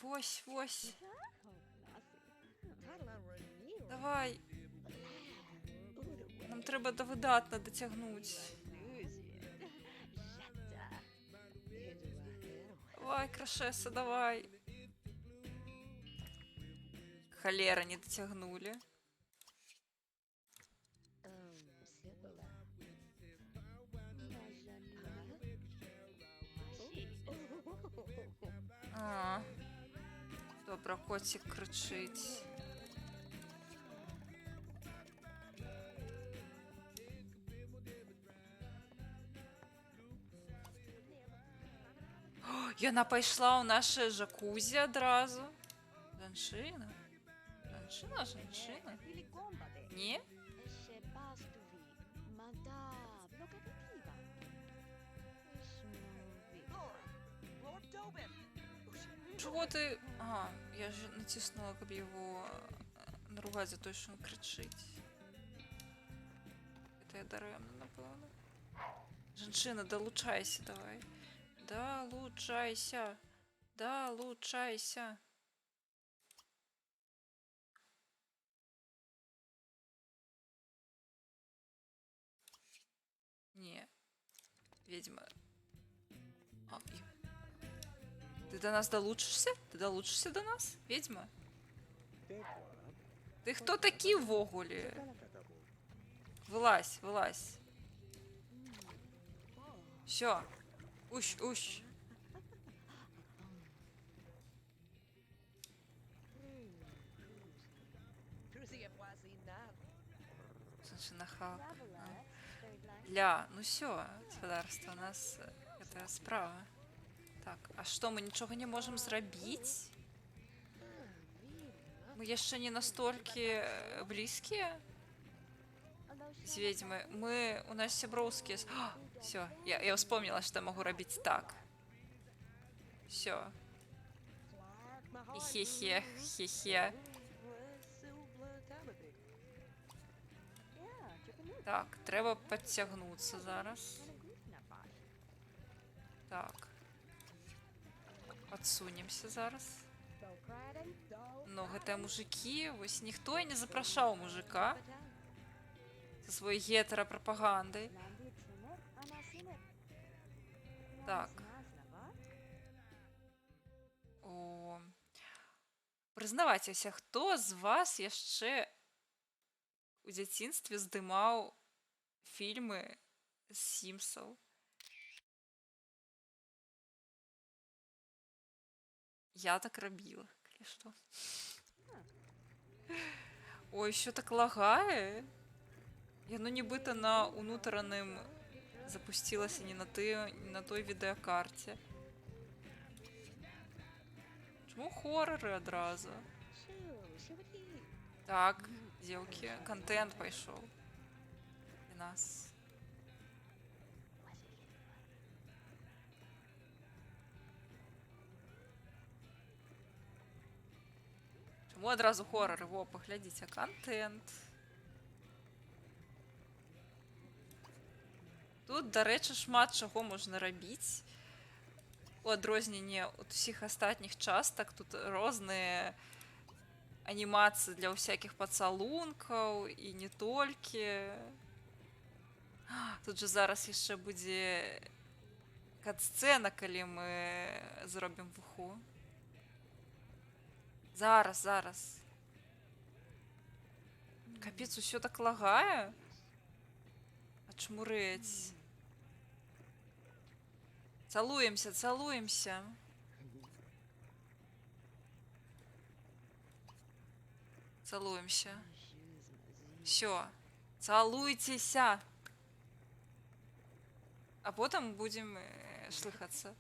Вось, вось. Давай. Нам трэба да выдатна дацягнуць. Давай, крашэса, давай. Халера, не дацягнулі. Добра, коцік крычыць. Яна пайшла ў нашае джакузі адразу. Жанчына? Жанчына, жанчына? Не? Чого ты... Ага, я ж натиснула, каб его наругать за то, что он кричить. Это я даремно, напевно. Жанчына, долучайся давай. Долучайся. Долучайся. Не. Ведьма. Ты до нас долучишься? Ты долучишься до нас, ведьма? Ты кто такі ввогуле? Вылазь, вылазь. Все. Ущ, ущ. Слушай, нахал. Ля, ну все, господарство, у нас это справа. Так, а что, мы ничего не можем зрабіць? Мы яшчэ не настолькі блізкія з ведьмы. У нас сяброўскія... Все, я вспомнила, что я могу рабіць так. Все. Хе-хе, хе-хе. Так, трэба подцягнуцца зараз. Так. Подсунемся зараз. Но гэта мужики, вось ніхто і не запрашаў мужика со свой гетерапропагандай. Так. О, Прызнавайцеся, хто з вас яшчэ у дзяцінстве здымаў фільмы з сімсаў? Я так рабіла, калі што. Ой, що так лагае? Яно нібыта на унутраным запусцілася не на той відэакарце. Чаму хорары адразу? Так, дзеўкі, контент пайшоў для нас. Чаму адразу хорары? Во, паглядзіце, контент. Тут, дарэчы, шмат чаго можна рабіць. У адрозненне ад усіх астатніх частак тут розныя анімацыі для ўсякіх пацалункаў і не толькі. Тут жа зараз яшчэ будзе кат-сцэна, калі мы зробім вуху. Зараз. Капец, усё так лагае? Ачмурэць. Цалуемся. Цалуемся. Всё. Цалуйцеся. А потым будзем шлыхацца.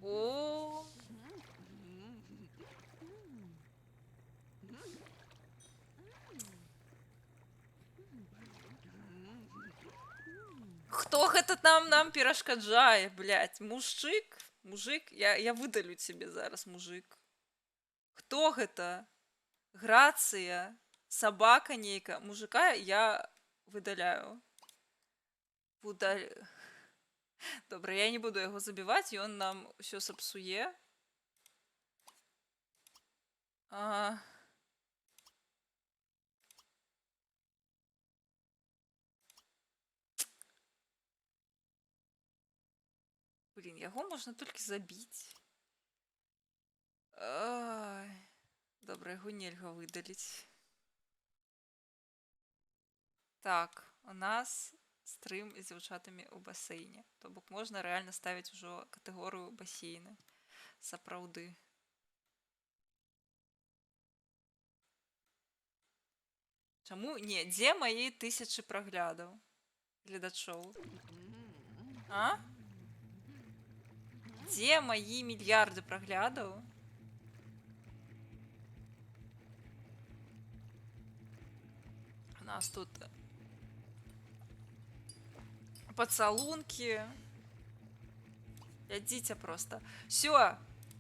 О! Хто гэта нам перашкаджае, блядь? Мужик? Я выдалю тебе зараз, мужик. Хто гэта? Грацыя? Сабака нейка? Мужика я выдаляю. Добра, я не буду яго забіваць, ён нам усё сапсуе. Блін, яго можна толькі забіць. Добра, яго нельга выдаліць. Так, у нас стрым з дзяўчатамі ў басейне. То бок можна рэальна ставіць ужо катэгорыю басейны. Сапраўды. Чаму? Не, дзе мае 1000 праглядаў? Гледачоў. А? Дзе мае мільярды праглядаў? У нас тут пацалункі. Ядзіце проста. Всё.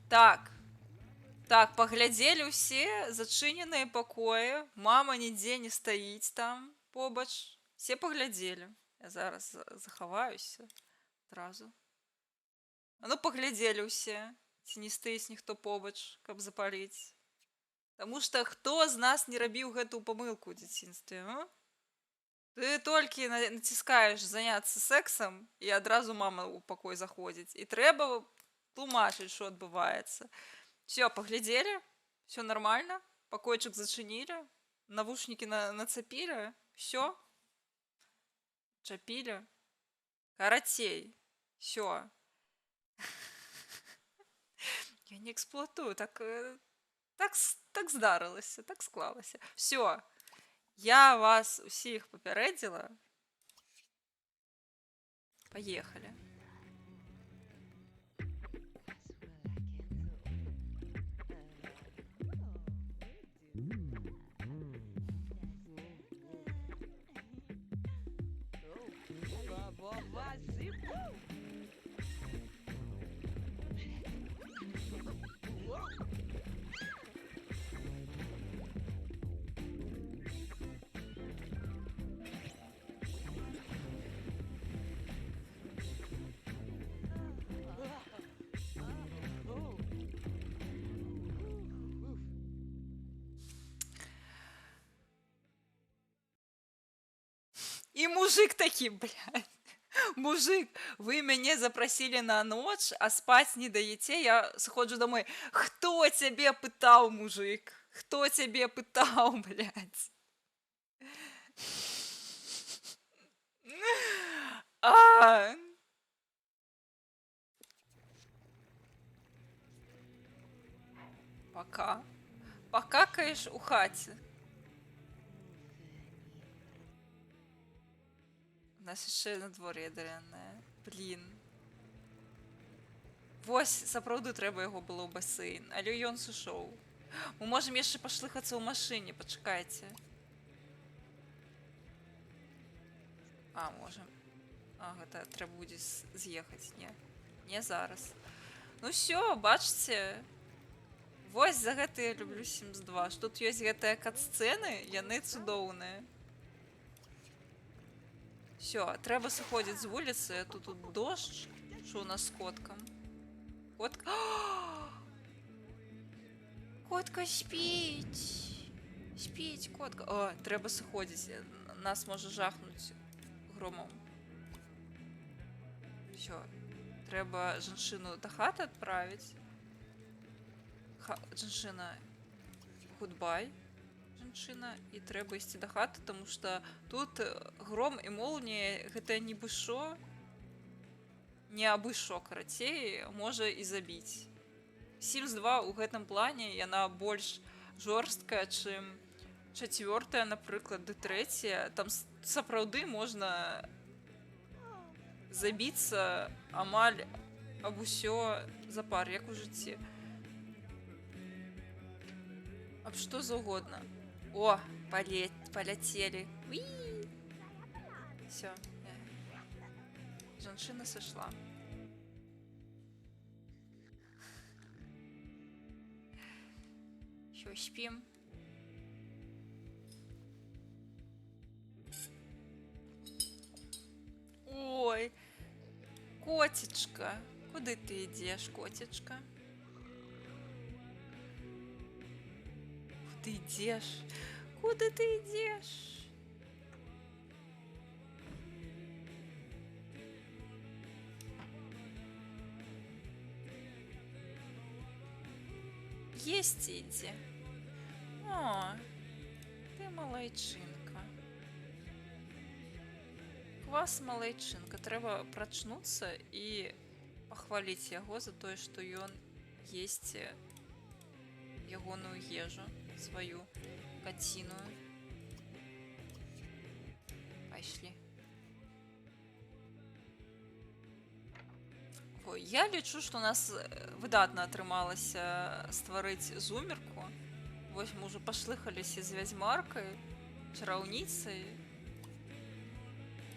Так, паглядзелі ўсе зачыненыя пакоі. Мама нідзе не стаіць там побач. Все паглядзелі. Я зараз захаваюся адразу. Ну, паглядзелі ўсе. Ці не стаіць ніхто побач, каб запаліць. Таму што хто з нас не рабіў гэтую памылку ў дзяцінстве, а? Ты толькі націскаеш заняцца сексам, і адразу мама ў пакой заходзіць. І трэба тлумачыць, што адбываецца. Всё, паглядзелі? Всё нормально? Пакойчык зачынілі? Навушнікі нацапілі? Всё? Чапілі? Карацей. Всё. Я не эксплуатую, так здарылася, так склалася. Всё. Я вас усіх папярэдзіла. Поехали. І мужик такі, блядь, Мужик, вы мяне запросили на ноч, а спаць не даеце, я сходжу домой. Хто цябе пытаў, мужик? Хто цябе пытаў, блядь? А, пока. Покакаешь у хаце. У нас яшчэ надвор'е дрэннае. Блін. Вось, сапраўды трэба яго было ў басейн, але ён сышоў. Мы можам яшчэ пашлыхацца ў машыне, пачакайце. А, можам. А, гэта трэба будзе з'ехаць, не. Не зараз. Ну всё, бачыце? Вось за гэта я люблю Sims 2. Што тут ёсць гэтыя кат-сцэны, яны цудоўныя. Всё, трэба сыходзіць з вуліцы, тут дождж. Што у нас з коткам? Котка... Котка спіць. Спіць, котка. О, трэба сыходзіць. Нас можа жахнуць громом. Всё. Трэба жанчыну да хаты адправіць. Жанчына, гудбай, жанчына, і трэба ісці да хаты, таму што тут гром і молнія, гэта нібы шо, не абы шо, карацей, можа і забіць. Sims 2 у гэтым плане яна больш жорсткая, чым 4, напрыклад, ды 3. Там сапраўды можна забіцца амаль аб усё за пар, як у жыцці. Аб што заўгодна. О, паляцелі. Всё. Жанчына сышла. Всё, спім. Ой, котечка, куды ты ідзеш, котечка? Ты идешь? Куда ты идешь? Есть иди. О, ты малайчынка. Квас малайчынка. Трэба прачнуцца і пахваліць яго за тое, што ён есць ягоную ежу. Свою каціную. Пайшлі. Ой, я лічу, што у нас выдатна атрымалася стварыць зумерку. Вось мы ўжо пашлыхаліся з вядзьмаркай, чараўніцай.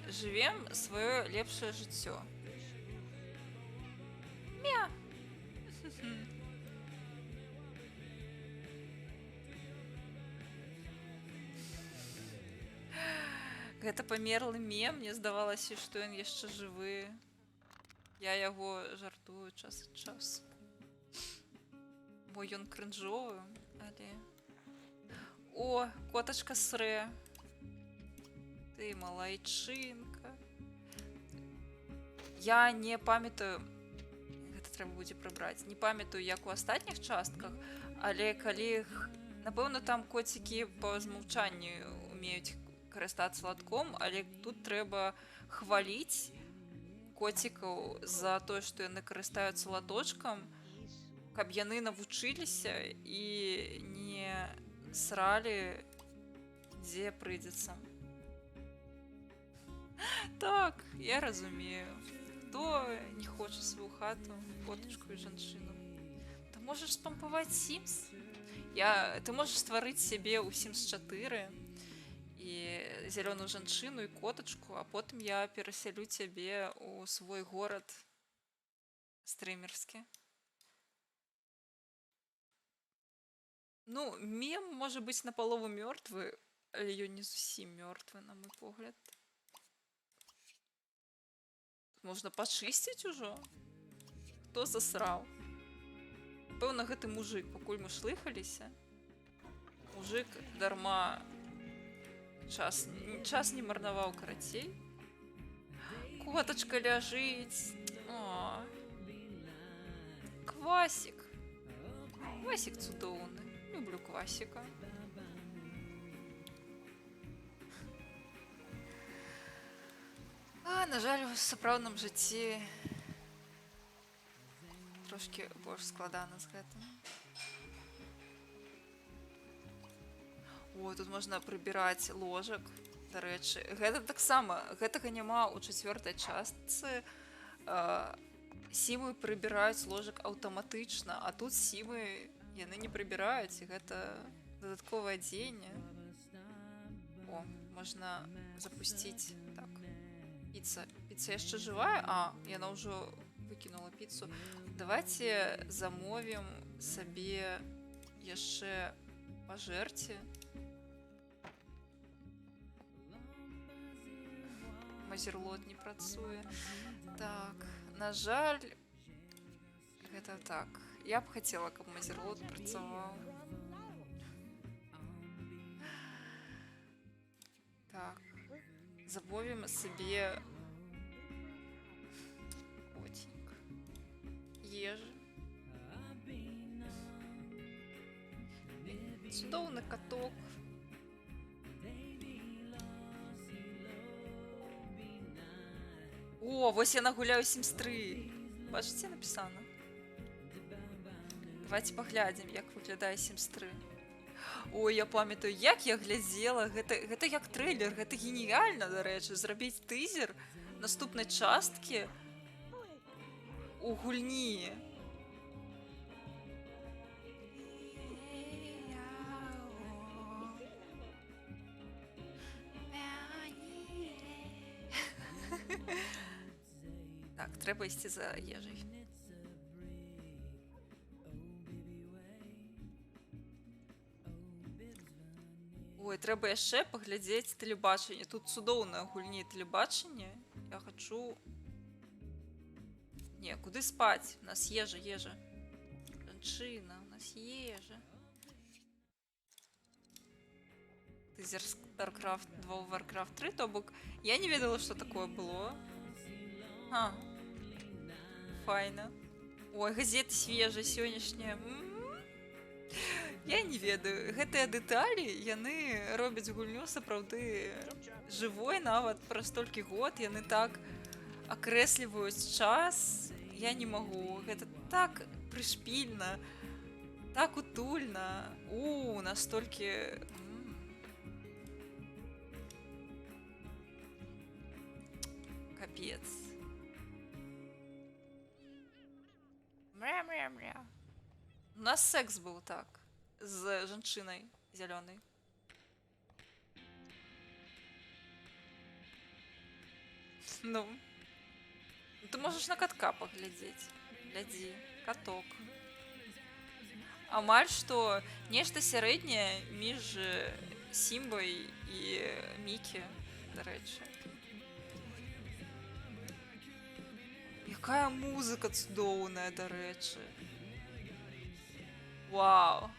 Жывем сваё лепшае жыццё. Мя! Гэта памерлы мем, мне здавалася, што ён яшчэ жывы. Я яго жартую час ад часу. Бо ён крынжовы, але... О, котачка срэ. Ты малайчынка. Я не памятаю... Гэта трэба будзе прыбраць. Не памятаю, як у астатніх частках, але калі... Напэўна, там коцікі па змаўчанню умеюць карыстацца латком, але тут трэба хваліць коцікаў за тое, што яны карыстаюцца латочкам, каб яны навучыліся і не сралі, дзе прыйдзецца. Так, я разумею. Хто не хоча сваю хату, котачку і жанчыну? Ты можаш спампаваць Sims? Ты можаш стварыць сябе ў Sims 4 і зялёную жанчыну і котачку, а потым я перасялю цябе ў свой горад стрымерскі. Ну, мем можа быць напалову мёртвы, але ён не зусім мёртвы, на мой погляд. Можна пачысціць ужо? Хто засраў? Пэўна, гэты мужик, пакуль мы шлыхаліся. Мужик дарма час не марнаваў, карацей. Коточка ляжить. О, квасик. Квасик цудоўны. Люблю квасика. А, на жаль, у сапраўдным жыцці трошки больш складана з гэтым. О, тут можна прыбіраць ложак. Дарэчы, гэта таксама, гэтага няма ў 4-й частцы. Сімы прыбіраюць ложак аўтаматычна, а тут сімы яны не прыбіраюць, і гэта дадатковае дзеянне. О, можна запусціць. Так. Піца яшчэ жывая? А, яна ўжо выкінула піцу. Давайте замовім сабе яшчэ пажэрці. Мазерлот не працуе. Так, на жаль, гэта так. Я б хацела, каб мазерлот працаваў. Так, замовім сабе котик, ежы. Цудоўны каток. О, вось я нагуляю Sims 3. Бачыце, напісана? Давайте паглядзім, як выглядае Sims 3. Ой, я памятаю, як я глядзела. Гэта як трэйлер, гэта геніяльна, дарэчы, зрабіць тызер наступнай часткі у гульні. Так, трэба ісці за ежай. Ой, трэба яшчэ паглядзець тэлебачанне. Тут цудоўнае гульні тэлебачанне. Я хачу... Не, куды спаць? У нас ежа. Жанчына, у нас ежа. Тызер StarCraft 2 в Warcraft 3, то бок я не ведала, што такое было. А, файна. Ой, газеты свежыя сённяшнія. Я не ведаю. Гэтыя дэталі, яны робяць гульню сапраўды жывой нават праз столькі год. Яны так акрэсліваюць час. Я не магу. Гэта так прышпільна, так утульна. Настолькі... Капец. Мря-мря-мря. У нас секс был так. З жанчынай зялёнай. Ну. Ты можаш на катка паглядзець. Глядзі. Каток. Амаль што нешта сярэдняе між Сімбай і Мікі, дарэчы. Якая музыка цудоўная, дарэчы. Вау.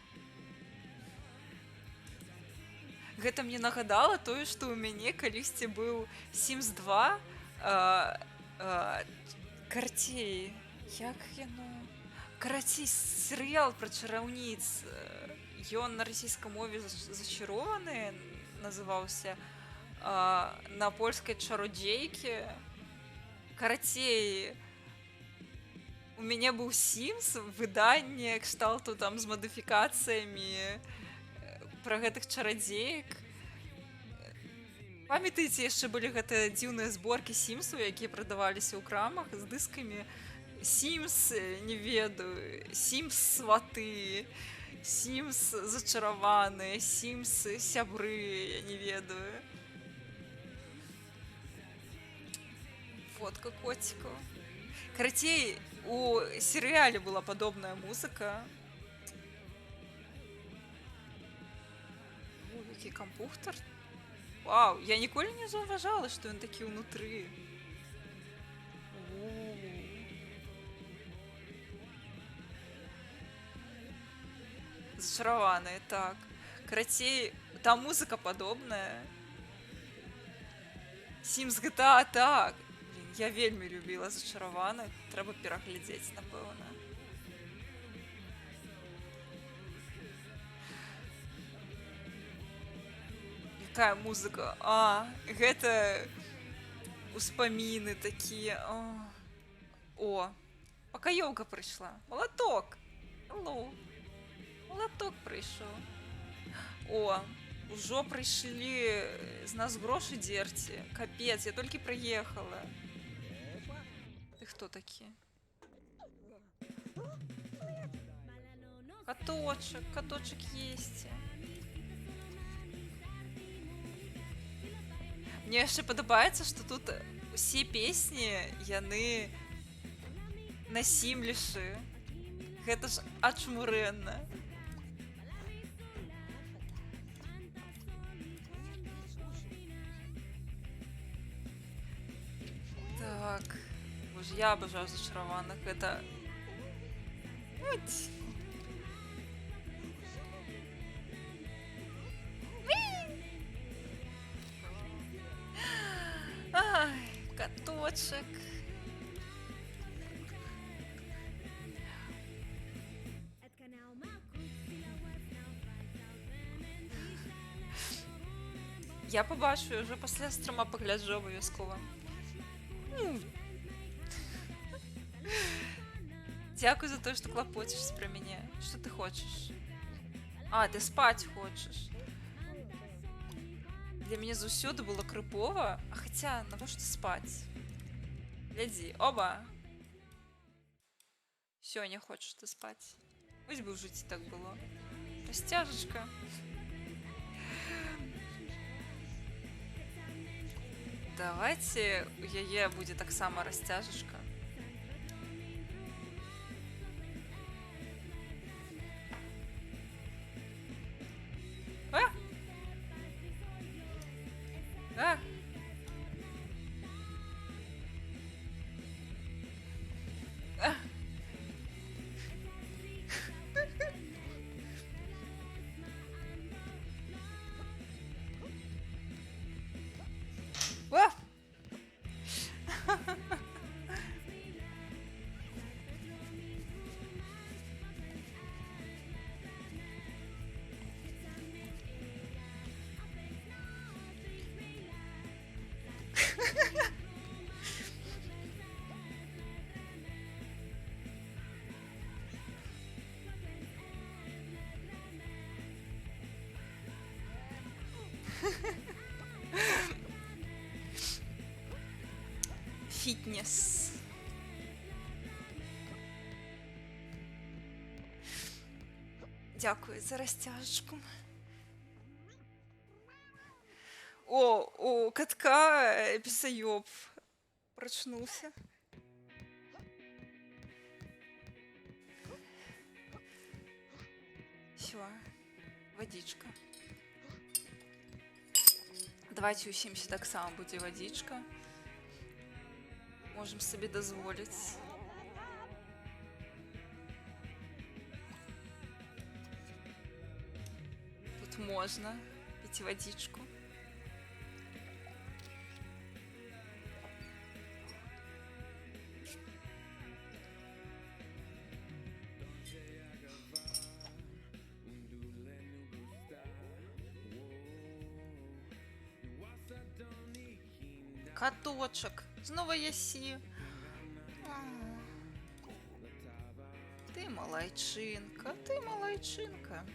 Гэта мне нагадала тое, што ў мяне калісьці быў Sims 2 карцей. Як яно? Карацей, серыял пра чараўніц. Ён на расійскай мове «Зачарованы» называўся. На польскай «Чародзейкі». Карацей, у мяне быў Sims, выданне кшталту там з мадыфікацыямі пра гэтых чарадзеек. Памятаеце, яшчэ былі гэтыя дзіўныя зборкі Сімсаў, якія прадаваліся ў крамах з дыскамі. Sims, не ведаю, Sims сваты, Sims зачараваны, Sims сябры, я не ведаю. Фотка котиков. Карацей, у серыяле была падобная музыка. Які кампухтар. Вау, я ніколі не заўважала, што ён такі ўнутры. Зачараваны, так. Карацей, там музыка падобная. Sims GTA, так. Блин, Я вельмі любіла зачараваных, трэба пераглядзець, напэўна. Якая музыка? А, гэта успаміны такія. О, пакаёўка прыйшла. Малаток. Алло. Малаток прыйшоў. О, ужо прыйшлі з нас грошы дзерці. Капец, я толькі прыехала. Ты хто такі? Каточак, каточак есці. Мне яшчэ падабаецца, што тут усе песні, яны на сімлішы. Гэта ж ачмурэнна. Так. Боже, я абажаю зачараваных. Гэта... Уть. Ай, каточек. Я побачу, вже після стрима погляджу обов'язково. Дякую за те, що клопочешься про мене. Що ти хочеш? А, ти спать хочеш. Для мяне заўсёды было крыпова, а хаця, навошта спаць? Глядзі, оба! Всё, не хочаш ты спаць. Вось бы ў жыцці так было. Расцяжачка. Давайте у яе будзе таксама расцяжачка. А! А! А! Фитнес. Дякую за розтяжечку. О, у катка писаёб прочнулся. Все, водичка. Давайте усімся таксама будзе водичка. Можем себе дозволить. Тут можно пить водичку. Каточек. Снова яси. Ты малайчинка, ты малайчинка.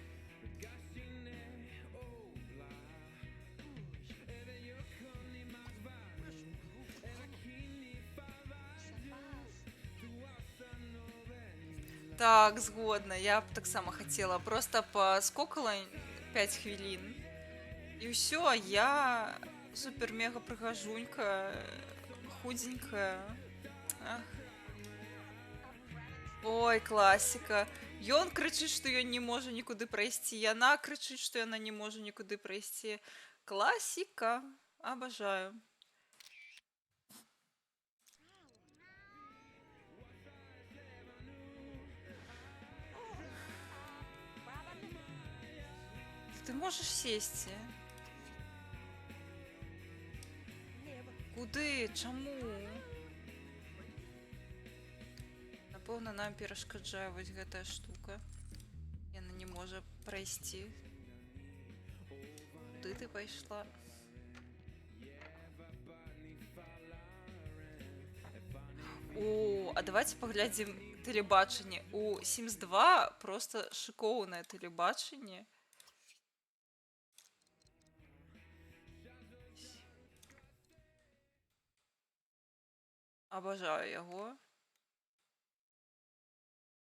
Так, згодна. Я б так само хотела. Просто поскокала 5 хвилин. И все, я супер-мега прыгажунька, худенькая. Ах. Ой, классика. Ён крычыць, што ён не можа нікуды прайсці. Яна крычыць, што яна не можа нікуды прайсці. Классика. Обожаю. Ты можешь сесть? Куды? Чаму? Напэўна, нам перашкаджае вось гэтая штука. Яна не можа прайсці. Куды ты пайшла? О, а давайте паглядзім тэлебачанне. У Sims 2 просто шыкоўнае тэлебачанне. Абажаю яго.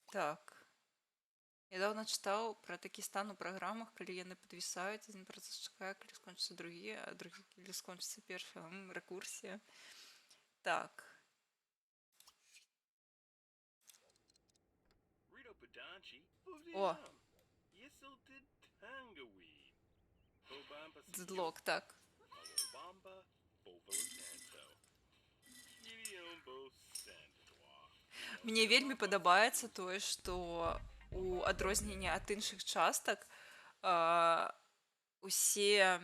Так. Я даўно чытаў пра такі стан у праграмах, калі яны падвісаюць, адзін працэс чакае, калі скончыцца другі, а другі, калі скончыцца першы. Рэкурсія. Так. О! Дедлок, так. Мне вельмі падабаецца тое, што у адрозненне ад іншых частак усе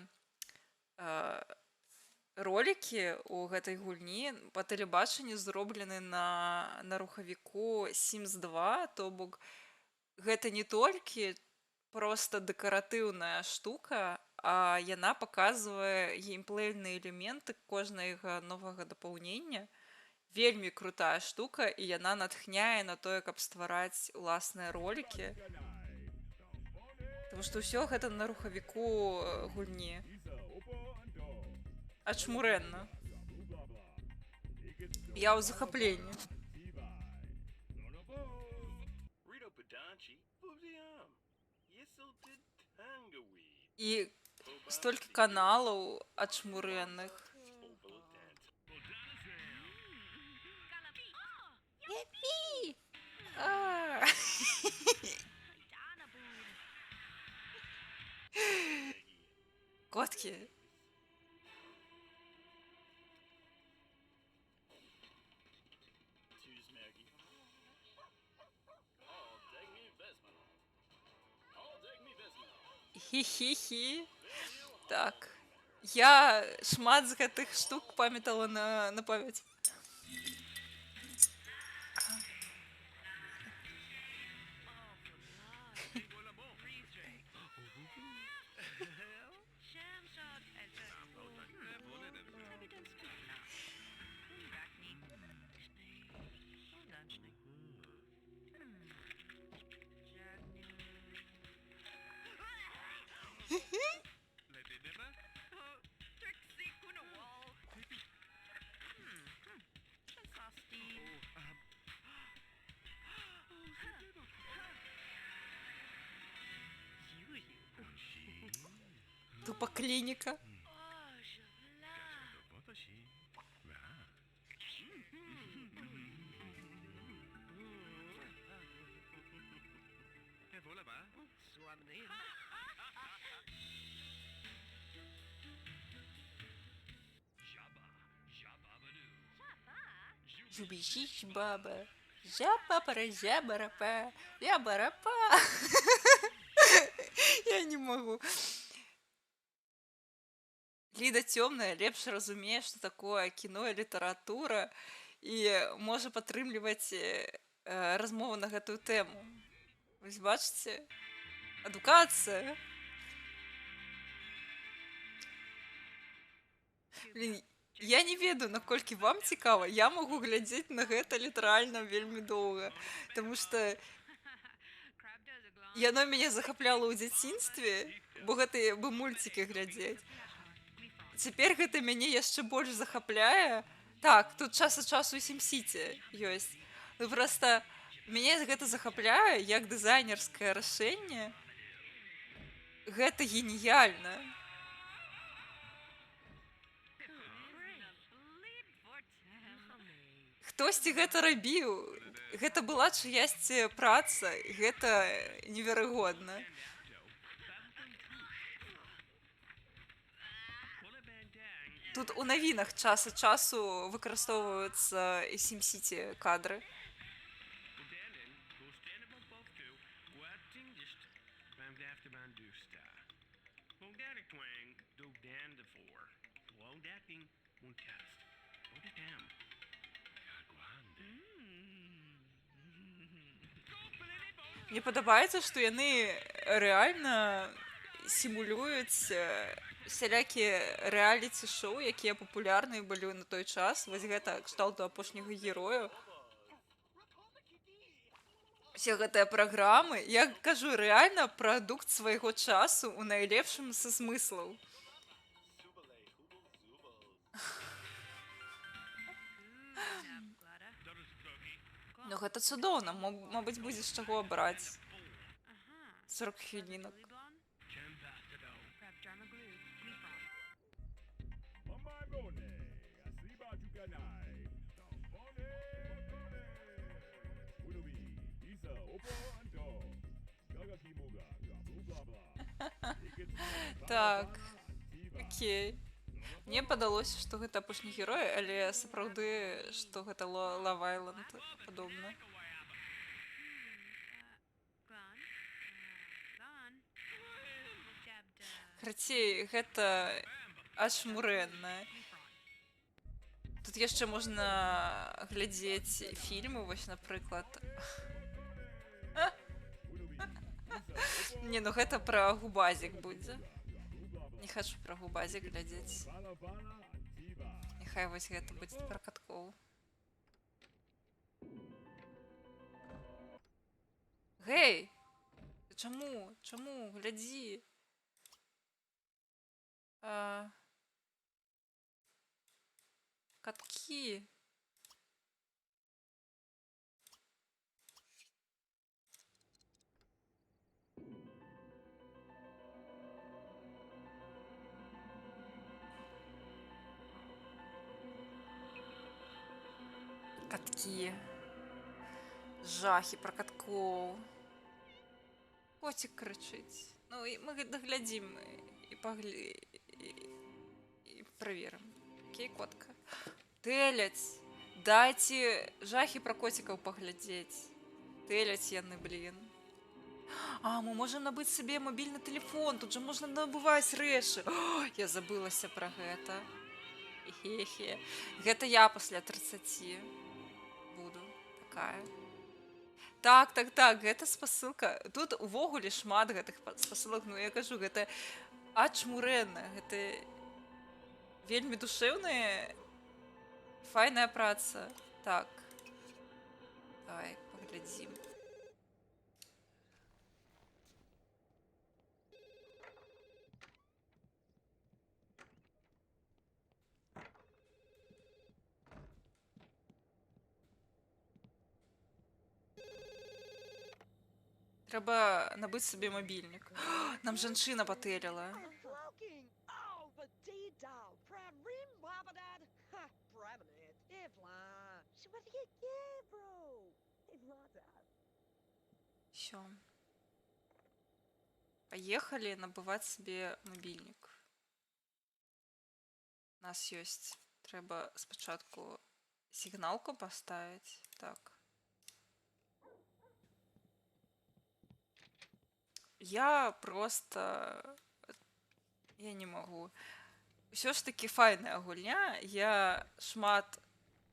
ролікі у гэтай гульні па тэлебачанні зроблены на рухавіку Sims 2, то бок гэта не толькі проста дэкаратыўная штука, а яна паказвае геймплейныя элементы кожнага новага дапаўнення. Вельмі крутая штука, і яна натхняе на тое, каб ствараць уласныя ролікі. Таму што ўсё гэта на рухавіку гульні. Ачмурэнна. Я ў захапленні. І столькі каналаў ачмурэнных. Епі! Котки. Хі-хі-хі. Так. Я шмат з гэтых штук памятала на памяць. Тупо клиника. Жубищищ баба. Жаба-пара-жаба-рапа. Я-барапа. Я не могу. Ліда цёмная лепш разумее, што такое кіно і літаратура і можа падтрымліваць размову на гэтую тэму. Вось бачыце? Адукацыя. Блін, я не ведаю, наколькі вам цікава. Я магу глядзець на гэта літаральна вельмі доўга, таму што яно мяне захапляла ў дзяцінстве, бо гэта бы мульцікі глядзець. Цяпер гэта мяне яшчэ больш захапляе. Так, тут час ад часу і SimCity ёсць. Ну проста мяне гэта захапляе як дызайнерскае рашэнне. Гэта геніяльна. Хтосьці гэта рабіў. Гэта была чыясьці праца. Гэта неверагодна. Тут у навінах час ад часу выкарыстоўваюцца і SimCity кадры. Мне падабаецца, што яны рэальна сімулююць сялякія рэаліці-шоу, якія папулярныя былі на той час. Вось гэта кшталту апошняга героя. Усе гэтыя праграмы, я кажу, рэальна прадукт свайго часу ў найлепшым са смыслаў. Ну гэта цудоўна, мабыць, будзе з чаго абраць. 40 хвілінак. Так, окей. Мне падалося, што гэта апошні герой, але сапраўды, што гэта Love Island падобна. Карацей, гэта ачмурэнна. Тут яшчэ можна глядзець фільмы, вось, напрыклад. Не, ну гэта пра губазік будзе. Не хачу пра губазік глядзець. Няхай вось гэта будзе пра каткоў. Гэй! Чаму? Чаму? Глядзі. Каткі. Каткі. Жахі пра каткоў. Коцік крычыць. Ну, і мы даглядзім і праверым. Окей, котка. Тэляць. Дайце жахі пра коцікаў паглядзець. Тэляць яны, блін. А, мы можам набыць сабе мабільны тэлефон. Тут жа можна набываць рэчы. Я забылася пра гэта. Хе-хе. Гэта я пасля 30 буду. Такая. Так, гэта спасылка. Тут увогуле шмат гэтых спасылак. Ну, я кажу, гэта ачмурэнна. Гэта вельмі душэўная, файная праца. Так. Давай, паглядзім. Трэба набыць сабе мабільнік. Нам жанчына патэліла. Всё. Поехали набываць сабе мабільнік. У нас ёсць. Трэба спачатку сігналку паставіць. Так. Я не магу. Усё ж такі файная гульня. Я шмат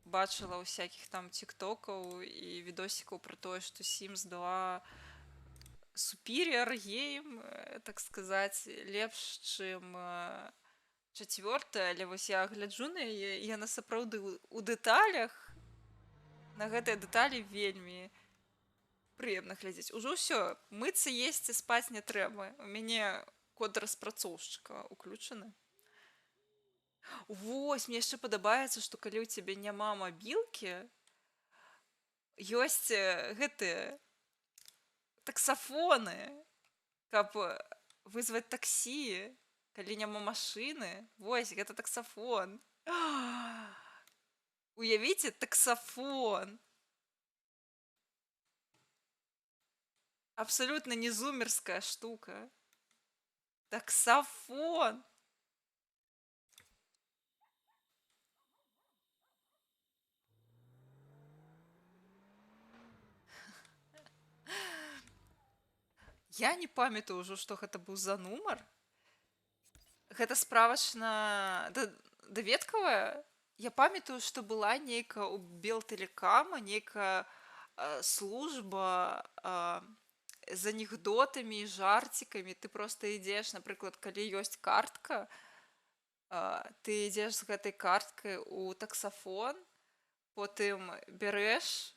бачыла ўсякіх там тиктокаў і відосікаў пра тое, што Sims 2 superior гейм, так сказаць, лепш, чым 4, але вось я гляджу на яе, і яна сапраўды у дэталях, на гэтыя дэталі вельмі прыемна глядзець. Ужо ўсё, мыцца, есці, спаць не трэба. У мяне код распрацоўшчыка ўключаны. Вось, мне яшчэ падабаецца, што калі ў цябе няма мабілкі, ёсць гэтыя таксафоны, каб вызваць таксі, калі няма машыны. Вось, гэта таксафон. Уявіце, таксафон. Абсолютно не зумерская штука. Таксофон. Я не памятаю ўжо, што гэта быў за нумар. Гэта справачна даведкавая. Я памятаю, што была нейкая ў Белтэлекама, нейкая служба з анекдотамі і жарцікамі. Ты проста ідзеш, напрыклад, калі ёсць картка, ты ідзеш з гэтай карткай у таксафон, потым бярэш,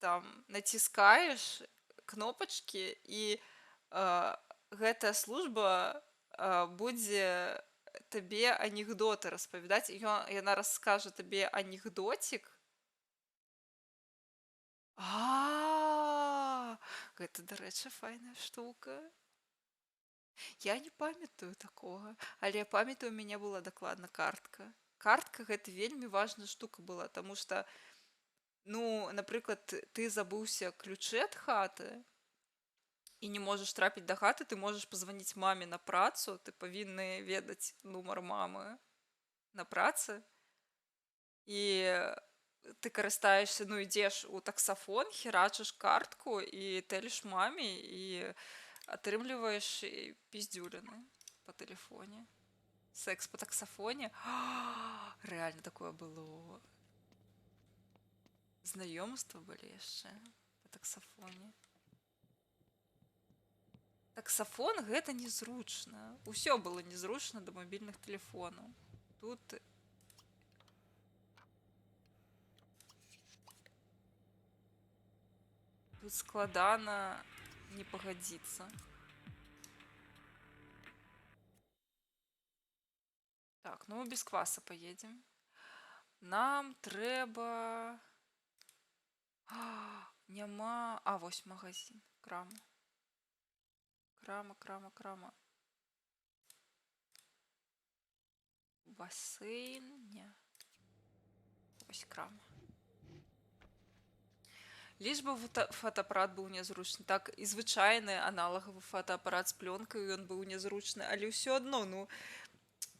там націскаеш кнопачкі і гэтая служба будзе табе анекдоты распавядаць. Яна раскажа табе анекдотик. Гэта, дарэчы, файная штука. Я не памятаю такога, але я памятаю, у мяне была дакладна картка. Картка гэта вельмі важная штука была, таму што, ну, напрыклад, ты забыўся ключы ад хаты і не можаш трапіць да хаты, ты можаш пазваніць маме на працу, ты павінны ведаць нумар мамы на працы, і ты карыстаешся, ну, ідзеш у таксафон, херачыш картку і тэліш маме і атрымліваеш піздзюліны па тэлефоне. Секс па таксафоне. Рэальна такое было. Знаёмства былі яшчэ па таксафоне. Таксафон гэта незручна. Усё было незручна да мабільных тэлефонаў. Тут складана не пагадзіцца. Так, ну без кваса поедем. Нам трэба... Няма... Вось магазин. Крама. Крама. Басейн. Не. Ось крама. Лишь бы фотоапарат быў нязручны. Так, і звычайны аналагавы фотоапарат з плёнкай, ён быў нязручны, але ўсё адно, ну,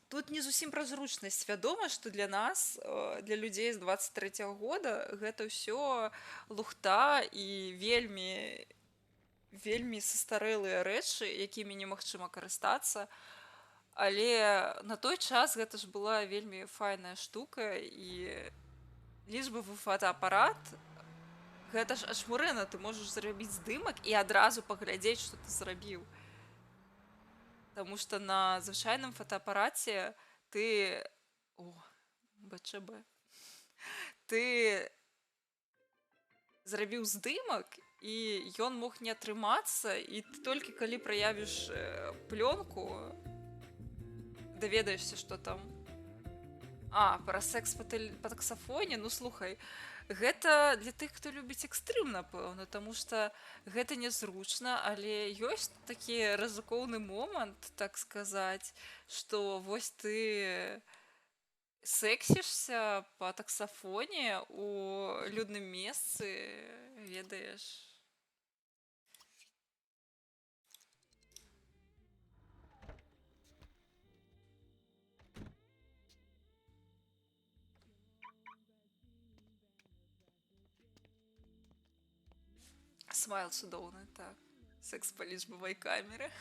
тут не зусім пра зручнасць. Вядома, што для нас, для людзей з 23-го года, гэта ўсё лухта і вельмі састарэлыя рэчы, якімі немагчыма карыстацца. Але на той час гэта ж была вельмі файная штука, і лічбавы фотоапарат, гэта ж ашмурына, ты можаш зрабіць здымак і адразу паглядзець, што ты зрабіў. Таму што на звычайным фотоапараце ты... БЧБ. Ты зрабіў здымак, і ён мог не атрымацца, і ты толькі калі праявіш плёнку, даведаешся, што там. Пра секс па таксафоне? Ну, слухай, гэта для тых, хто любіць экстрым, напэўна, таму што гэта нязручна, але ёсць такі рызыкоўны момант, так сказаць, што вось ты сексішся па таксафоне у людным месцы, ведаеш. Смайл цудоўны, так. Секс па лічбавай камеры.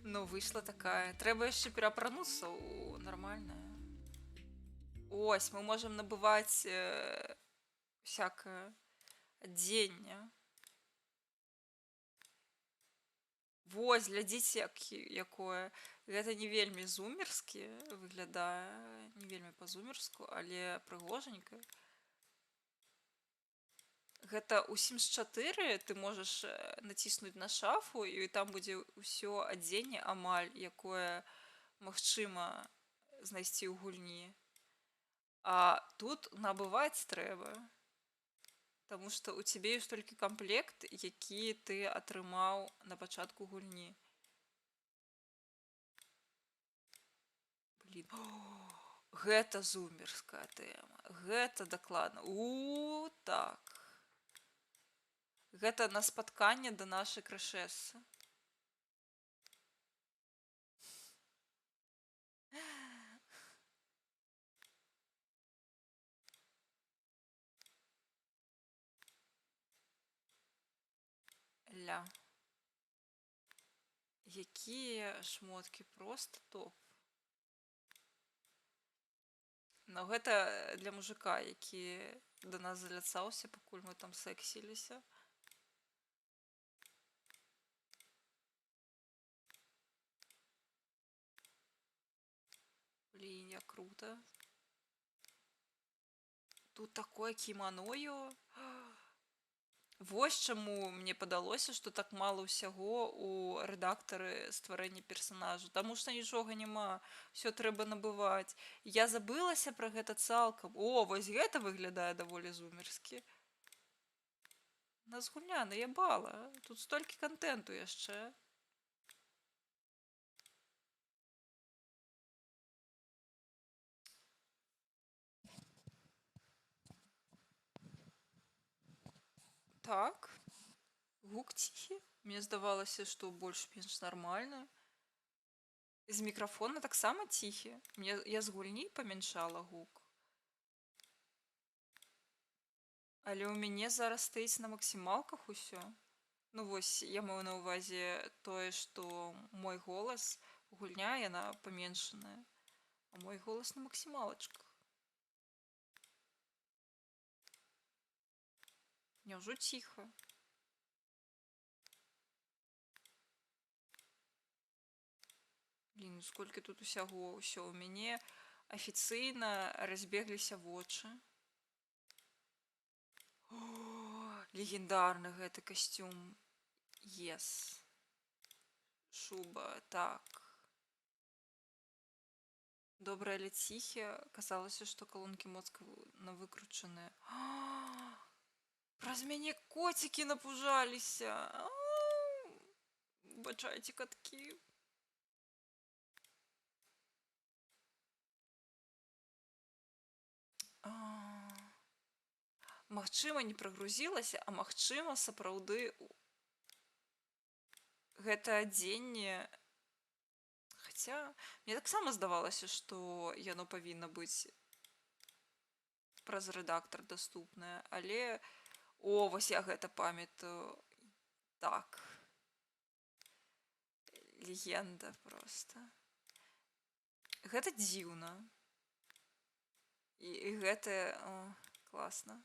Ну, выйшла такая. Трэба яшчэ пераапрануцца ў нармальнае. Ось, мы можам набываць всякае адзенне. Вось, глядзіце, якое. Гэта не вельмі зумерскі выглядае, не вельмі па-зумерску, але прыгожанька. Гэта ў Sims 4 ты можаш націснуць на шафу, і там будзе ўсё адзенне амаль, якое магчыма знайсці ў гульні. А тут набываць трэба, таму што ў цябе ёсць толькі камплект, які ты атрымаў на пачатку гульні. Блін. Гэта зумерская тэма. Гэта дакладна. Так. Гэта на спатканне да нашай крышэссы. Ля. Якія шмоткі, проста топ. Но гэта для мужика, які до нас заляцаўся, пакуль мы там сексіліся. Блін, як круто. Тут такое кіманою. Вось чаму мне падалося, што так мала ўсяго у рэдактары стварэння персанажу. Таму што нічога няма, ўсё трэба набываць. Я забылася пра гэта цалкам. О, вось гэта выглядае даволі зумерскі. У нас гульня наябала. Тут столькі кантэнту яшчэ. Так. Гук ціхі. Мне здавалася, што больш-менш нармальна. З мікрафона таксама ціхі. Я з гульні памяншала гук. Але ў мяне зараз стаіць на максімалках усё. Ну вось, я маю на ўвазе тое, што мой голас, гульня, яна паменшаная, а мой голас на максімалачках. Няўжо ціха? Блін, сколькі тут усяго ўсё. У мяне афіцыйна разбегліся вочы. О, легендарны гэты касцюм. Yes. Шуба, так. Добрае, але ціхе. Казалася, што калонкі моцка выкручаныя. Праз мяне коцікі напужаліся. Бачайце, каткі. Магчыма, не прагрузілася, а магчыма, сапраўды гэта адзенне. Хаця, мне таксама здавалася, што яно павінна быць праз рэдактар даступнае, але о, вось я гэта памятаю. Так. Легенда проста. Гэта дзіўна. І гэта класна.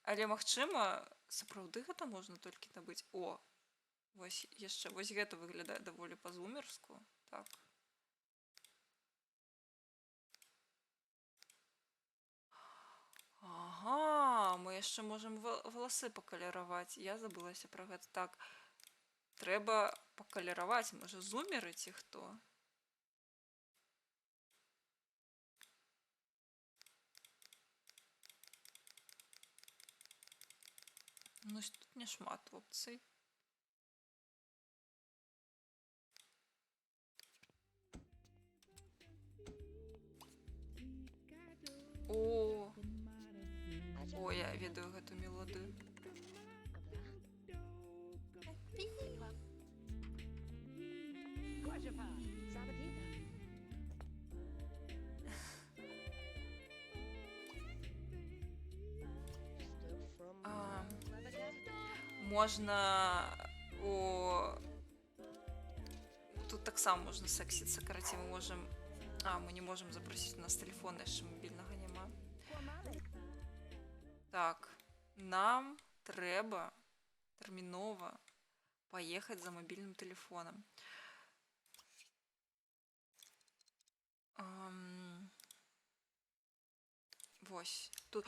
Але магчыма, сапраўды гэта можна толькі набыць. О, вось яшчэ, вось гэта выглядае даволі па-зумерску. Так. Ага, мы яшчэ можам валасы пакаляраваць. Я забылася пра гэта. Так, трэба пакаляраваць. Можа, зумеры ці хто? Ну, тут няшмат опцый. О, я ведаю гэту мелодыю. Можна тут таксама можна сексіцца, караці, мы можам. Мы не можам запрасіць, у нас тэлефона яшчэ мабільнага няма. Так, нам трэба тэрмінова паехаць за мабільным тэлефонам. Вось. Тут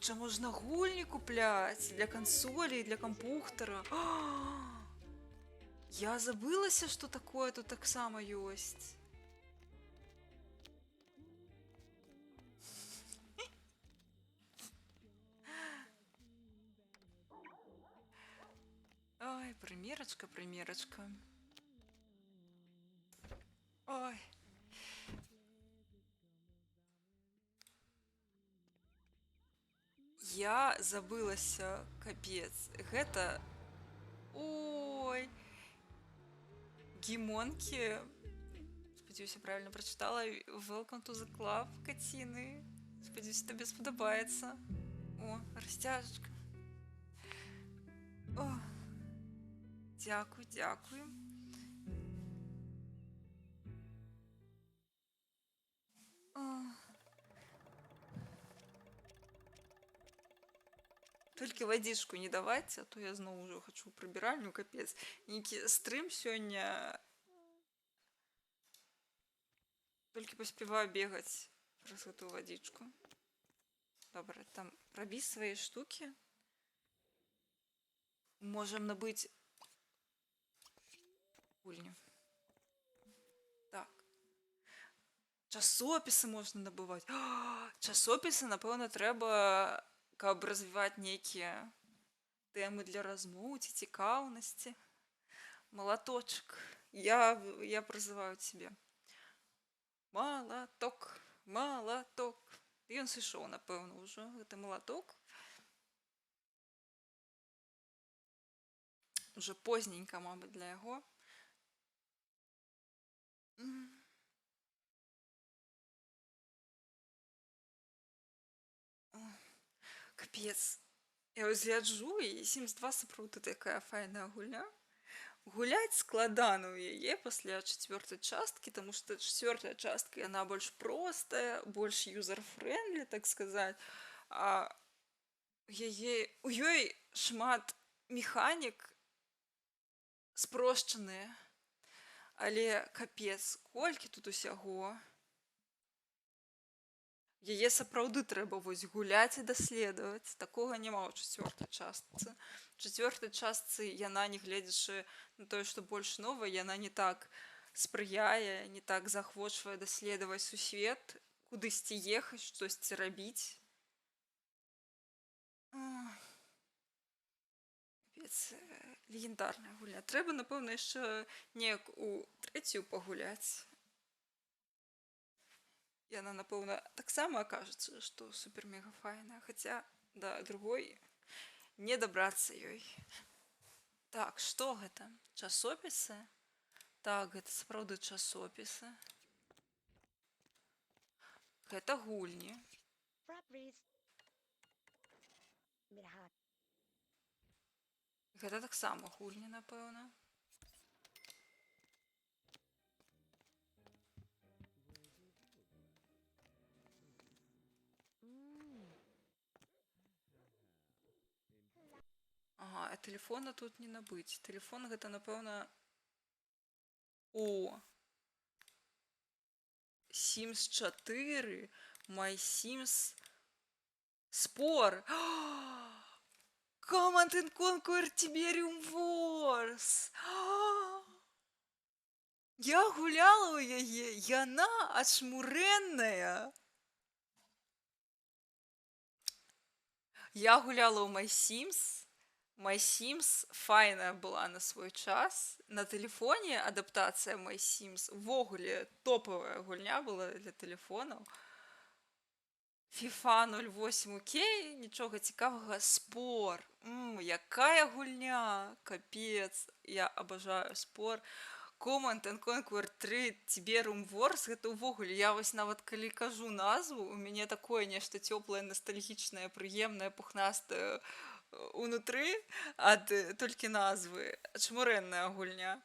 жа можна гульні купляць для кансолі, для кампухтара. Я забылася, што такое тут таксама ёсць. Ой, прымерачка, прымерачка. Ой. Я забылася, капец. Гэта... Ой. Гімонкі. Спадзяюся, правильно прачытала. Welcome to the club, каціны. Спадзяюся, табе спадабаецца. О, расцяжачка. О. Дзякуй, дзякуй. толькі вадзічку не даваць, а то я зноў ужо хачу ў прыбіральню, капец. Нейкі стрым сёння, толькі паспяваю бегаць праз гэтую вадзічку. Добра, там рабі свае штукі. Можам набыць гульню. Так. Часопісы можна набываць. Часопісы, напэўна, трэба, каб развіваць нейкія тэмы для размоў ці цікаўнасці. Малаточак. Я прызываю цябе. Малаток, малаток. Ён сышоў, напэўна, ўжо. Гэта малаток. Уже позненька, мабыць, для яго. Капец. Я вось гляджу, і Sims 2 сапраўды такая файная гульня. Гуляць складана ў яе пасля чацвёртай часткі, таму што чацвёртая частка, яна больш простая, больш юзер-фрэндлі, так сказаць. А у ёй шмат механік спрошчаныя. Але капец, колькі тут усяго. Яе сапраўды трэба вось гуляць і даследаваць. Такога няма ў чацвёртай частцы. У чацвёртай частцы яна, не гледзячы на тое, што больш новая, яна не так спрыяе, не так захвочвае даследаваць сусвет, кудысьці ехаць, штосьці рабіць. Капец, легендарная гульня. Трэба, напэўна, яшчэ неяк у трэцюю пагуляць. Яна, напэўна, таксама акажацца, што супер-мега файная, хаця да другой не дабрацца ёй. Так, што гэта? Часопісы? Так, гэта сапраўды часопісы. Гэта гульні. Гэта таксама гульні, напэўна. Ага, а тэлефона тут не набыць. Тэлефон гэта, напэўна... О! Sims 4, My Sims Spore. Command & Conquer Tiberium Wars. Я гуляла ў яе, яна ачмурэнная. Я гуляла ў My Sims. My Sims файная была на свой час. На тэлефоне адаптацыя My Sims увогуле топавая гульня была для тэлефонаў. FIFA 08 окей, нічога цікавага. Спор. Якая гульня, капец. Я абажаю Спор. Command & Conquer 3 Tiberium Wars, гэта ўвогуле, я вось нават калі кажу назву, у мяне такое нешта цёплае, ностальгічнае, прыемнае, пухнастае унутры ад толькі назвы. Чмурэнная гульня.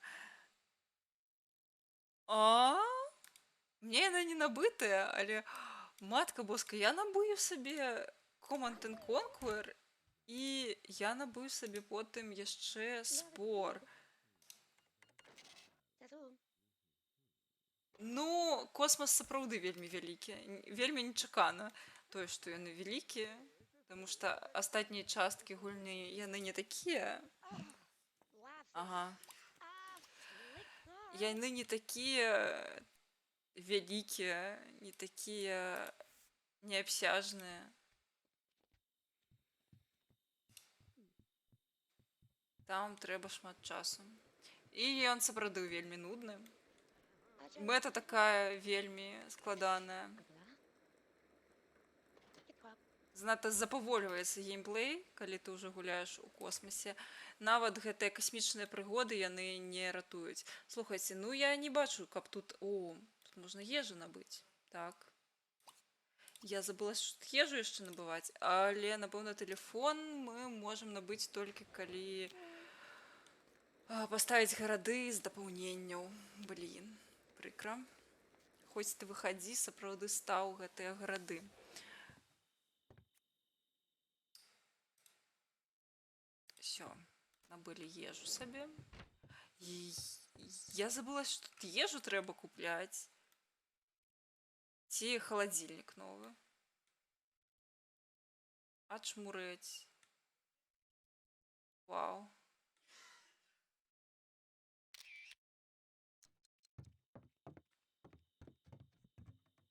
Мне яна не набытая, але матка боска, я набую сабе Command & Conquer і я набую сабе потым яшчэ Спор. Ну, космас сапраўды вельмі вялікі. Вельмі нечакана тое, што яны вялікія, таму што астатнія часткі гульні, яны не такія. Ага. Яны не такія вялікія, не такія неабсяжныя. Там трэба шмат часу. І ён сапраўды вельмі нудны. Мэта такая вельмі складаная. Занадта запавольваецца геймплей, калі ты ўжо гуляеш у космасе. Нават гэтыя касмічныя прыгоды яны не ратуюць. Слухайце, ну я не бачу, каб тут... О, тут можна ежу набыць. Так. Я забыла, што тут ежу яшчэ набываць, але, напэўна, тэлефон мы можам набыць толькі калі паставіць гарады з дапаўненняў. Блін, прыкра. Хоць ты выхадзі, сапраўды стаў гэтыя гарады. Все, набыли ежу себе. І я забыла, що тут ежу треба купляти. Ці холодильник новий. Очмуреть. Вау.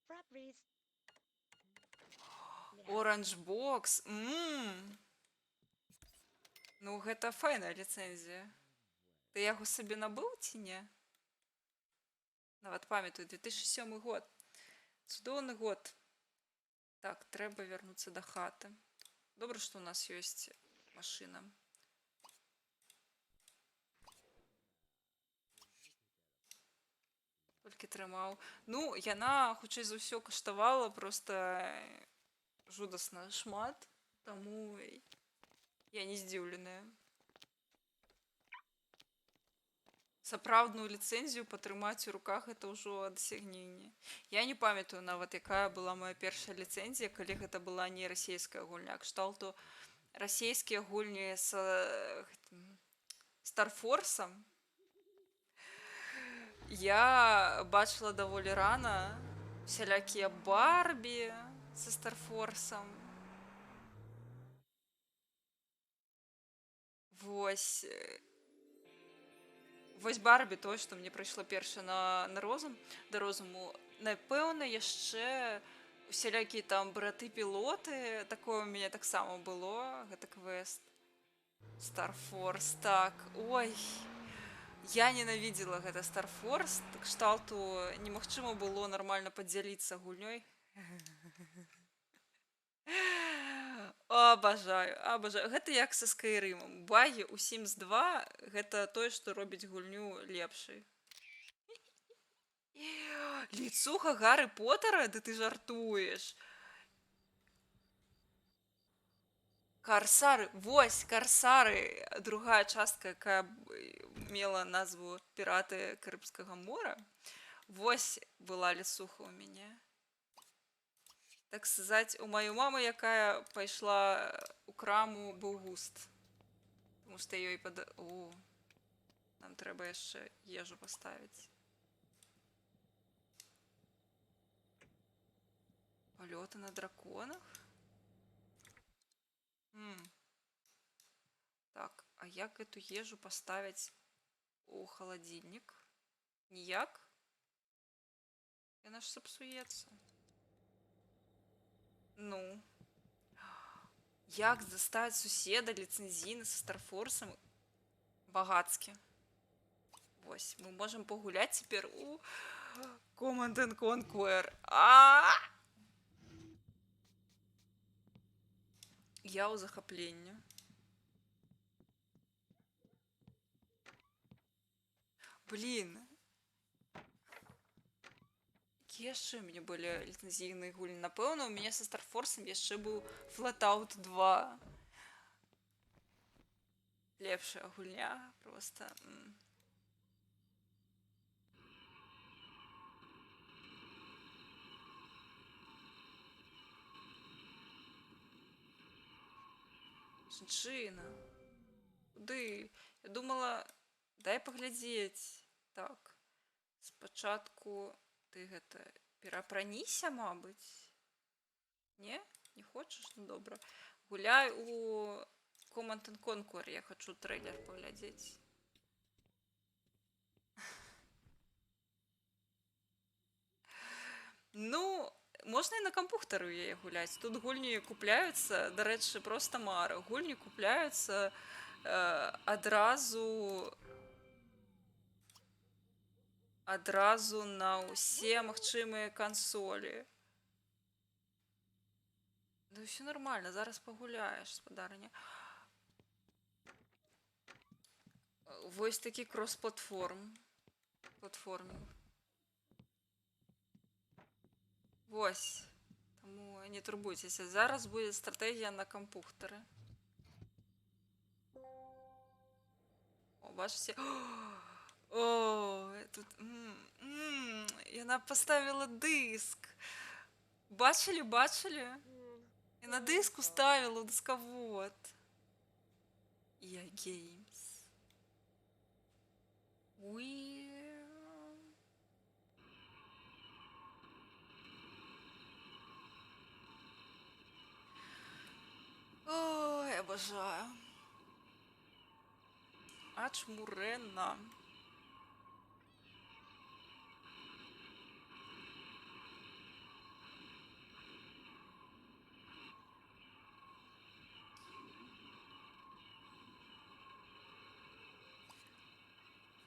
Фраприз. Orange Box. Ну, гэта файная ліцэнзія. Ты яго сабе набыў ці не? Нават памятаю, 2007 год. Цудоўны год. Так, трэба вярнуцца да хаты. Добра, што ў нас ёсць машына. Толькі трымаў. Ну, яна, хутчэй за ўсё, каштавала проста жудасна шмат, таму я не здзіўленая. Сапраўдную ліцэнзію патрымаць у руках гэта ўжо дасягненне. Я не памятаю нават, якая была моя першая ліцэнзія, калі гэта была не расійская гульня, кшталту расійскія гульні з Старфорсам. Я бачыла даволі рана всялякія Барбі са Старфорсам. Вось Барбі тое, што мне прыйшло перша да розуму. Напэўна, яшчэ усялякія там браты-пілоты, такое ў мяне таксама было, гэта квест. Старфорс, так, ой. Я ненавідзела гэта Старфорс, кшталту немагчыма было нармальна падзяліцца гульнёй. Абажаю. Гэта як са Скайрымам. Багі ў Sims 2 гэта тое, што робіць гульню лепшай. Ліцуха Гаррі Поттера? Ды ты жартуеш. Карсары. Вось, Карсары. Другая частка, якая мела назву «Піраты Карыбскага мора». Вось была ліцуха ў мяне. Так сказаць, у маю маму, якая пайшла ў краму, быў густ. Таму што ёй О, нам трэба яшчэ ежу паставіць. Палёты на драконах? Так, а як эту ежу паставіць у халадзільнік? Ніяк? Яна ж сапсуецца. Ну. Як заставіць суседа ліцэнзійны са Старфорсам? Багацкі. Вось, мы можам пагуляць цяпер у Command & Conquer. Я ў захапленні. Блін. Якія яшчэ ў мяне былі ліцэнзійныя гульні? Напэўна, у мяне са Старфорсам яшчэ быў Flatout 2. Лепшая гульня, проста. Жанчына. Куды? Я думала, дай паглядзець. Так. Спачатку ты гэта перапраніся, мабыць. Не? Не хочаш? Ну добра. Гуляй у Command & Conquer. Я хачу трэйлер паглядзець. Ну, можна і на кампухтары яе гуляць. Тут гульні купляюцца, дарэчы, проста мара. Гульні купляюцца адразу на ўсе магчымыя кансолі. Да ўсё нармальна, зараз пагуляеш, спадарыня. Вось такі крос-платформінг. Вось. Таму не турбуйцеся. Зараз будзе стратэгія на кампухтары. О, бачыце? О, тут... Яна паставіла дыск. Бачылі? Яна дыск уставіла ў дыскавод. EA Games. Ой, обожаю. Ачмурена.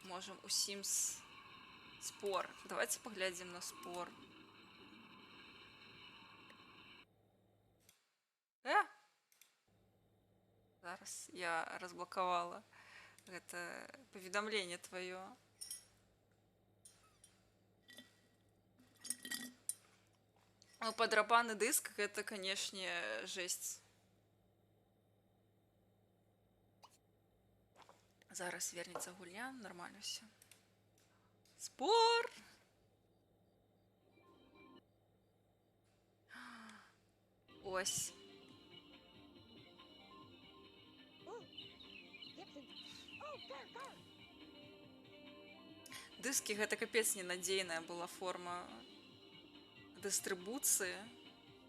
Можем у Sims спор. Давайте поглядим на спор. Зараз я разблокавала это паведамленне твоё. Ну, подрабаны дыск это, канешне, жесть. Зараз вернется гульня, нормально все. Спор! Ось. Oh, Gibson. Oh, car. Дыски гэта капец ненадзейная была форма дыстрыбуцыі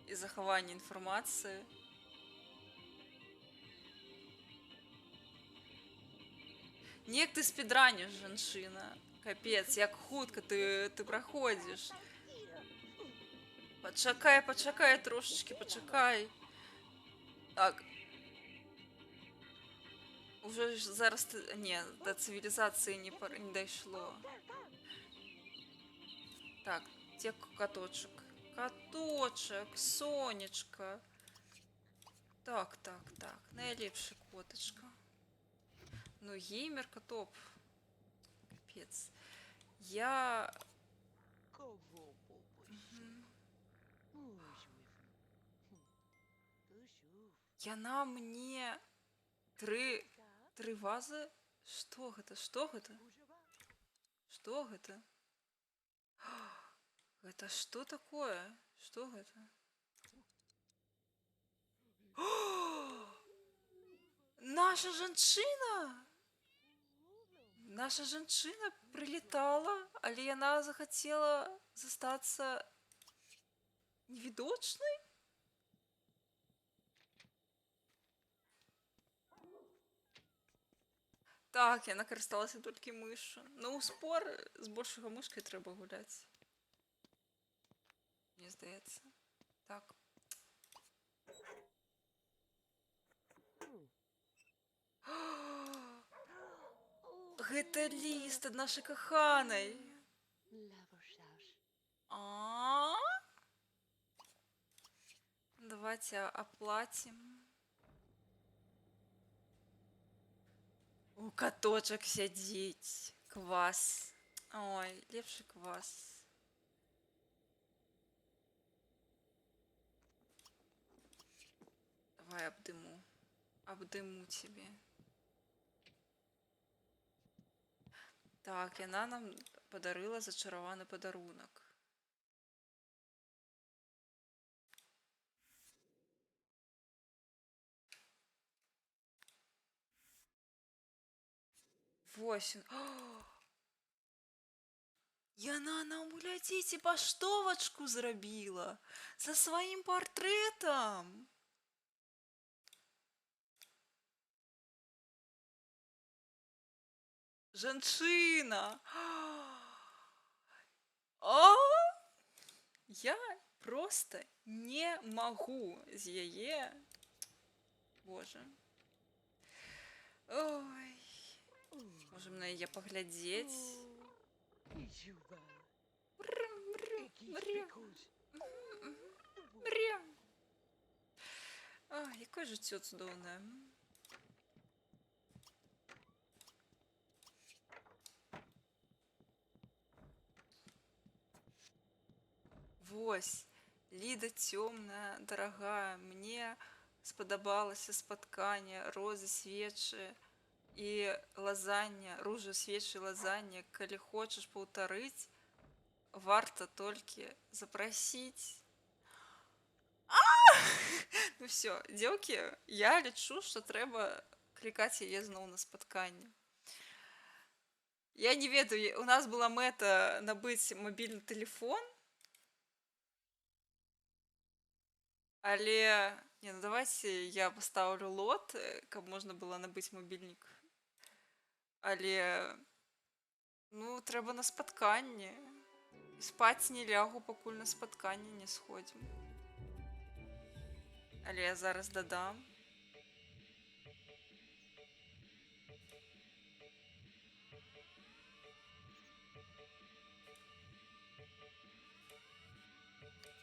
і захавання інфармацыі. Неяк ты спідраніш, жанчына. Капец, як хутка ты праходзіш. Пачакай трошечки, пачакай. Так. Уже зараз не, до цивілізацыі не дайшло. Так, где каточек? Каточек, сонечка. Так. Найлепший коточка. Ну, геймерка топ. Капец. Я... Яна мне три вазы? Что гэта? Что гэта? Это что такое? Что это? Наша жанчына! Наша жанчына прилетала, але яна захацела застацца невідочнай? Так, яна карысталася толькі мышшу. Ну, у спор з большага мышкай трэба гуляць. Мне здаецца. Так. Гэта ліст ад нашай каханай. Давайте оплатим. У каточек сядзіць. Квас. Ой, лепшы квас. Давай обдыму. Обдыму тебе. Так, яна нам падарыла зачараваны падарунак. Вось. Яна нам, глядзіце, паштовачку зрабіла за сваім партрэтам. Жанчына. Я просто не могу з яе. Боже. Ой. Можем на яе паглядзець. Якое жыццё цудоўнае. Вось, Ліда цёмная, дарагая, мне спадабалася спатканне розы, свечы і лазанне, ружы, свечы, лазанне. Калі хочаш паўтарыць, варта толькі запрасіць. Ну все, дзеўкі, я лічу, што трэба клікаць яе зноў на спатканне. Я не ведаю, у нас была мэта набыць мабільны тэлефон, але не, ну давайте я пастаўлю лот, каб можна было набыць мабільнік. Але ну трэба на спатканне. Спаць не лягу, пакуль на спатканне не сходзім. Але я зараз дадам.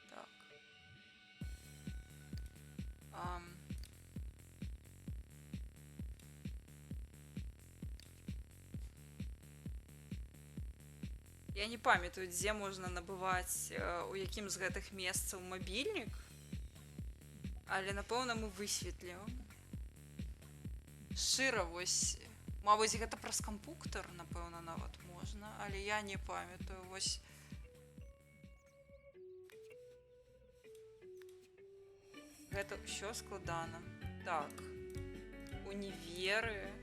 Так. Я не памятаю, дзе можна набываць, у якім з гэтых месцаў мабільнік. Але, напэўна, мы высветлім. Шчыра, вось, мабыць, гэта праз кампуктар, напэўна, нават можна, але я не памятаю, вось. Гэта ўсё складана. Так, універы.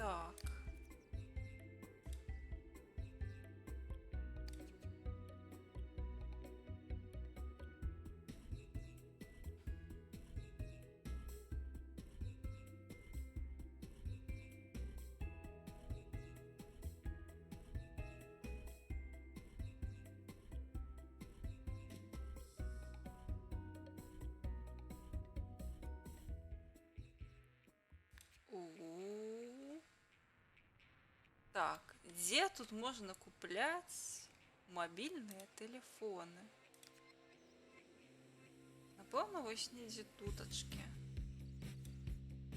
Так. Так, дзе тут можна купляць мабільныя тэлефоны? Напэўна, вось недзе тутачкі.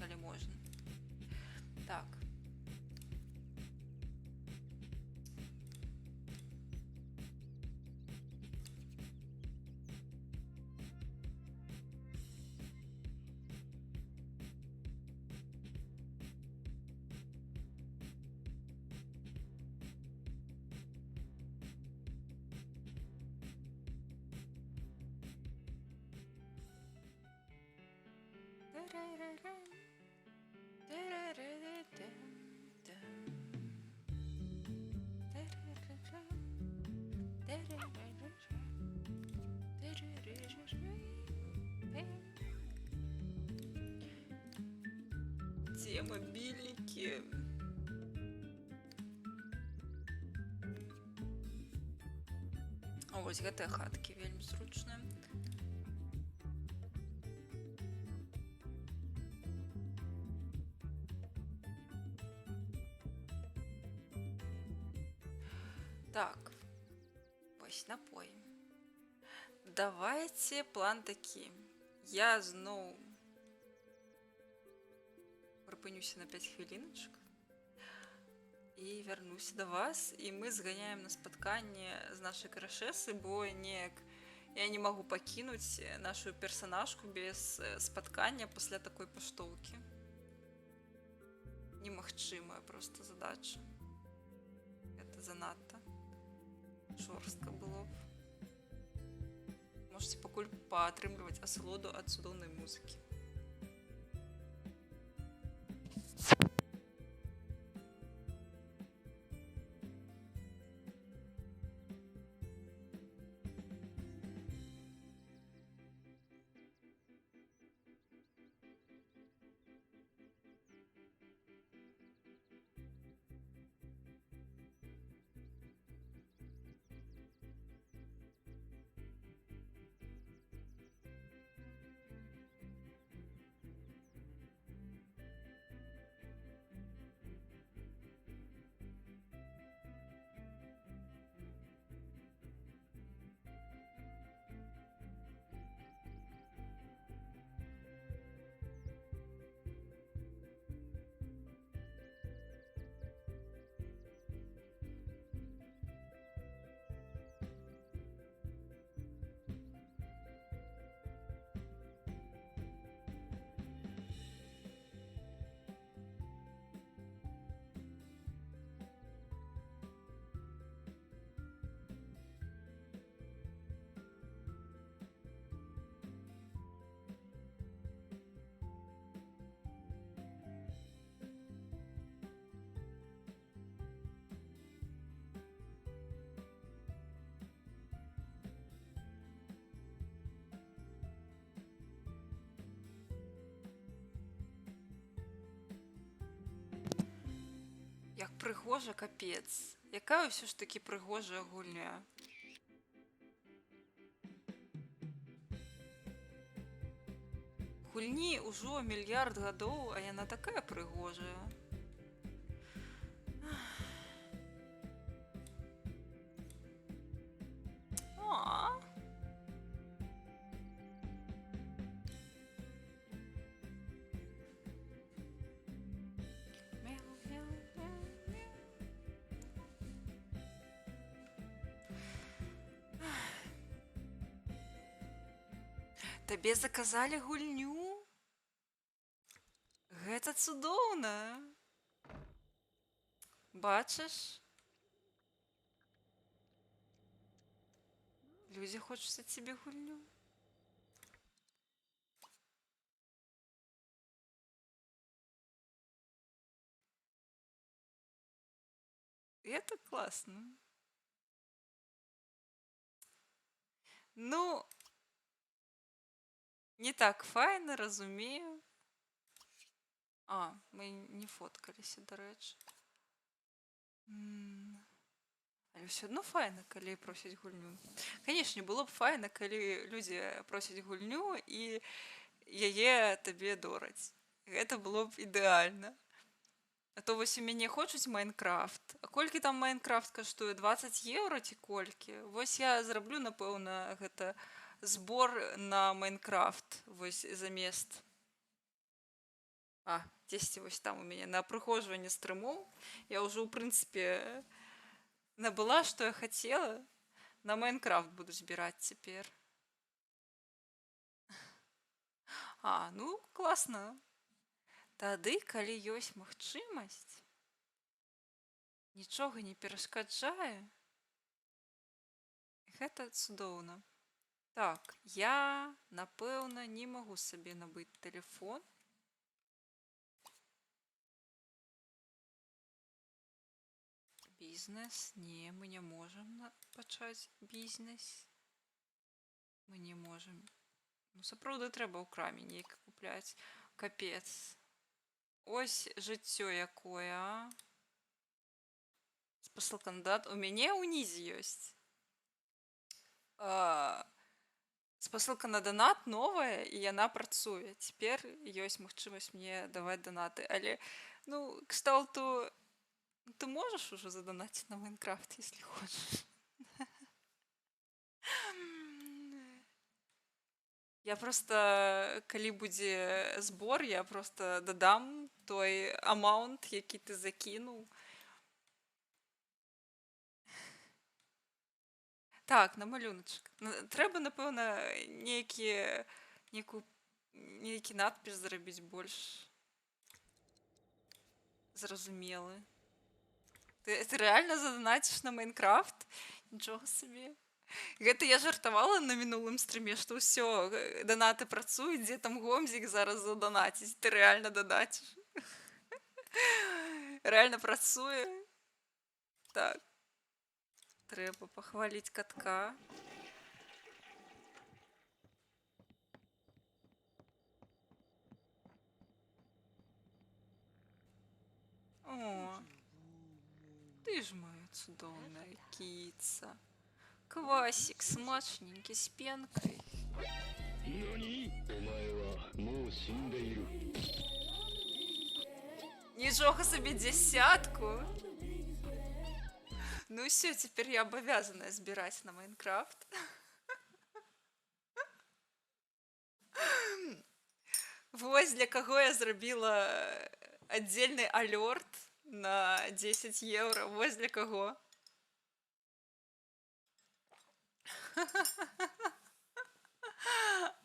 Калі можна. Так. Дзе мабільнікі? О, вось гэтыя хаткі вельмі зручныя. Так, вось напой. Давайте план такі. Я зноў прыпынюся на 5 хвіліначак і вярнуся да вас, і мы зганяем на спатканне з нашай крашэсы, бо неяк я не магу пакінуць нашу персанажку без спаткання пасля такой паштоўкі. Немагчымая проста задача. Гэта занадта жорстка было б. Можете пакуль паатрымліваць асалоду ад цудоўнай музыкі. пригожа, капець. Яка ўсё ж таки пригожая гульня. Гульні ўжо мільярд гадоў, а яна такая прыгожая. А. Табе заказалі гульню? Гэта цудоўна. Бачыш? Людзі хочуць ад цябе гульню. Это классно. Ну, не так файна, разумею. А, мы не фоткаліся, дарэчы. Але ўсё адно файна, калі просяць гульню. Канешне, было б файна, калі людзі просяць гульню і яе табе дораць. Гэта было б ідэальна. А то вось у мяне хочуць Майнкрафт. А колькі там Майнкрафт каштуе? 20 еўра ці колькі? Вось я зраблю, напэўна, гэта збор на Майнкрафт. Вось замест. А, дзесьці вось там у мяне на прыгожванне стрымоў. Я ўжо, ў прынцыпе, набыла, што я хацела. На Майнкрафт буду збіраць цяпер. А, ну, класна. Тады, калі ёсць магчымасць, нічога не перашкаджае, гэта цудоўна. Так, я, напэўна, не магу сабе набыць тэлефон. Бізнес. Не, мы не можам пачаць бізнес. Мы не можам. Ну, сапраўды трэба ў краме нейк купляць. Капец. Ось жыццё якое, а? Спасал кандыдат. У мяне ўнізе ёсць. Спасылка на донат новая, і яна працуе. Цяпер ёсць магчымасць мне даваць донаты. Але, ну, кшталту, ты можаш ужо задонаціць на Майнкрафт, если хочаш. Я просто, калі будзе збор, я просто дадам той амаунт, які ты закінуў. Так, на малюначак. Трэба, напэўна, нейкі надпіс зрабіць больш зразумелы. Ты рэальна задонаціш на Майнкрафт? Нічога сабе. Гэта я жартавала на мінулым стрыме, што ўсё, донаты працуюць, дзе там Гомзік зараз задонаціць. Ты рэальна донаціш. Рэальна працуе. Так. Трэба пахваліць катка. О, ты ж моя цудоўная кіца. Квасік смачненькі з пенкай. Нічога сабе дзясятку. Ну ўсё, цяпер я абавязаная збіраць на Майнкрафт. Вось для каго я зрабіла аддзельны алёрт на 10 еўра. Вось для каго.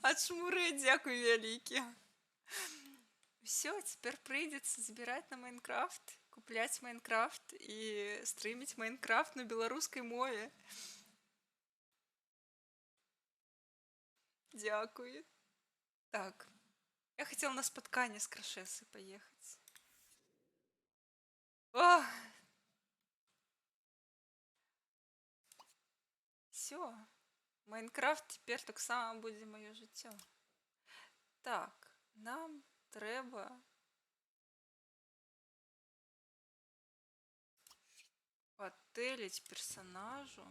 Ачмуры, дзякуй вялікі. Усё, цяпер прыйдзецца збіраць на Майнкрафт, купляць Майнкрафт і стрыміць Майнкрафт на беларускай мове. Дзякуй. Так. Я хотела на спатканне з Крашэсай паехаць. О! Всё. Майнкрафт цяпер таксама будзе маё жыццё. Так, нам трэба Потелить персонажу.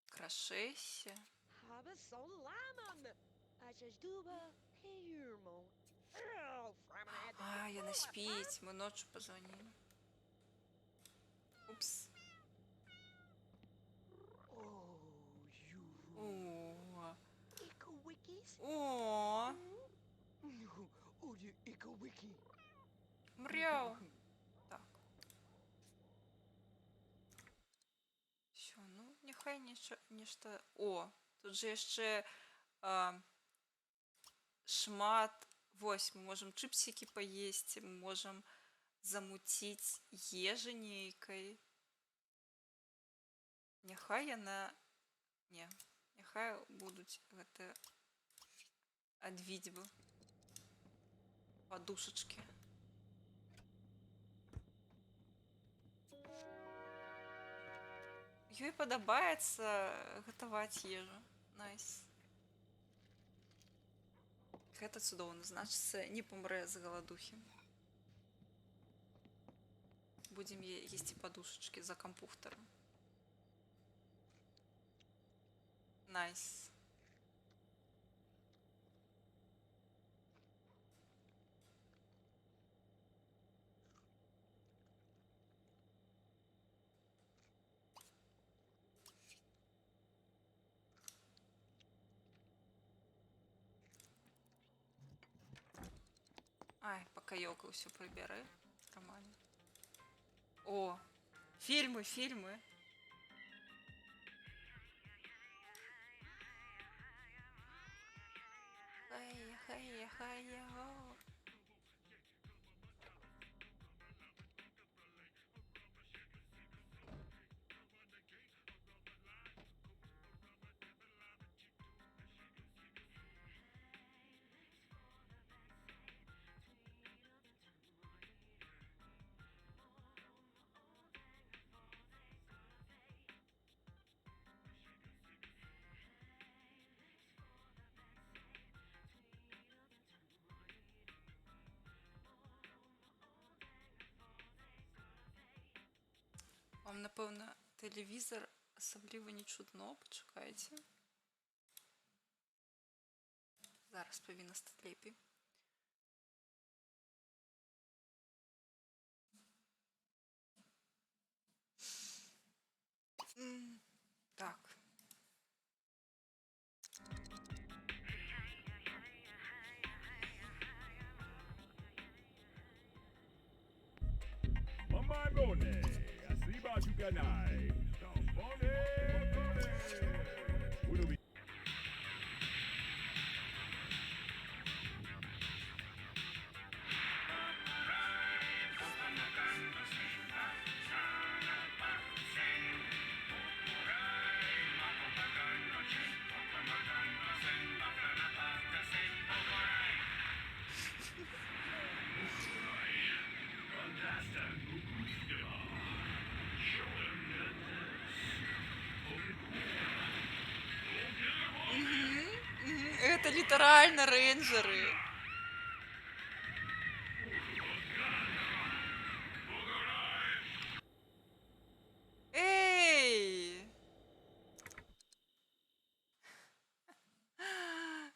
Крашесі. Hebben salamen. Als duba helemaal. А, я не спіть, ми ночі позвонили. Упс. Oh, you. О, Ikke wikis. о, Oh, je ikke wiki. мряу. Так. Все, ну, нехай нешта... О, тут же яшчэ шмат. Вось, мы можем чипсики поесть, мы можем замутить ежи нейкай. Няхай яна... Не, няхай будуць гэта ад відзьбы. Подушечки. Ёй падабаецца гатаваць ежу. Найс. Гэта цудоўна, значыцца, не памрэ з галадухі. Будзем есці подушечки за кампухтарам. Найс. Ай, пока Йока все прибере. Нормально. О, фильмы, фильмы. Хай, хай, хай, о. Вам, напевно, телевізор особливо не чутно, почекайте. Зараз повинно стати лепі. Так. Mamma Mone, Asiba Juganai, Mone, Will be Это литерально рейнджеры. Эй!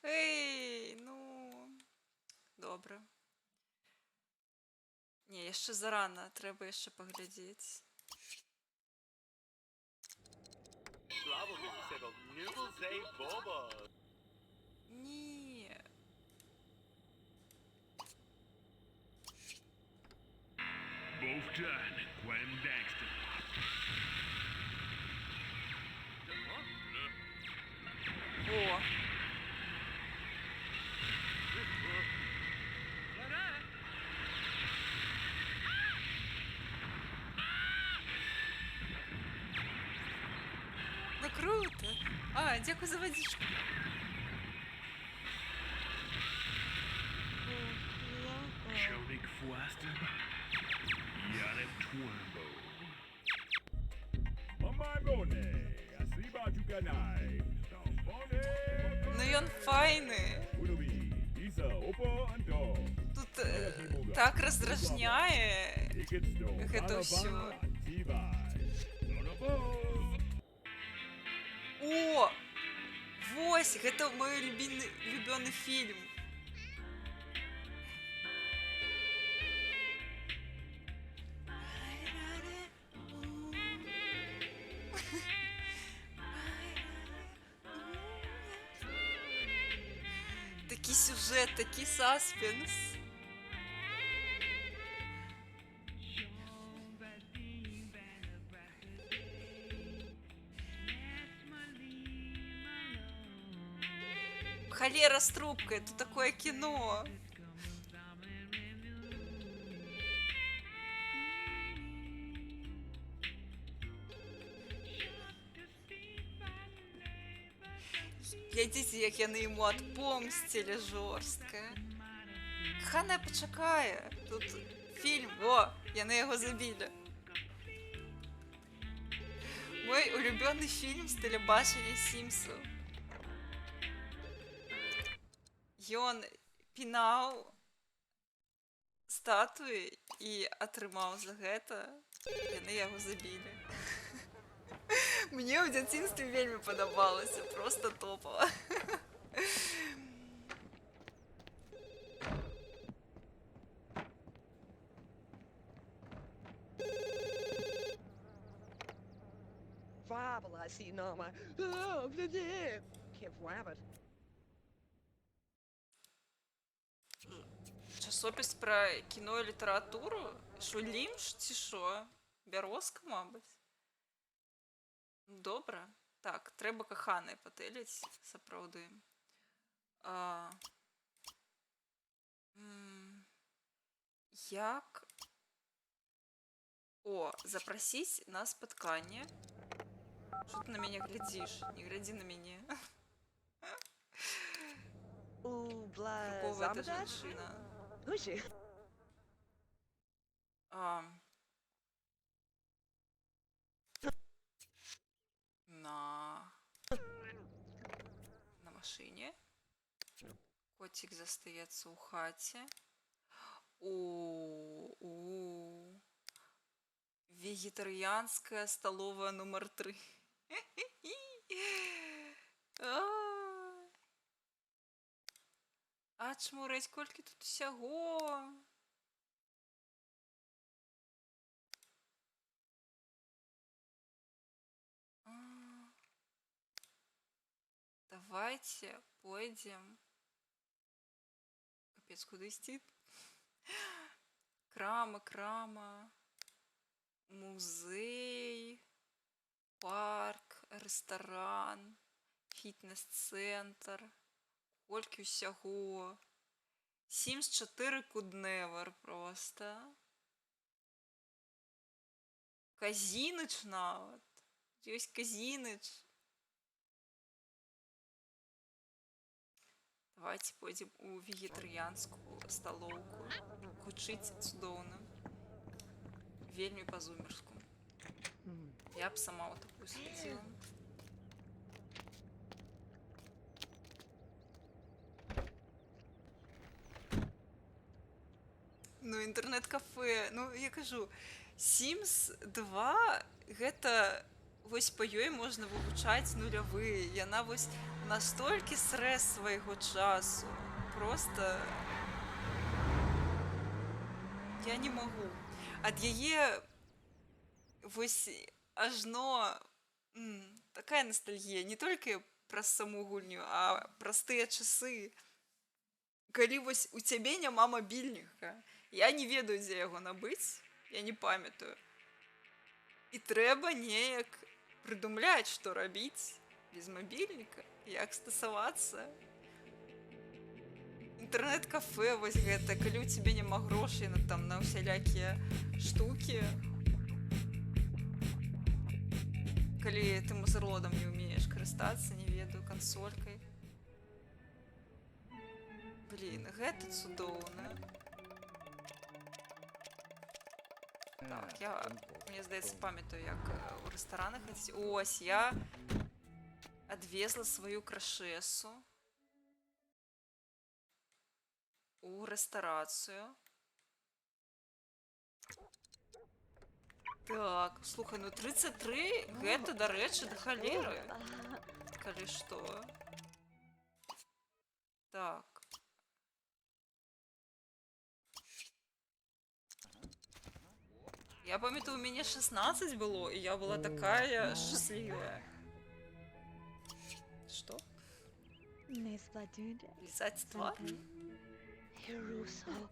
Эй, ну... Добре. Не, яшчэ зарана, трэба яшчэ паглядзець. Не. both done, Gwen Daxton. О. Ну круто. А, дякую за водичку. Chodik Foster, Yannick Twimbo. Mamma Mone, Asiba Juganai, Mone, Ну ён файны. Will be Isa Opa and Dog. Тут так раздражняе. Tickets to Это всё. Alabama TV. On a boat. О! Вось, гэта мой любёны фільм. Такі сюжет, такі саспенс. Холера с трубкой, это такое кино. Глядзіце, як яны ему отпомстили жорстка. Каханая, пачакае. Тут фільм, о, яны яго забілі. Мой улюбёны фільм з тэлебачання Сімпсаў. Ён пінаў статуі і атрымаў за гэта. Яны яго забілі. Мне ў дзяцінстве вельмі падабалася, просто топава. Fable, I see Norma. Oh, Kev Rabbit. Часопіс пра кіно і літаратуру? Шо, лімш ці шо? Бярозка, мабыць? Добра. Так, трэба каханай патэліць, сапраўды. Як... О, запрасіць на спатканне. Што ты на мяне глядзіш? Не глядзі на мяне. Какого это жанчына? Гусі. На машине. Котик застаецца ў хаце. Вегетарианская столовая номер 3. А чмураць, колькі тут усяго. Давайте пойдем. Капец, куда идти? Крама. Музей. Парк. Ресторан. Фітнес-центр. Колькі усяго. Sims 4 Кудневер просто. Казіныч нават. Ёсць казіныч. Давайте пойдем у вегетарианскую столовку. Гучыць цудоўна. Вельмі па-зумерску. Я б сама вот такую схватила. Ну, інтэрнэт-кафе. Ну, я кажу, Sims 2 гэта... Вось па ёй можна вывучаць нулявыя. Яна вось настолькі срэз свайго часу. Просто... Я не магу. Ад яе... Вось ажно... Такая ностальгія. Не толькі праз саму гульню, а праз тыя часы. Калі вось у цябе няма мабільніка. Я не ведаю, дзе яго набыць. Я не памятаю. І трэба неяк прыдумляць, што рабіць без мабільніка, як стасавацца. Інтэрнэт-кафе вось гэта, калі ў цябе няма грошай на ўсялякія штукі. Калі ты мазерлодам не ўмееш карыстацца, не ведаю, кансолькай. Блін, гэта цудоўна. Так, я, мне здаецца, памятаю, як у рэстаранах хадзіць. Ось, я адвезла сваю крашэсу у рэстарацыю. Так, слухай, ну 33 гэта, до речі, до холери. Калі што. Так. Я памятаю, у мяне 16 было, і я была такая счастливая. Что? N'est-ce pas d'une Лизать ствол? Hiruso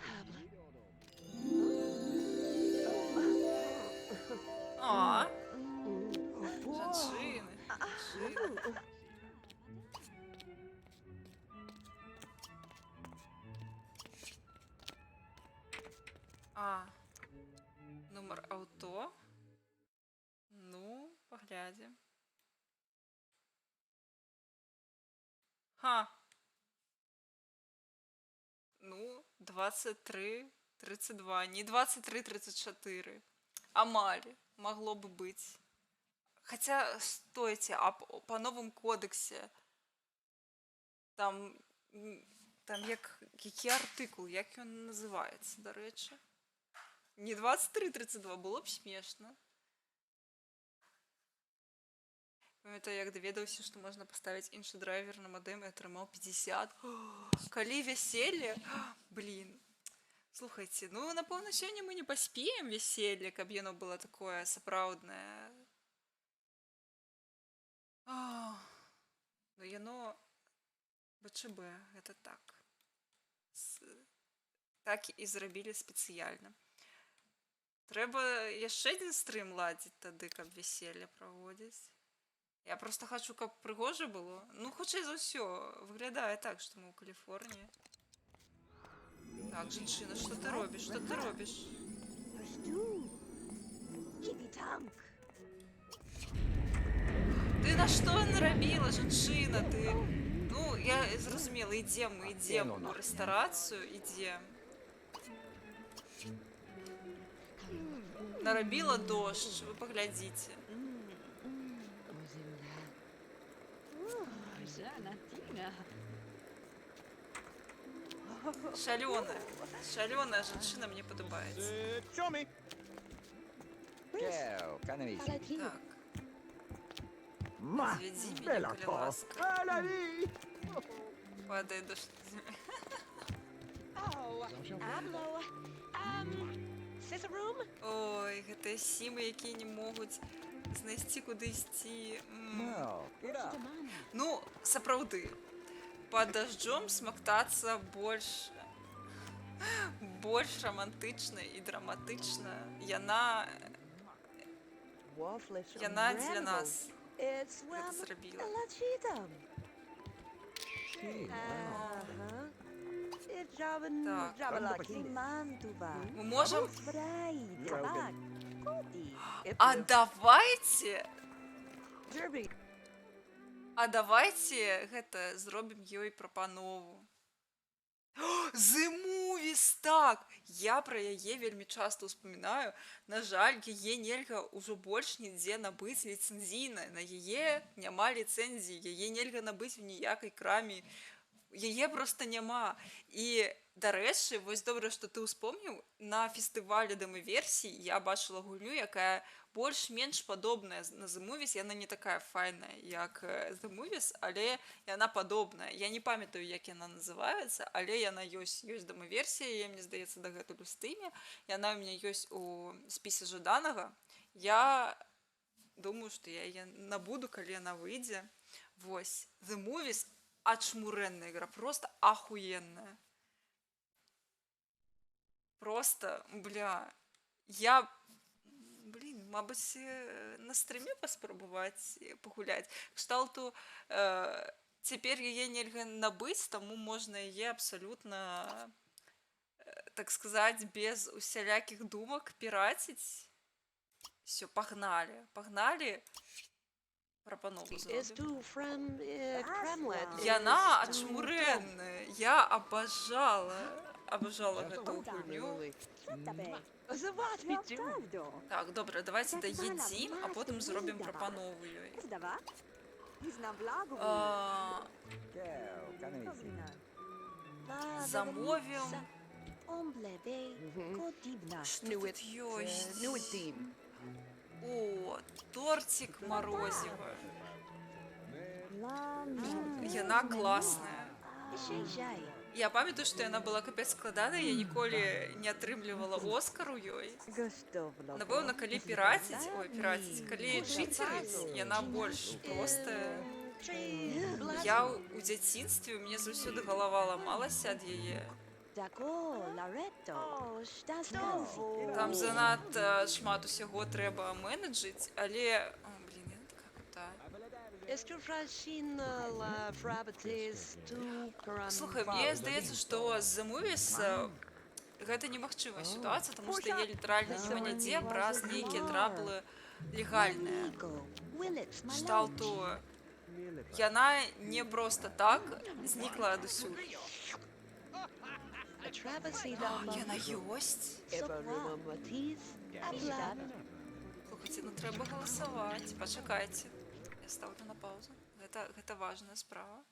habla. А, жанчыны. Жанчыны. А, нумар аўто. Ну, паглядзім. Ха. Ну, 23, 32, не 23, 34. Амаль, могло бы быть. Хотя, стойте, а по новому кодексе там, там який артикул, як він називається, до речі? Не 23-32, було б смішно. Пам'ятаю, як даведаўся, што можна паставіць іншы драйвер на модем і атрымаў 50. Калі вяселле? Блін. Слухайце, ну, напэўна, сёння мы не паспеем вяселле, каб яно было такое сапраўднае. Ну, яно... БЧБ, гэта так. Так і зрабілі спецыяльна. Трэба яшчэ адзін стрым ладзіць тады, каб вяселле праводзіць. Я просто хочу, каб прыгожа было. Ну, хутчэй за ўсё, выглядае так, што мы ў Каліфорніі. Так, жанчына, што ты робіш? Што ты робіш? Ты на што нарабіла, жанчына? Ты... Ну, я зразумела, ідзем, мы ідзем у рэстарацыю, ідзем. Нарабіла дождж, вы паглядзіце. Шалёная. Шалёная жанчына мне падабаецца. Show me. Ciao, canarissimi. Так, Ma, звядзі мяне, bella калі cosa. ласка. Ah, la vie. Падай дождь. Oh, hablo. Scissor room? Ой, гэтыя сімы, якія не могуць знайсці, куды ісці. No, get up. Ну, сапраўды, пад дажджом смактацца больш романтычна і драматычна. Яна для нас It's гэта зрабіла. Так. Мы можам... А давайте гэта зробім ёй прапанову. The Movies, так! Я пра яе вельмі часта ўспамінаю. На жаль, яе нельга ўжо больш нідзе набыць ліцэнзійна. На яе няма ліцэнзіі, яе нельга набыць у ніякай краме. Яе проста няма. І, дарэчы, вось добра, што ты ўспомніў, на фестывалі дэмаверсій я бачыла гульню, якая больш-менш падобная на The Movies. Яна не такая файная, як The Movies, але яна падобная. Я не памятаю, як яна называецца, але яна ёсць дэмаверсія, яе, мне здаецца, дагэтуль у стыме. Яна ў мяне ёсць у спісе жаданага. Я думаю, што я яе набуду, калі яна выйдзе. Вось, The Movies — ачмурэнная ігра, просто ахуенная. Просто, бля, я, мабыць, на стрыме паспрабаваць пагуляць. Кшталту, цяпер яе нельга набыць, таму можна яе абсалютна, так сказаць, без усялякіх думак піраціць. Всё, пагналі. Пагналі. Прапанову зробім. Яна ачмурэнная. Я абажала гэту гульню. Так, добра, давайте даедзім, а потым зробім прапанову ёй. Ciao, canarissimi. Замовім Омблебей. Кодибна. Что Ну, тут это, есть? ну, это им. О, тортик морозиво. Ла-ла. Яна класная. Жай-жай. Я памятаю, што яна была капец складаная, я ніколі не атрымлівала Оскар у ёй. Напэўна, калі піраціць, калі чыцерыць, яна больш простая. Я ў дзяцінстве, мне заўсёды галава ламалася ад яе. Даго, Ларетто. Даскази. Там занадта шмат усяго трэба менеджыць, але... О, блін, яна такая крутая. Est-ce Francine la Frabatis tu Слухай, мне здаецца, што з The Movies гэта немагчымая сітуацыя, таму што я літаральна няма нідзе праз нейкія траблы легальныя. Кшталту яна не проста так знікла адусюль. Яна ёсць? Слухайце, ну трэба галасаваць. Пачакайце. Я ставлю на паузу. Гэта важная справа.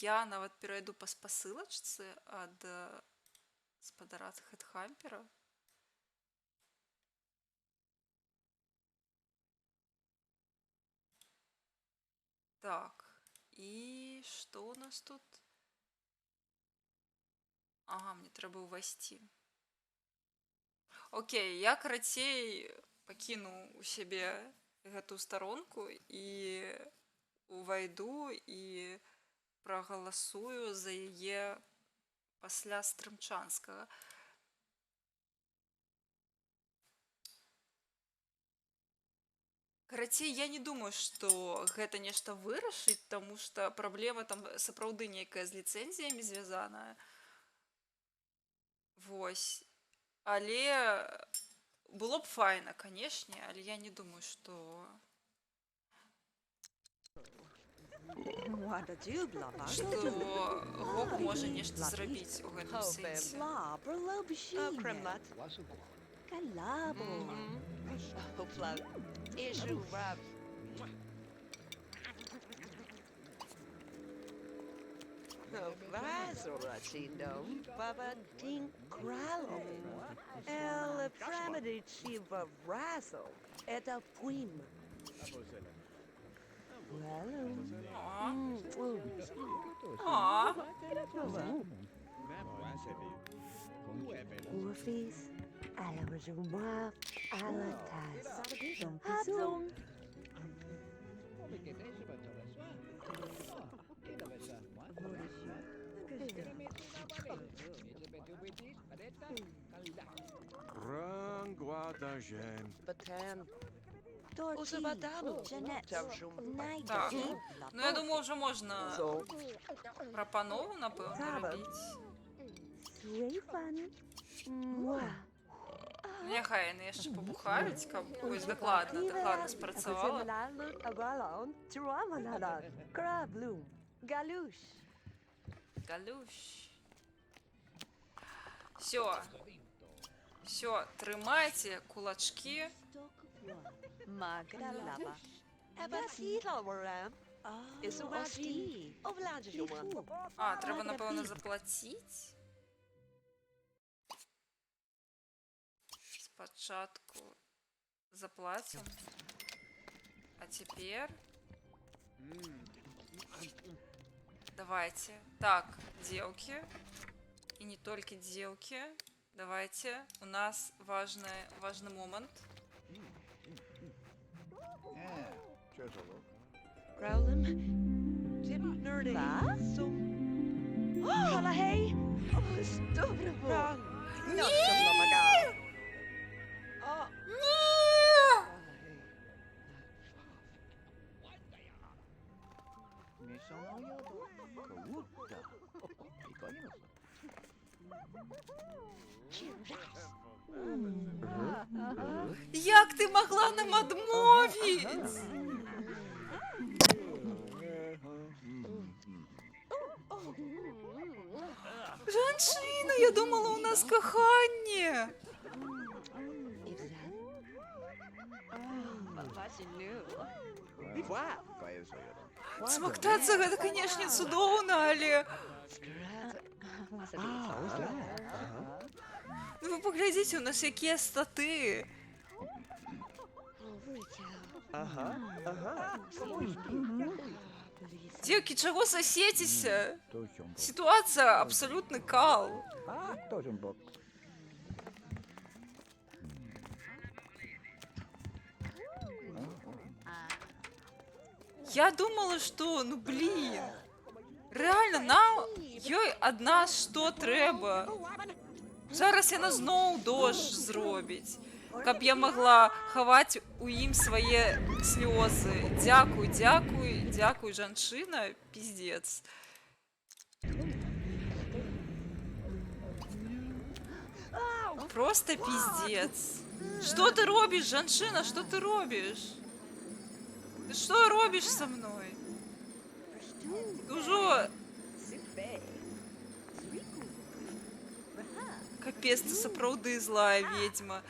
Я нават перайду па спасылачцы ад спадара Хэтхампера. Так, і што у нас тут? Ага, мне трэба ўвайсці. Окей, я карацей пакіну у сябе гэту старонку і увайду і прагаласую за яе пасля Стрымчанскага. Карацей, я не думаю, што гэта нешта вырашыць, таму што праблема там сапраўды нейкая з ліцэнзіямі звязаная. Вось. Але было б файна, канешне, але я не думаю, што... Што Гог можа нешта зрабіць у гэтым сэнсе. Кремлат. Калабо. Hopefully. Issue Rab. Razoratindo. Baba Ding Kralo. El Pramadichiva Razo. Это Пуим. Urfis. Alabajumwa. Alatas. Habzum. Batan. Торти. Жанет. Найди. Так, ну я думаю, вже можна прапанову, напевно, робити. Суэйфан. Няхай яны яшчэ пабухаюць, каб ось дакладна спрацавала. Галуш. Галуш. Всё, трымайце кулачкі. Магалава. А, трэба, напэўна, заплаціць. Спачатку заплацім. А цяпер... Давайте. Так, девки. И не только девки. Давайте. У нас важный момент. Growlin. Jim Nerdy. Hola, hey. Здорово. Як ти могла нам адмовіць? Жанчына, я думала, у нас каханне. Смактацца гэта, канешне, цудоўна, але ну вы паглядзіце, у нас якія статы. Дзеўкі, чаго сасецеся? Сітуацыя абсалютны кал. Я думала, што, ну блін, рэальна, нам ёй ад нас што трэба. Зараз яна зноў дождж зробіць, каб я магла хаваць у ім свае слёзы. Дзякуй, дзякуй, дзякуй, жанчына, пиздец. Просто пиздец. Што ты робіш, жанчына, што ты робіш? Ты што робіш са мной? Ужо... Капец, ты сапраўды злая ведьма.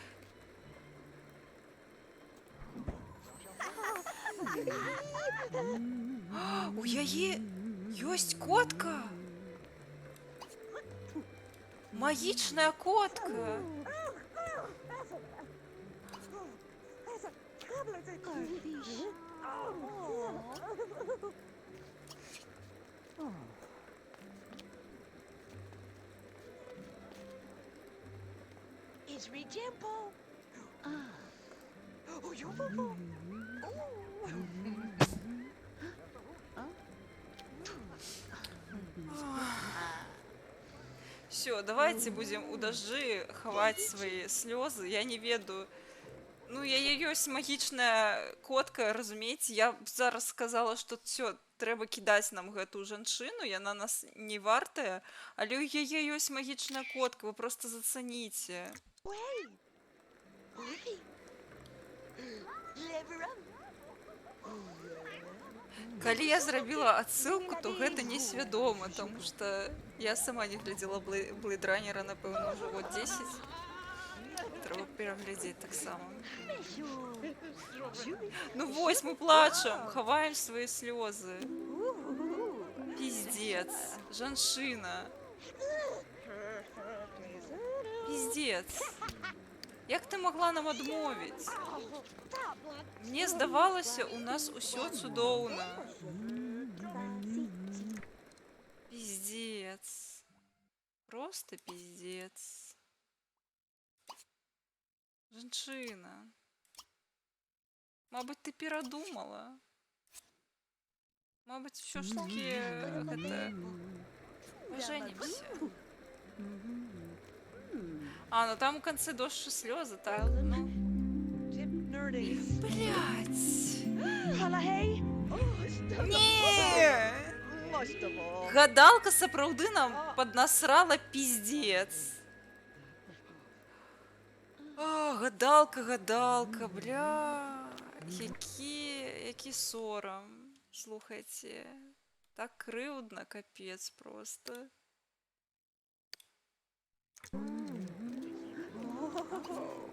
У яе ёсць котка. Магічная котка. It's Tempo. Oh, you Все, давайте будем у дожджы хаваць свои слезы. Я не ведаю. Ну, яе ёсць магічная котка, разумееце? Я б зараз сказала, што все, трэба кідаць нам гэтую жанчыну, яна нас не вартая, але ў яе ёсць магічная котка, вы просто зацаніце. Калі я зрабіла адсылку, то гэта несвядома, тому што я сама не глядзела Blade Runner, напэўна, ўжо год 10. Трэба пераглядзець таксама. Ну вось, мы плачам, хаваем свае слёзы. Пиздец, жанчына. Пиздец. Як ты могла нам адмовіць? Мне здавалася, у нас усё цудоўна. Пиздец. Просто пиздец. Жанчына. Мабыць, ты перадумала. Мабыць, усё ж таки гэта... Поженімся. А, ну там у конце дождь и слезы, так? Ну. Блять. Не! Гадалка сапраўды нам поднасрала пиздец. О, гадалка, бля. Які сорам. Слухайте. Так крыўдна, капец просто.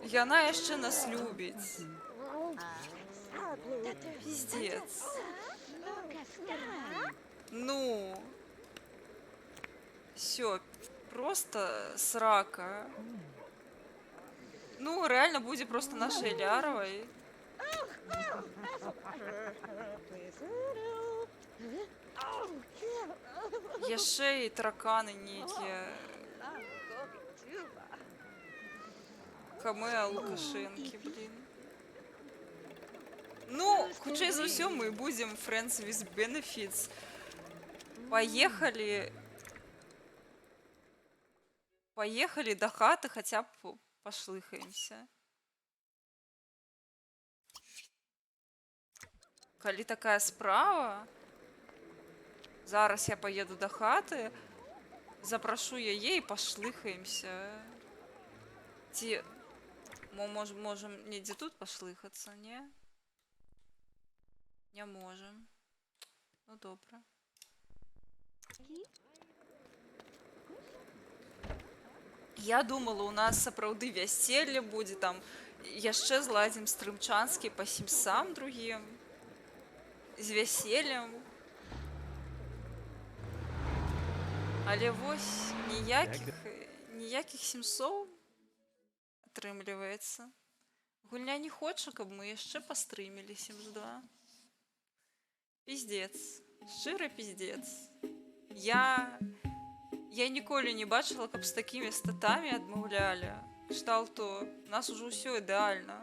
Яна яшчэ нас любіць. Пиздец. Ну. Всё, просто срака. Ну, реально будзе просто нашай Ляровай. Яшчэ і тараканы нейкія. Камеа Лукашэнкі, блин. Ну, хутчэй за ўсё мы будзем friends with benefits. Поехали до хаты, хотя б пашлыхаемся. Калі такая справа, зараз я поеду до хаты, запрашу яе і пашлыхаемся. Ці мы можем недзе тут пашлыхацца, не? Не можем. Ну добра. Я думала, у нас сапраўды вяселле будзе, там яшчэ зладзім стрымчанскі па сімсам другім. з вяселлем. Але вось ніякіх сімсоў атрымліваецца. Гульня не хоча, каб мы яшчэ пастрымілі Sims 2. Пиздец. Шчыры пиздец. Я ніколі не бачыла, каб з такімі статамі адмаўлялі. Кшталту, у нас ужо ўсё ідэальна.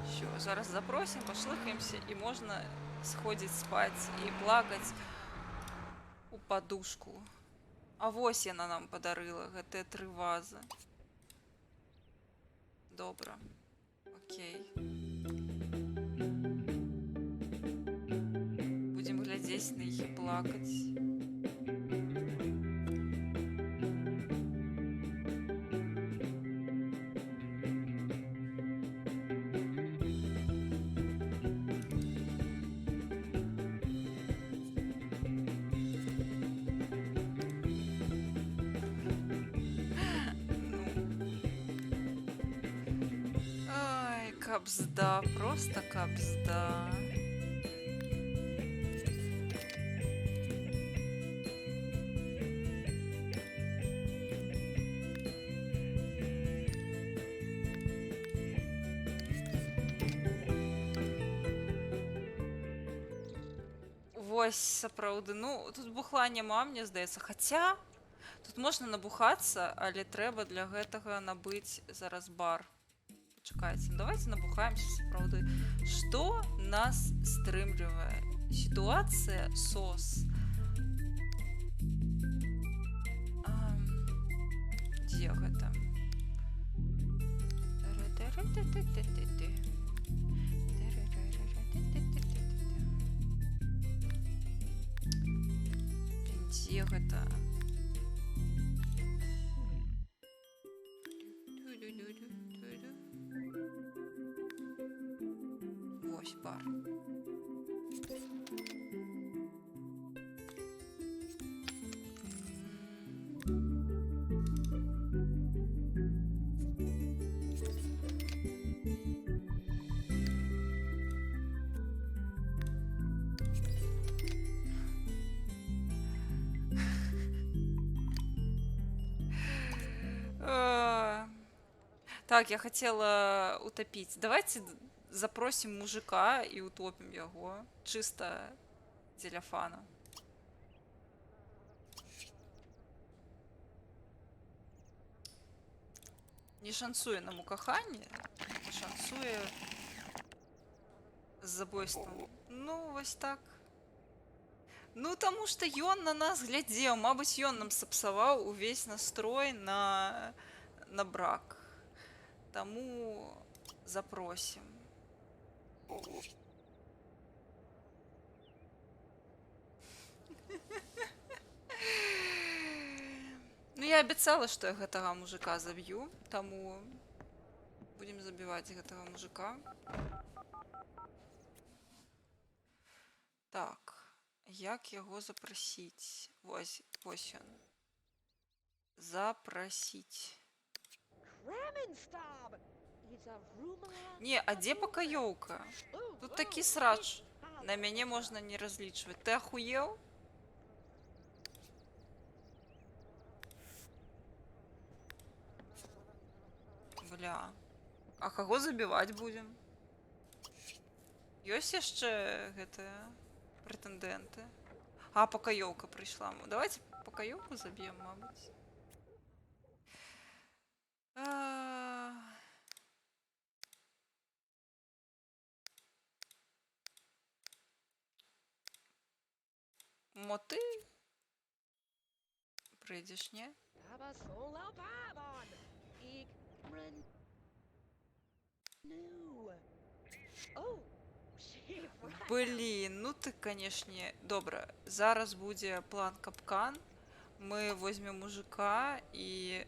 Всё, зараз запросім, пашлыкаемся, і можна сходзіць спаць і плакаць у падушку. А вось яна нам падарыла гэтыя 3 вазы. Добра. Окей. Будзем глядзець на іх і плакаць. Кабзда, просто кабзда. Вось, сапраўды, ну, тут бухла няма, мне здаецца, хаця тут можна набухацца, але трэба для гэтага набыць зараз бар. Чекайте, давайте набухаемся, сапраўды. Что нас стрымлівае? Ситуация сос. Где гэта? Где гэта? Вось бар. Так, я хотела утопить. Давайте запросим мужика и утопим его. Чисто для фана. Не шансуе нам у каханні, шансуе з забойством. Ну, вось так. Ну, таму што ён на нас глядзеў. Мабыць, ён нам сапсаваў увесь настрой на брак. Таму запросім. Ну, я абяцала, што я гэтага мужика заб'ю, таму будзем забіваць гэтага мужика. Так, як яго запрасіць? Вось ён. Запрасіць. Не, а дзе пакаёўка? Тут такі срач. На мяне можна не разлічваць. Ты ахуеў? Бля. А каго забіваць будзем? Ёсць яшчэ гэтыя прэтэндэнты? А, пакаёўка прыйшла. Давайте пакаёўку заб'ем, мабыць. Мо ты прыйдзеш, не? Блин, ну ты, канешне, добра. Зараз будзе план капкан. Мы возьмем мужика і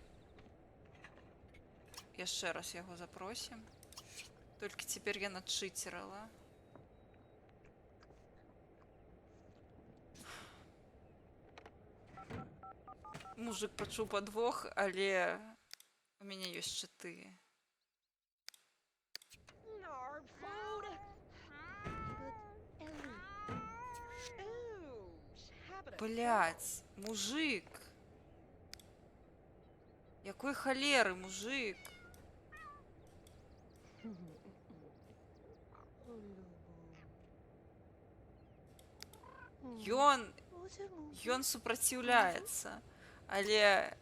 яшчэ раз яго запросім. Толькі цяпер я надчыцерала. Мужик пачуў падвох, але У меня есть щиты. Nar food. But Ellie, Ooh, habit. Блять, мужик. Якой холеры, мужик? Ён супраціўляецца, але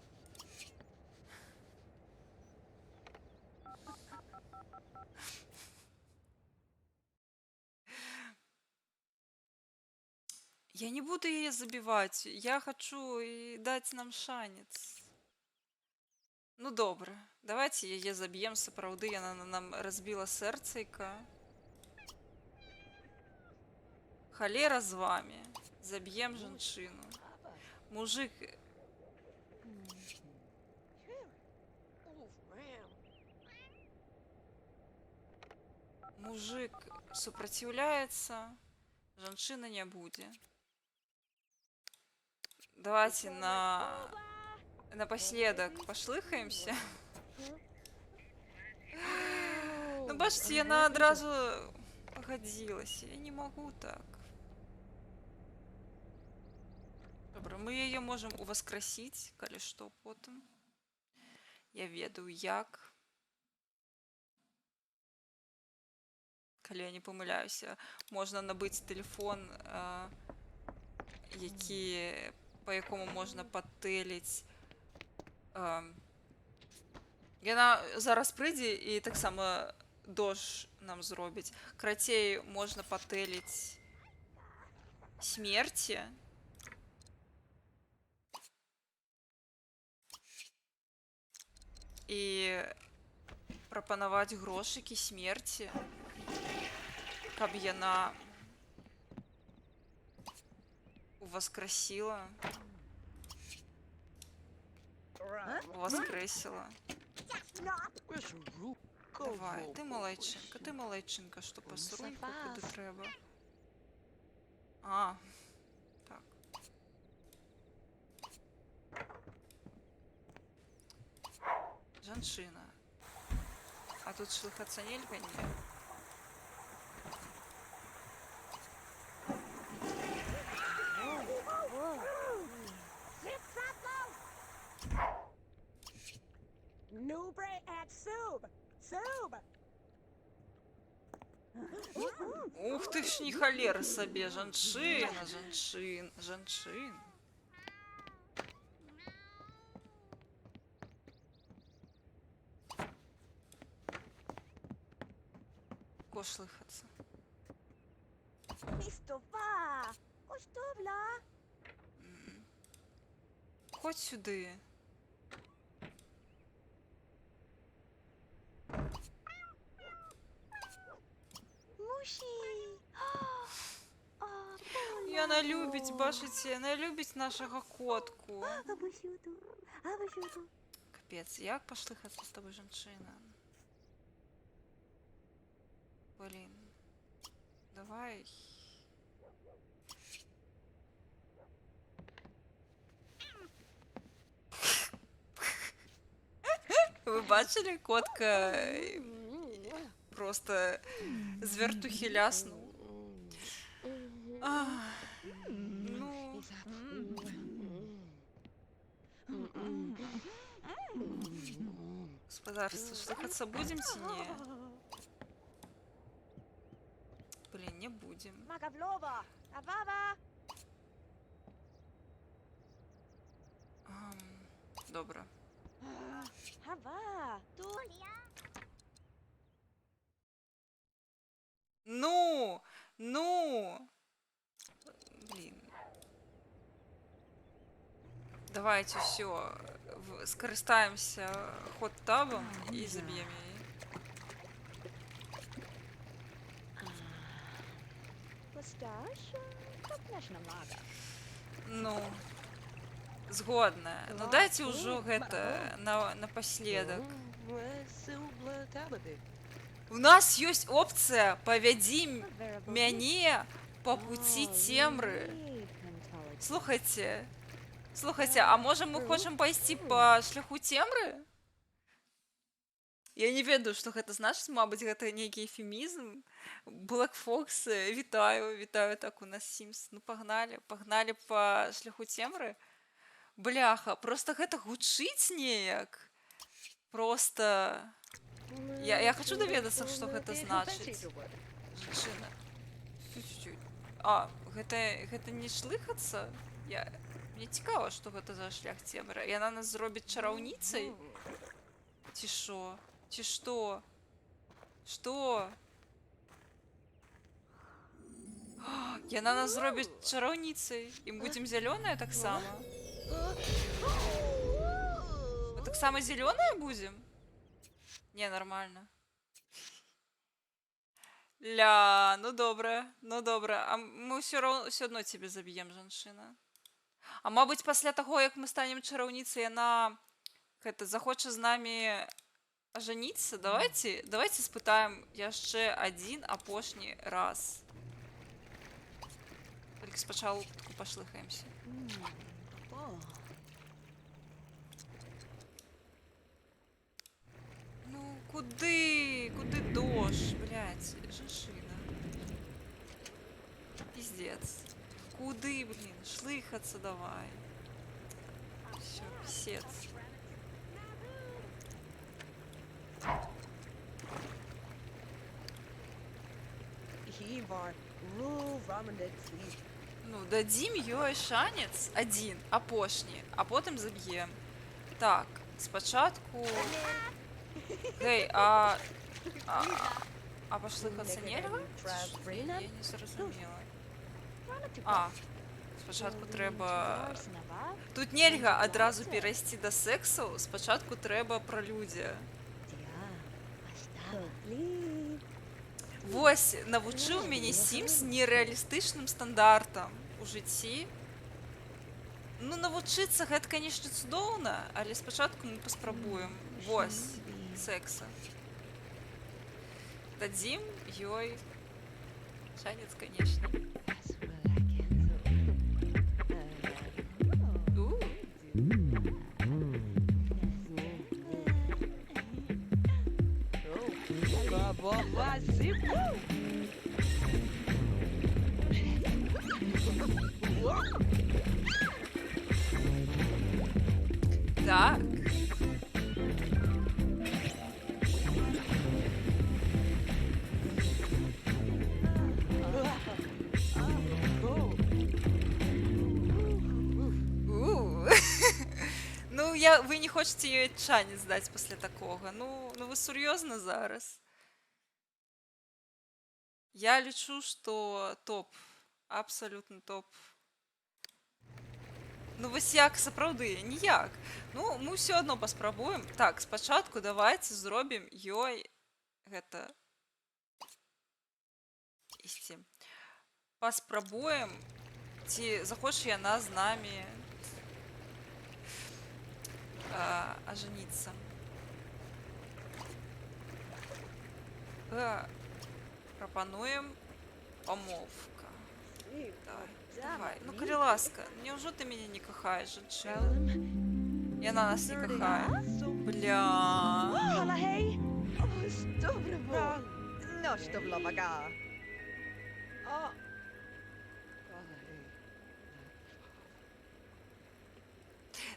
я не буду яе забіваць. Я хачу і даць нам шанец. Ну добра, давайте яе заб'ем, сапраўды яна нам разбіла сэрцайка. Халера з вами. Заб'ем жанчыну. Мужик, Ooh, ram. мужик супраціўляецца, жанчына не будзе. Давайте напоследок пошлыхаемся. Ну, бачите, яна адразу пагадзілася. Я не могу так. Добра, мы яе можам уваскрасіць, калі што потым. Я ведаю, як. Калі я не памыляюся, можна набыць тэлефон, па якому можна патэліць. Яна зараз прыйдзе і таксама дож нам зробіць. Карацей, можна патэліць смерці. І прапанаваць грошыкі смерці, каб яна уваскрасіла, уваскрэсіла. Where's Rook? Давай, ты малайчынка, што пасруньку куды трэба. А, так. Жанчына. А тут шлыхацца нельга, не? Nubre at Sub. Sub. Ух ты ж, не халера сабе, жанчына, жанчын. Кошлыхацца. Мистова. Коштовла. Ходь сюды. Муші. Яна любіць, бачыце, яна любіць нашага котку. Капец, як пашлыхацца з тобой, жанчына? Блин. Давай. Вы бачили, котка просто з вертухи ляснув. Ну. Господарство, слухаться будем ці ні? Блин, не будем. Макавлова. Авава. Добре. Ава. Туля. Ну! Блин. Давайте все, скористаемся хот-табом и забьем ее. Ну, згодна. Ну дайте уже гэта напоследок. У нас есть опция «Поведи мяне по пути темры». Слухайте, а может мы хочем пойти по шляху темры? Я не ведаю, што гэта значыць, мабыць, гэта нейкі эфемізм. Black Fox, вітаю, вітаю, так у нас Sims. Ну пагналі, пагналі па шляху цемры. Бляха, просто гэта гучыць неяк. Просто... Я хочу даведацца, што гэта значыць. Жанчына. Чуть-чуть. А, гэта не шлыхацца? Мне цікава, што гэта за шлях цемры. Яна нас зробіць чараўніцай? Ці шо? Ці што? Што? Яна нас зробіць чараўніцай. І мы будзем зялёныя таксама? Мы таксама зялёныя будзем? Не, нормально. Ля, ну добра, ну добра. А мы ўсё адно цябе заб'ем, жанчына. А мабыць, пасля таго, як мы станем чараўніцай, яна захоча з намі ажаніцца? Давайте спытаем яшчэ адзін апошні раз. Толькі спачатку пашлыхаемся. Ну, куды дождь, блядь, жанчына? Пиздец. Куды, блин, шлыхаться давай. Всё, писец. Ну, дадзім ёй шанец адзін, апошні, а потым заб'ем. Так, спачатку... Гэй, а пашлыхацца нельга? Я не зразумела. А, спачатку трэба... Тут нельга адразу перайсці да сэксу, спачатку трэба пралюдзія. Вось, навучыў мяне Sims нерэалістычным стандартам у жыцці. Ну, навучыцца гэта, канешне, цудоўна, але спачатку мы паспрабуем. Вось, секса. Дадзім ёй шанец, канешне. Так. Ну, вы не хочаце ёй шанец даць пасля такога. Ну вы сур'ёзна зараз? Я лічу, што топ. Абсалютна топ. Ну вось як, сапраўды, ніяк. Ну, мы ўсё адно паспрабуем. Так, спачатку давайце зробім ёй гэта... ісці. Паспрабуем, ці захоча яна з намі ажаніцца. Прапануем памовка. Давай, ну калі ласка, няўжо ты мяне не кахаеш, жанчына? Яна нас не кахае. Бля.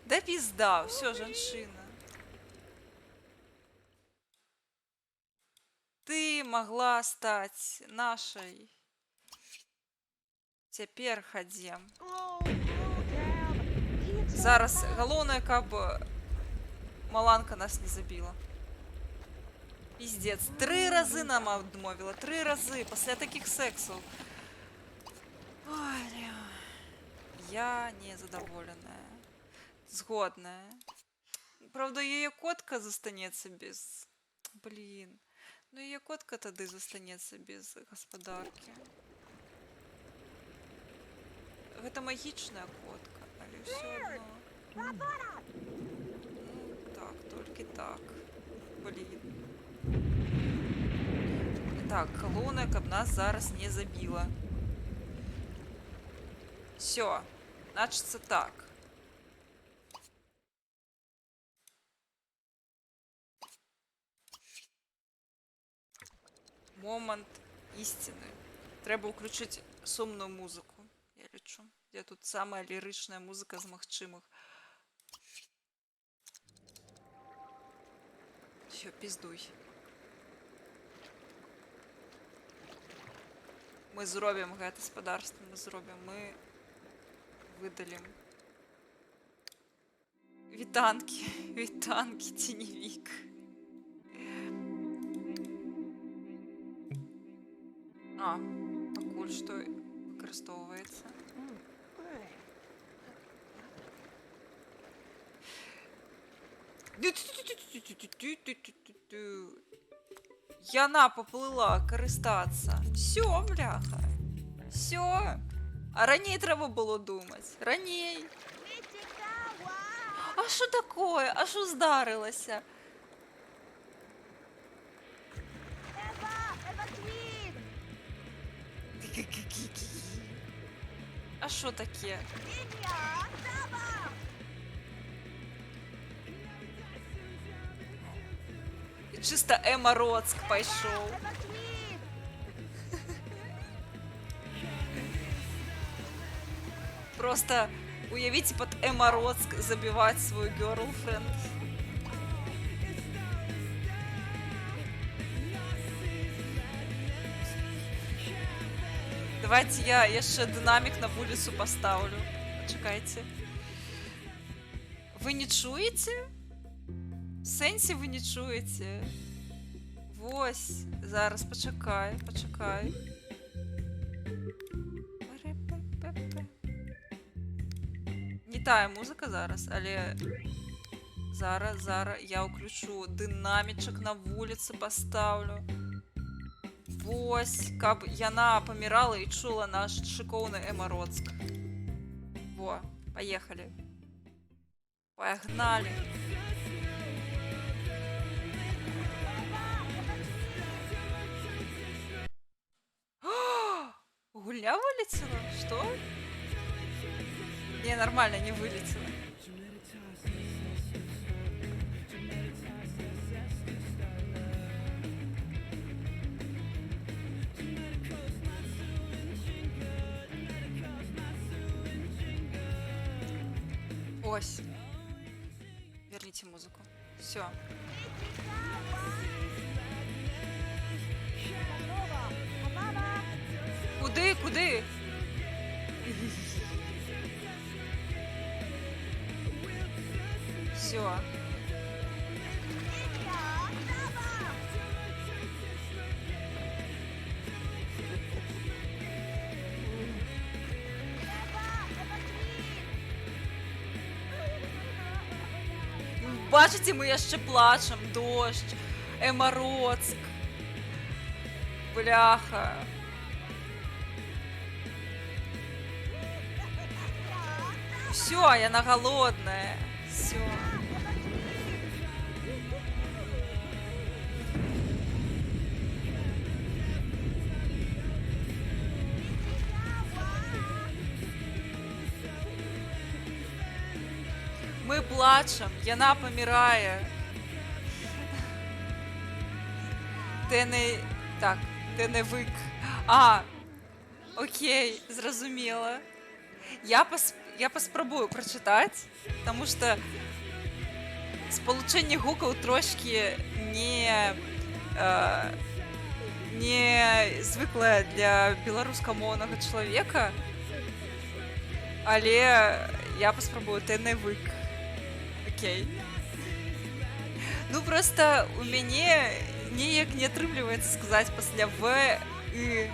Да пізда, ўсё, жанчына. Ты магла стаць нашай. Цяпер хадзем. Зараз галоўнае, каб маланка нас не забіла. Пиздец. 3 разы нам адмовіла. 3 разы пасля такіх сексаў. Ой, я незадаволеная. Згодная. Правда, яе котка застанецца без... Блин. Ну, яе котка тады застанецца без гаспадаркі. Гэта магічная котка, але ўсё адно. Ну, так, толькі так. Блин. Так, галоўнае, каб нас зараз не забіла. Всё, значыцца так. Момент істини. Треба включити сумну музику. Я лічу. Де тут сама лірична музика з магчимих. Все, піздуй. Ми зробимо гэта господарство, ми зробимо. Ми видалим. Вітанки, тіньовік. А, пакуль што выкарыстоўваецца. Яна поплыла карыстацца. Всё, бляха. Всё. А раней трэба было думаць. Раней. А що такое? А що здарилося? Eva Twin! А що таке? Ninja! Saba! Чисто Ема Роцк пішов. Eva Twin! Просто уявите под Ема Роцк забивать свой герлфренд. Давайте я яшчэ дынамік на вуліцу поставлю. Чекайте. Вы не чуете? В сенсі вы не чуете? Вось, зараз, почекай. Не тая музыка зараз, але зараз я ўключу дынамічак на вуліцы пастаўлю. Вось, каб яна памірала і чула наш шыкоўны Ема Роцк. Во, поехали. Погнали. Гульня вылетела? Что? Не, нормально, не вылетела. Ось. Верните музыку. Все. Куди? Все. Бачите, ми яще плачем. Дощ. Ема Роцк. Бляха. Все, она голодная. Все. Мы плачем, яна помирає. Ти не вик. А, окей, зрозуміла. Я поспробую прочитати, тому що сполучення гуків трошки не звикле для білоруськомовного чоловіка, але я поспробую, ти не вик. Окей. Ну просто у мяне ніяк не атрымліваецца сказаць пасля В і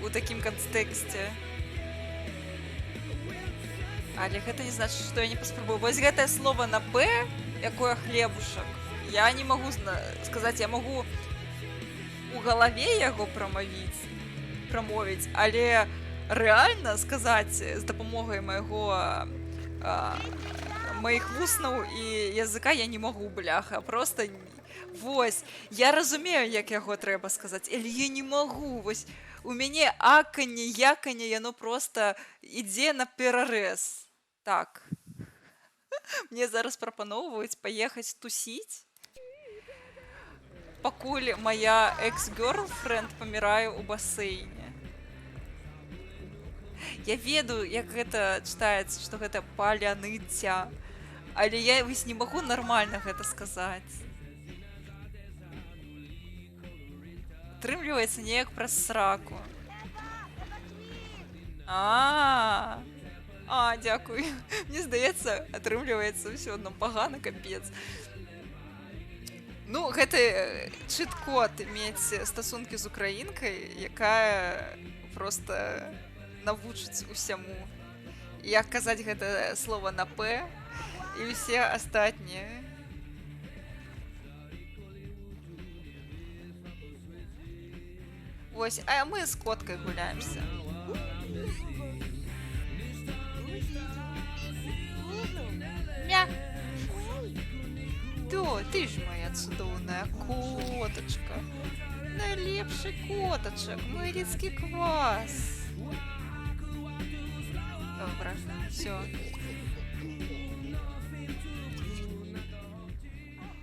у такім кантэксце. Але гэта не значыць, што я не паспрабую. Вось гэтае слово на П, якое хлебушак, я не магу сказаць, я магу у галаве яго прамовіць, але рэальна сказаць з дапамогай маіх вуснаў і языка я не магу, бляха, просто вось, я разумею, як яго трэба сказаць, але я не магу, вось, у мяне аканне, яканне, яно просто ідзе на перарэз. Так. Мне зараз прапаноўваюць паехаць тусіць. пакуль моя экс-гёрлфрэнд памірае ў басейне. Я ведаю, як гэта чытаецца, што гэта паляныцця, але я вось не магу нармальна гэта сказаць. Атрымліваецца неяк праз сраку. Дзякуй. Мне здаецца, атрымліваецца ўсё адно пагана, капец. Ну, гэта чыт-код мець стасункі з украінкай, якая проста навучыць усяму. Як казаць гэта слова на «п» і ўсе астатнія. Вось, а мы з коткай гуляемся. Мя. Ты ж моя цудоўная котачка. Найлепшы котачак, мой рідкі квас. Добра, всё.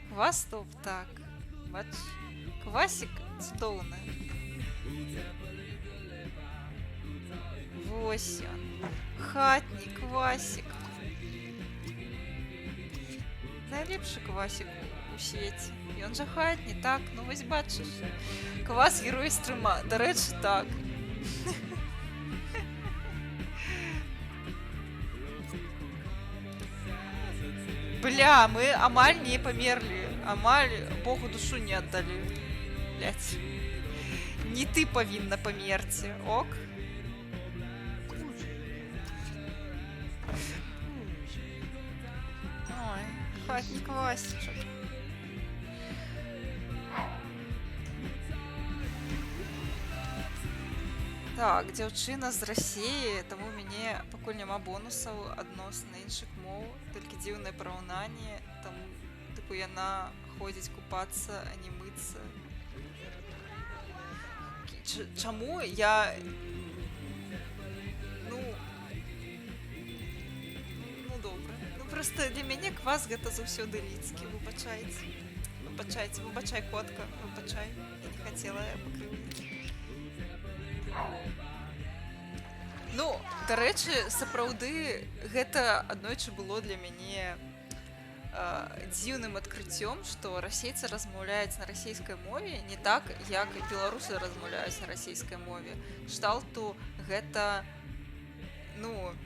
Квас топ, так. Бач, квасик цудоўны. Вось ён. Хатні квасик. Найлепшы квасик у свеце. Ён жа хатні, так? Ну вось бачыш. Квас герой стрыма. Дарэчы, так. Бля, мы амаль не памерлі. Амаль Богу душу не аддалі. Блядь. Не ты павінна памерці, ок? Ой, хатні квасічак. Так, дзяўчына з Расіі, таму ў мяне пакуль няма бонусаў адносна іншых моў, толькі дзіўнае параўнанне, таму тыпу яна ходзіць купацца, а не мыцца. Чаму я... Ну добра. Ну проста для мяне квас гэта заўсёды лідскі, выбачайце. Выбачай, котка, выбачай. Я не хацела пакрыўдзіць. Ну, дарэчы, сапраўды, гэта аднойчы было для мяне дзіўным адкрыццём, што расейцы размаўляюць на расійскай мове не так, як беларусы размаўляюць на расійскай мове. Кшталту гэта, ну,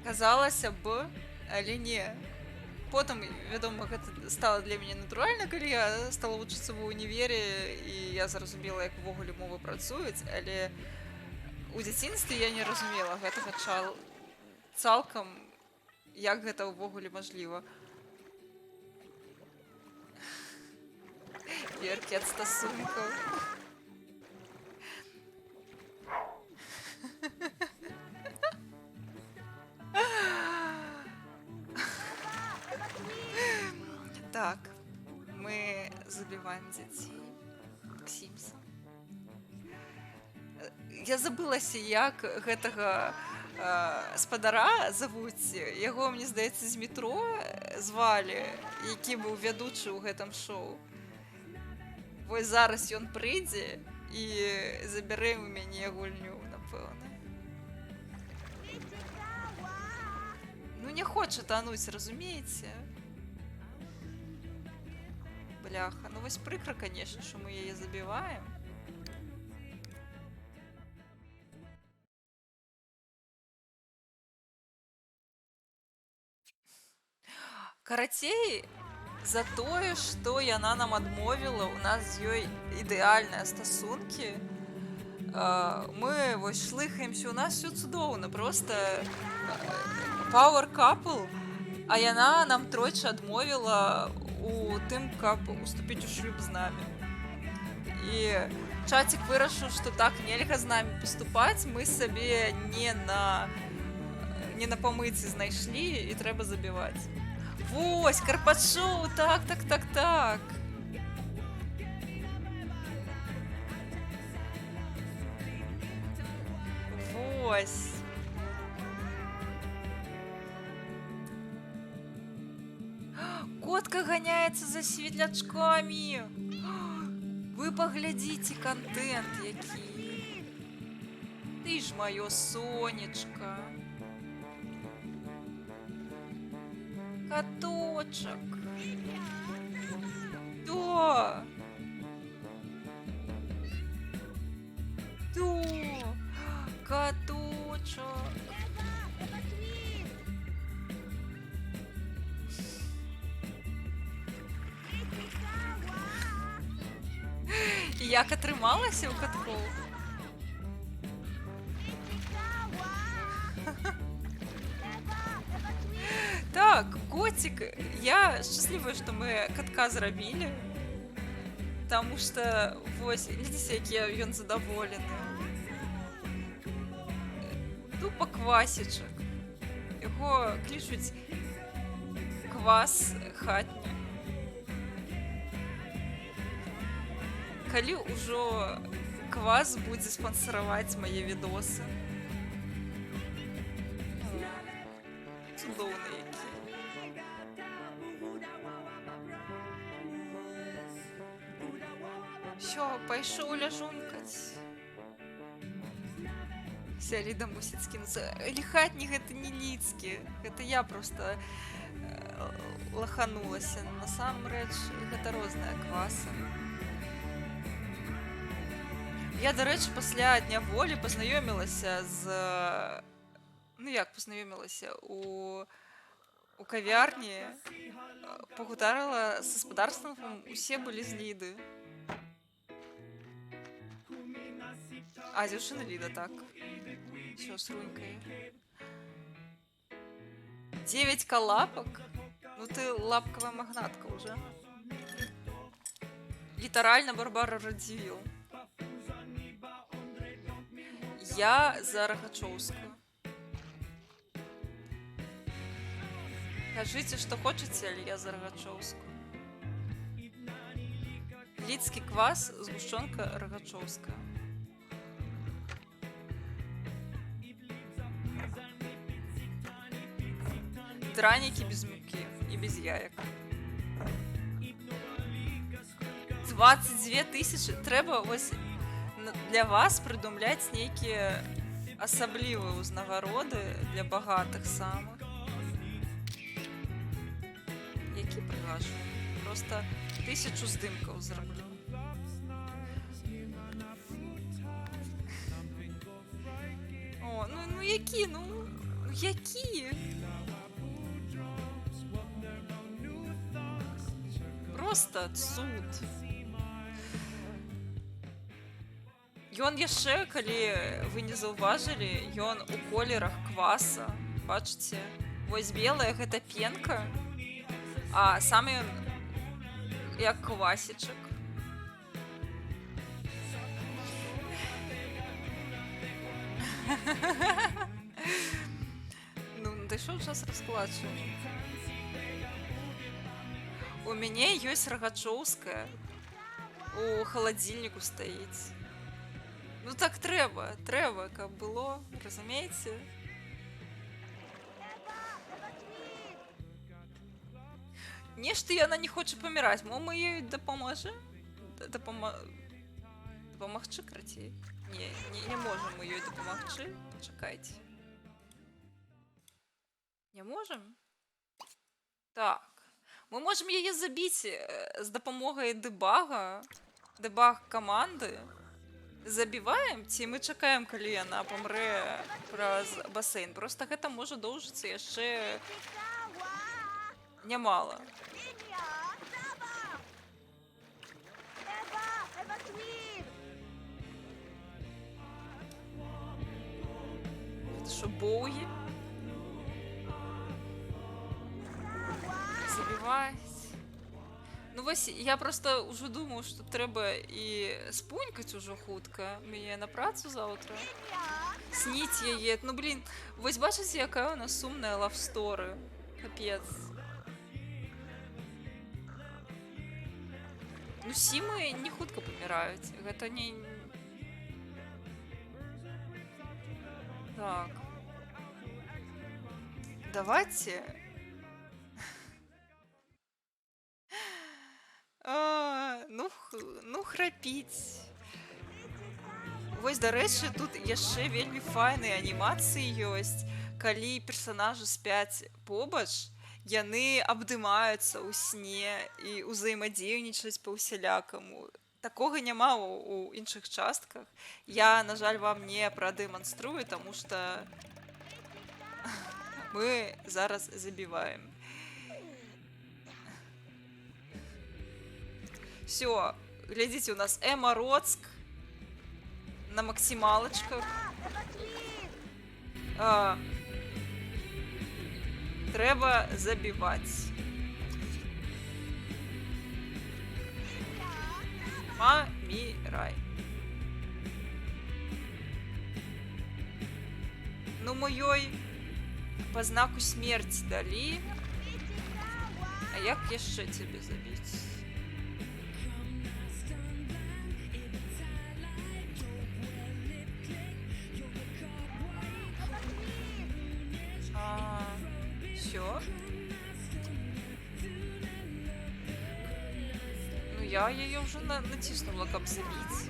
казалася б, але не. Потым, вядома, гэта стала для мяне натуральна, калі я стала вучыцца ва ўнівере, і я зразумела, як увогуле мовы працуюць, але у дзяцінстве я не разумела гэтага цалкам, як гэта ўвогуле мажліва. Веркі ад стасункаў. Так, мы забіваем дзяцей. Ксімса. Я забылася, як гэтага спадара завуць. Яго, мне здаецца, з метро звалі, які быў вядучы ў гэтым шоу. Вось зараз ён прыйдзе і забярэ ў мяне гульню, напэўна. Ну не хоча тануць, разумееце? Бляха, ну вось прыкра, конечно, што мы яе забіваем. Карацей, за тое, што яна нам адмовіла, у нас з ёй ідэальныя стасункі. Мы вось шлыхаемся, у нас все цудоўна, просто power couple, а яна нам тройчы адмовіла у тым, каб уступіць у шлюб з намі. І чацік вырашыў, што так нельга з намі паступаць, мы сабе не на памыці знайшлі і трэба забіваць. Вось, Карпачоў, так. Вось. Котка ганяецца за светлячкамі. Вы паглядзіце контент які. Ты ж маё сонечка. Каточак. Да. Да. Каточок. І як атрымалася ў каткоў? Так, котик, я счастлива, что мы катка зрабілі. Таму што, вось, глядзіце, які ён задаволены. Тупа квасічак. Яго клічуць квас хатні. Калі ўжо квас будзе спансараваць мае відосы. Цудоўны які. Всё, пайшоў ляжунькаць. Сяліда мусіць скінуцца. Ліхатні гэта не ліцкі. Гэта я просто лаханулася. Насамрэч, гэта розная кваса. Я, дарэчы, пасля дня волі пазнаёмілася з... Ну як пазнаёмілася? У кавярні пагутарыла з гаспадарствам, усе былі з Ліды. А, дзяўчына Ліда, так. Всё, с рунькой. 9 лапок? Ну ты лапковая магнатка уже. Літаральна Барбара Радзівіл. Я за Рагачоўскую. Кажыце, што хочаце, але я за Рагачоўскую. Лідскі квас, згушчонка Рагачоўская. Дранікі без мукі і без яек. 22 000. Трэба вось для вас прыдумляць нейкія асаблівыя ўзнагароды для багатых самых. Які прыгашу? Просто 1000 здымкаў зраблю. О, ну які, ну які? Просто цуд. Ён яшчэ, калі вы не заўважылі, ён у колерах кваса. Бачыце? Вось белая гэта пенка, а сам ён як квасічак. Ну, дайшоў час раскладчання. У мяне ёсць Рагачоўская. У халадзільніку стаіць. Ну так трэба, каб было, разумееце? Нешта яна не хоча паміраць, мо мы ёй дапаможам? Дапамагчы, крацей? Не можам мы ёй дапамагчы, пачакайце. Не можам? Так. Мы можам яе забіць з дапамогай дэбага, дэбаг каманды. Забіваем, ці мы чакаем, калі яна памрэ праз басейн. Просто гэта можа доўжыцца яшчэ нямала. Гэта што, боугі? Забіваць. Ну вось, я просто ўжо думаю, што трэба і спунькаць ужо хутка. Мяне на працу заўтра. Сніць яе. Ну, блін, вось бачыце, якая ў нас сумная лавсторы. Капец. Ну, сімы не хутка паміраюць. Гэта не... Так. Давайте... ну храпіць. Вось, дарэчы, тут яшчэ вельмі файныя анімацыі ёсць. Калі персанажы спяць побач, яны абдымаюцца ў сне і ўзаемадзейнічаюць па-усялякаму. Такога няма ў іншых частках. Я, на жаль, вам не прадэманструю, таму што мы зараз забіваем. Всё, глядзіце, у нас Эмароцк на максімалачках. Трэба забіваць. Памірай. Ну, моёй па знаку смерці далі. А як яшчэ цябе забіць? Всё. Ну, я яе ўжо націснула, каб забіць.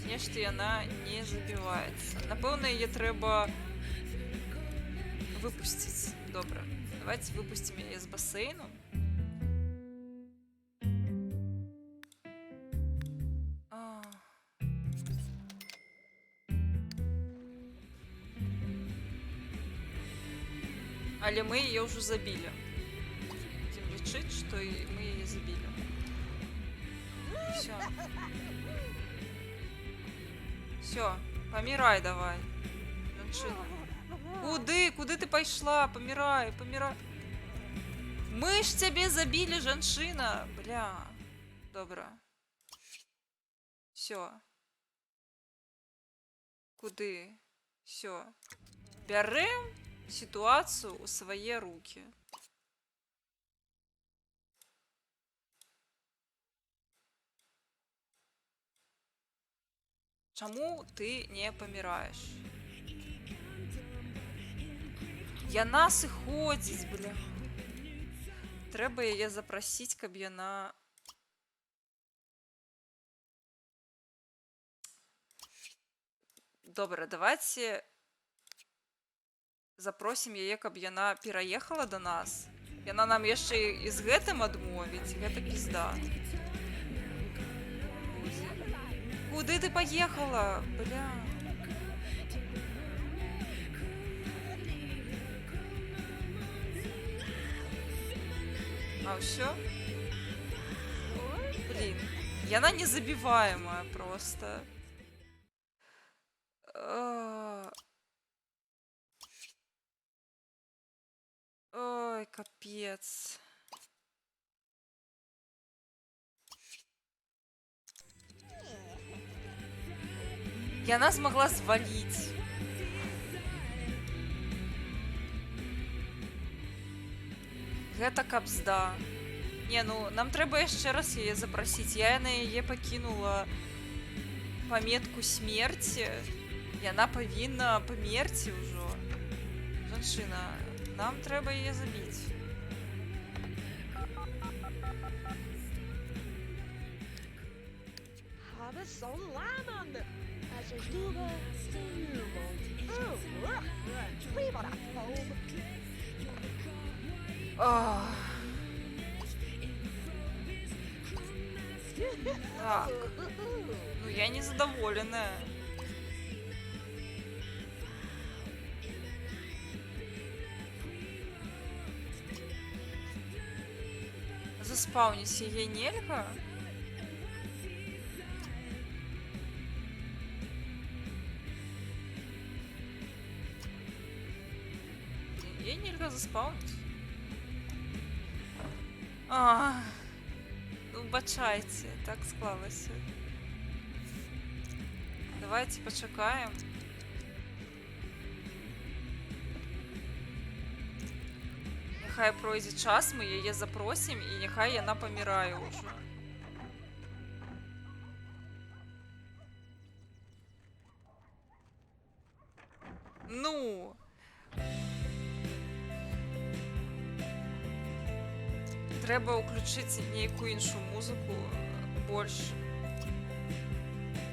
Нешта яна не забіваецца. Напэўна, яе трэба выпусціць. Добра. Давайте выпусцім яе з басейну. Але мы яе ўжо забілі. Будзем лічыць, што мы яе забілі. Всё. Всё, памірай давай. Жанчына. Куды? Куды ты пайшла? Памірай, памірай. Мы ж цябе забілі, жанчына. Бля. Добра. Всё. Куды? Всё. Бярэм ситуацию у свае руки. Чаму ты не паміраеш? Яна сыходзіць, бля. Трэба яе запрасіць, каб яна... Добра, давайте запросім яе, каб яна пераехала да нас. Яна нам яшчэ і з гэтым адмовіць. Гэта пізда. Куды ты паехала? Бля. А ўсё? Блин. Яна незабіваемая просто. Ой, капец. Яна змагла зваліць. Гэта кабзда. Не, ну, нам трэба яшчэ раз яе запрасіць. Я на яе пакінула паметку смерці. Яна павінна памерці ўжо. Жанчына, нам трэба яе забіць. Так. Ну, я незадоволенная. Заспаўніць яе нельга? Яе нельга заспаўніць. Ну, бачайце, так склалася. Давайте пачакаем. Няхай пройдзе час, мы яе запросім, і няхай яна памірае ўжо. Ну! Трэба ўключыць нейкую іншую музыку, больш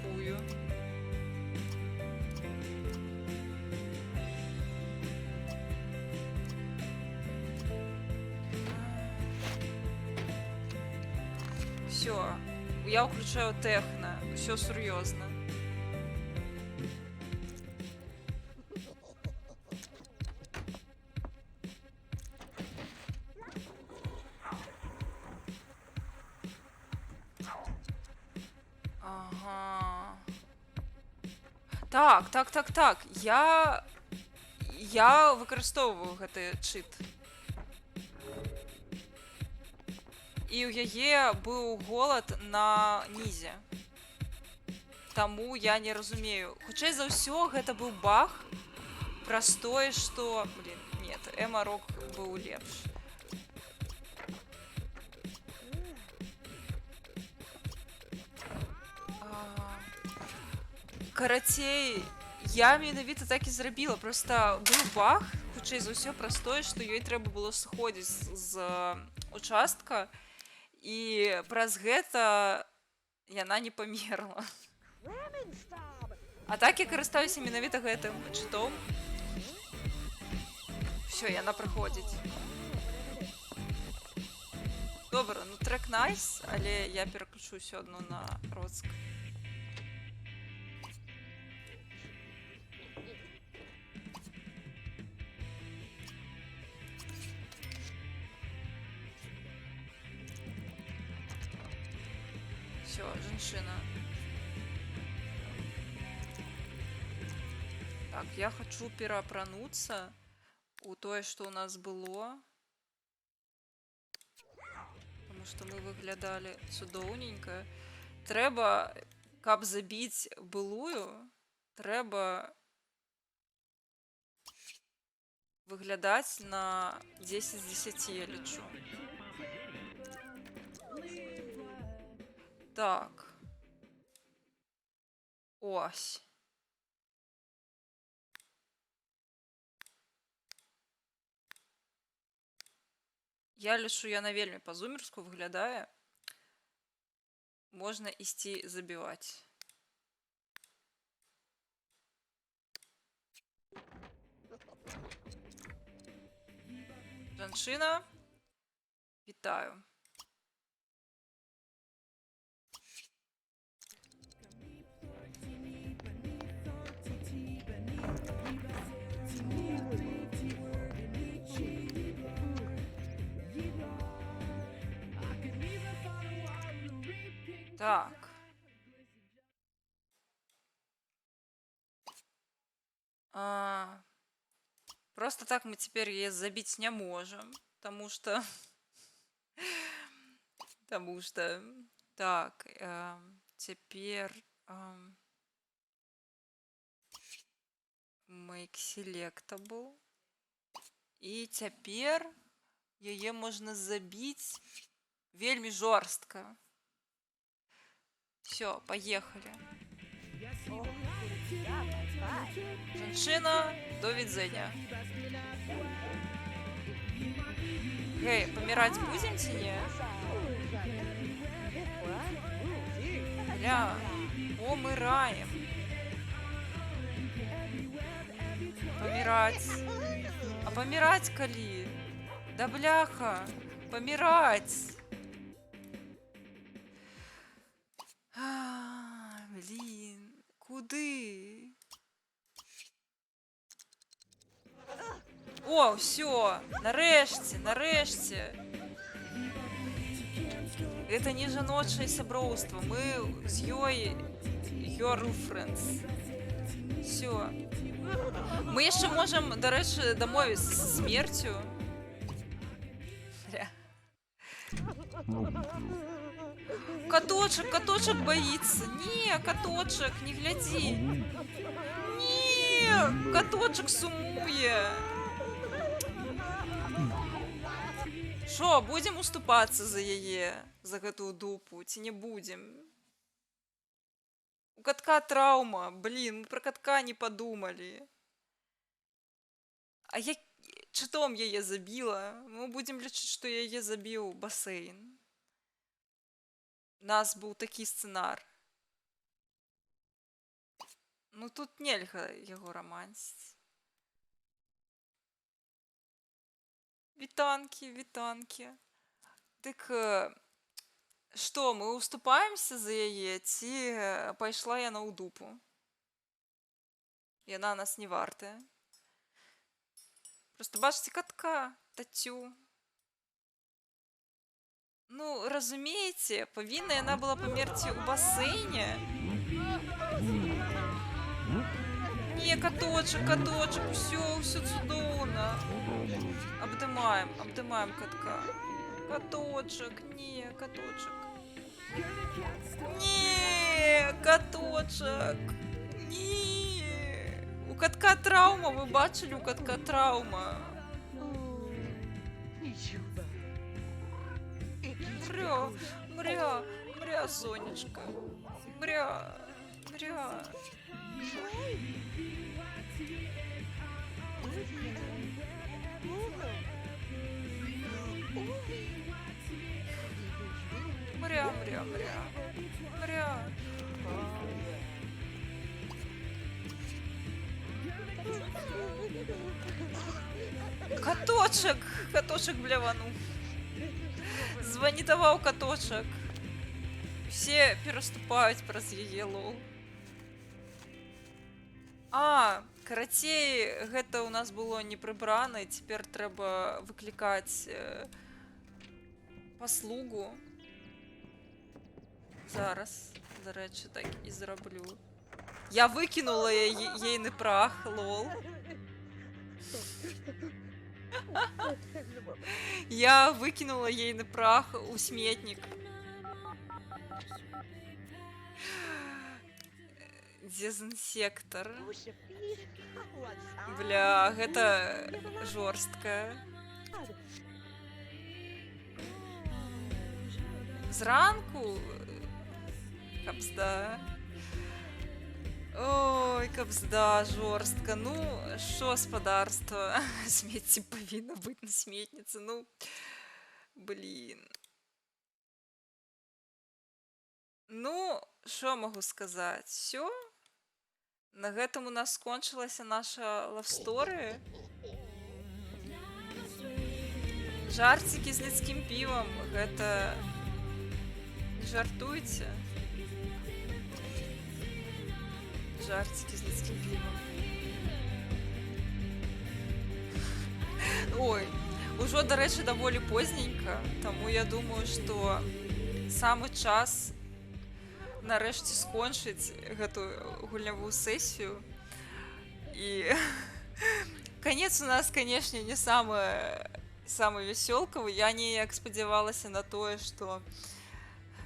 купую. Все, я включаю техно. Все серьезно. Ага. Так. Я выкарыстоўваю гэты чыт. І ў яе быў голад на нізе. Таму я не разумею. Хутчэй за ўсё, гэта быў баг. Праз тое, што... Блін, нет, Эмарок быў лепш. Карацей, я менавіта так і зрабіла. Проста быў баг, хутчэй за ўсё, праз тое, што ёй трэба было сыходзіць з участка. І праз гэта яна не памерла. А так я карыстаюся менавіта гэтым чытом. Всё, яна прыходзіць. Добра, ну трек найс, але я пераключу ўсё адно на Роцк. Все, женщина. Так, я хочу переапрануться у тое, что у нас было. Потому что мы выглядали цудоўненько. Трэба, каб забіць былую, трэба выглядаць на 10 з 10, я лічу. Так. Ось. Я лічу, яна вельмі па-зумерску выглядае. Можна ісці забіваць. Жанчына, вітаю. Так. Просто так мы теперь ее забить не можем, потому что... Так, теперь... Make selectable. И теперь ее можно забить вельми жорстко. Все, поехали. Жанчына, до відзення. Гей, помирать будем ці не? Бля, помираем. Помирать. А помирать калі? Да бляха, помирать. Блин, куды? О, все, нарэшце. Это не жаночае сяброўства. Мы з ёй girlfriends. Все. Мы яшчэ можам, дарэчы, дамовіцца са смерцю. Каточек боится. Не, каточек, не гляди. Не, каточек сумуе. Шо, будем уступаться за яе, за гэтую дупу, ці не будем? У катка траума, блин, мы про катка не подумали. А я чытом яе забіла. Мы будем лічыць, што яе забіў басейн. У нас быў такі сцэнар. Ну тут нельга яго рамансіць. Вітанкі, вітанкі. Дык што, мы ўступаемся за яе, ці пайшла яна ў дупу? Яна нас не вартая. Просто бачыце катка, тацю. Ну, разумееце, павінна яна была памерці ў басейне. Не, каточак, каточак, ўсё цудоўна. Абдымаем катка. Каточак, не, каточак. Не, каточак. Не. У катка траўма, вы бачылі, у катка траўма. Нічого. Мря, сонечка. Мря. Мря. Каточак блявануў. Званітаваў каточак. Усе пераступаюць праз яе, лол. Карацей, гэта ў нас было не прыбрана, і цяпер трэба выклікаць паслугу. Зараз, дарэчы, так і зраблю. Я выкінула ейны прах, лол. Я выкінула ейны прах у сметнік. Дезінсектор. Бля, гэта жорстка. Зранку? Капзда. Ой, капзда, жорстка. Ну, шо спадарства? Смецце павінна быць на сметніцы. Ну, блін. Ну, шо магу сказаць? Всё? На гэтым у нас скончылася наша лавсторыя. Жарцікі з людскім півам. Гэта... Не жартуйце. Жарцікі з людскім півам. Ой, ужо, дарэчы, даволі позненька, таму я думаю, што самы час нарэшце скончыць гэтую гульнявую сесію. І канец у нас, канешне, не самы весёлкавы. Я неяк спадзявалася на тое, што...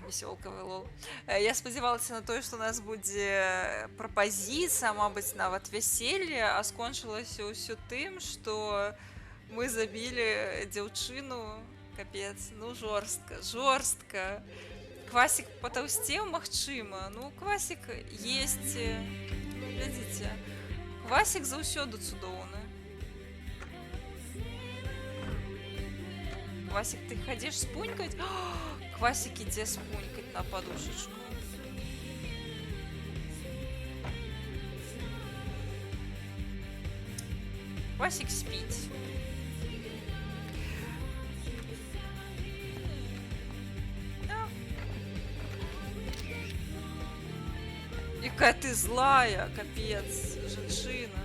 Весёлкавы, лол. Я спадзявалася на тое, што у нас будзе прапазіцыя, мабыць, нават вяселле, а скончылася ўсё тым, што мы забілі дзяўчыну. Капец, ну жорстка. Квасік патаўсцеў, магчыма. Ну, квасік есць. Глядзіце. Квасік заўсёды цудоўны. Квасік, ты хадзіш спунькаць? Квасік ідзе спунькаць на падушачку. Квасік спіць. Якая ты злая, капец, жанчына.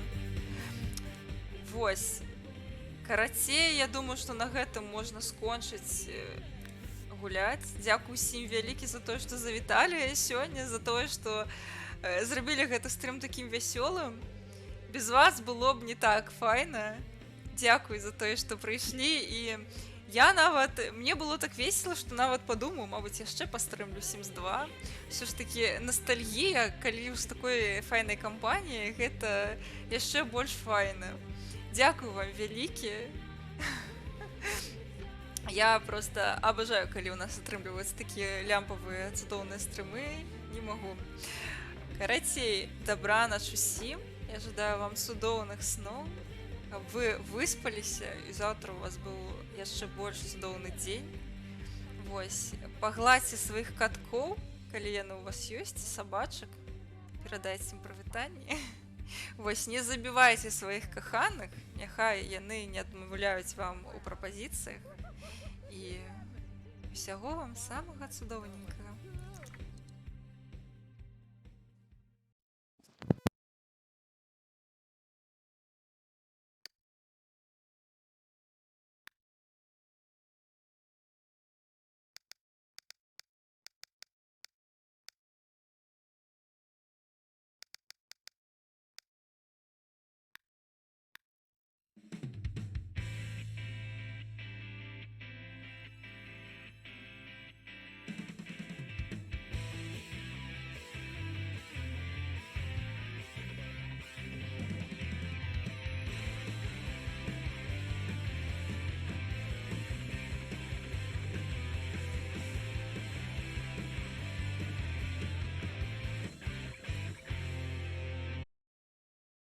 Вось. Карацей, я думаю, што на гэтым можна скончыць гуляць. Дзякуй усім вялікі за тое, што завіталі сёння, за тое, што зрабілі гэты стрым такім вясёлым. Без вас было б не так файна. Дзякуй за тое, што прыйшлі. І я нават... Мне было так весела, што нават падумаў, мабыць, яшчэ пастрымлю Sims 2. Ўсё ж такі ностальгія, калі з такой файнай кампаніяй, гэта яшчэ больш файна. Дзякуй вам вялікі. Я просто абажаю, калі ў нас атрымліваюцца такія лямпавыя цудоўныя стрымы. Не магу. Карацей, добраноч усім. Я жадаю вам цудоўных сноў, каб вы выспаліся, і заўтра у вас быў яшчэ больш цудоўны дзень. Вось, пагладзьце сваіх каткоў, калі яны ў вас ёсць, сабачак, перадайце ім прывітанне. Вось, не забівайце сваіх каханых, няхай яны не адмаўляюць вам у прапазіцыях. І усяго вам самага цудоўненькага.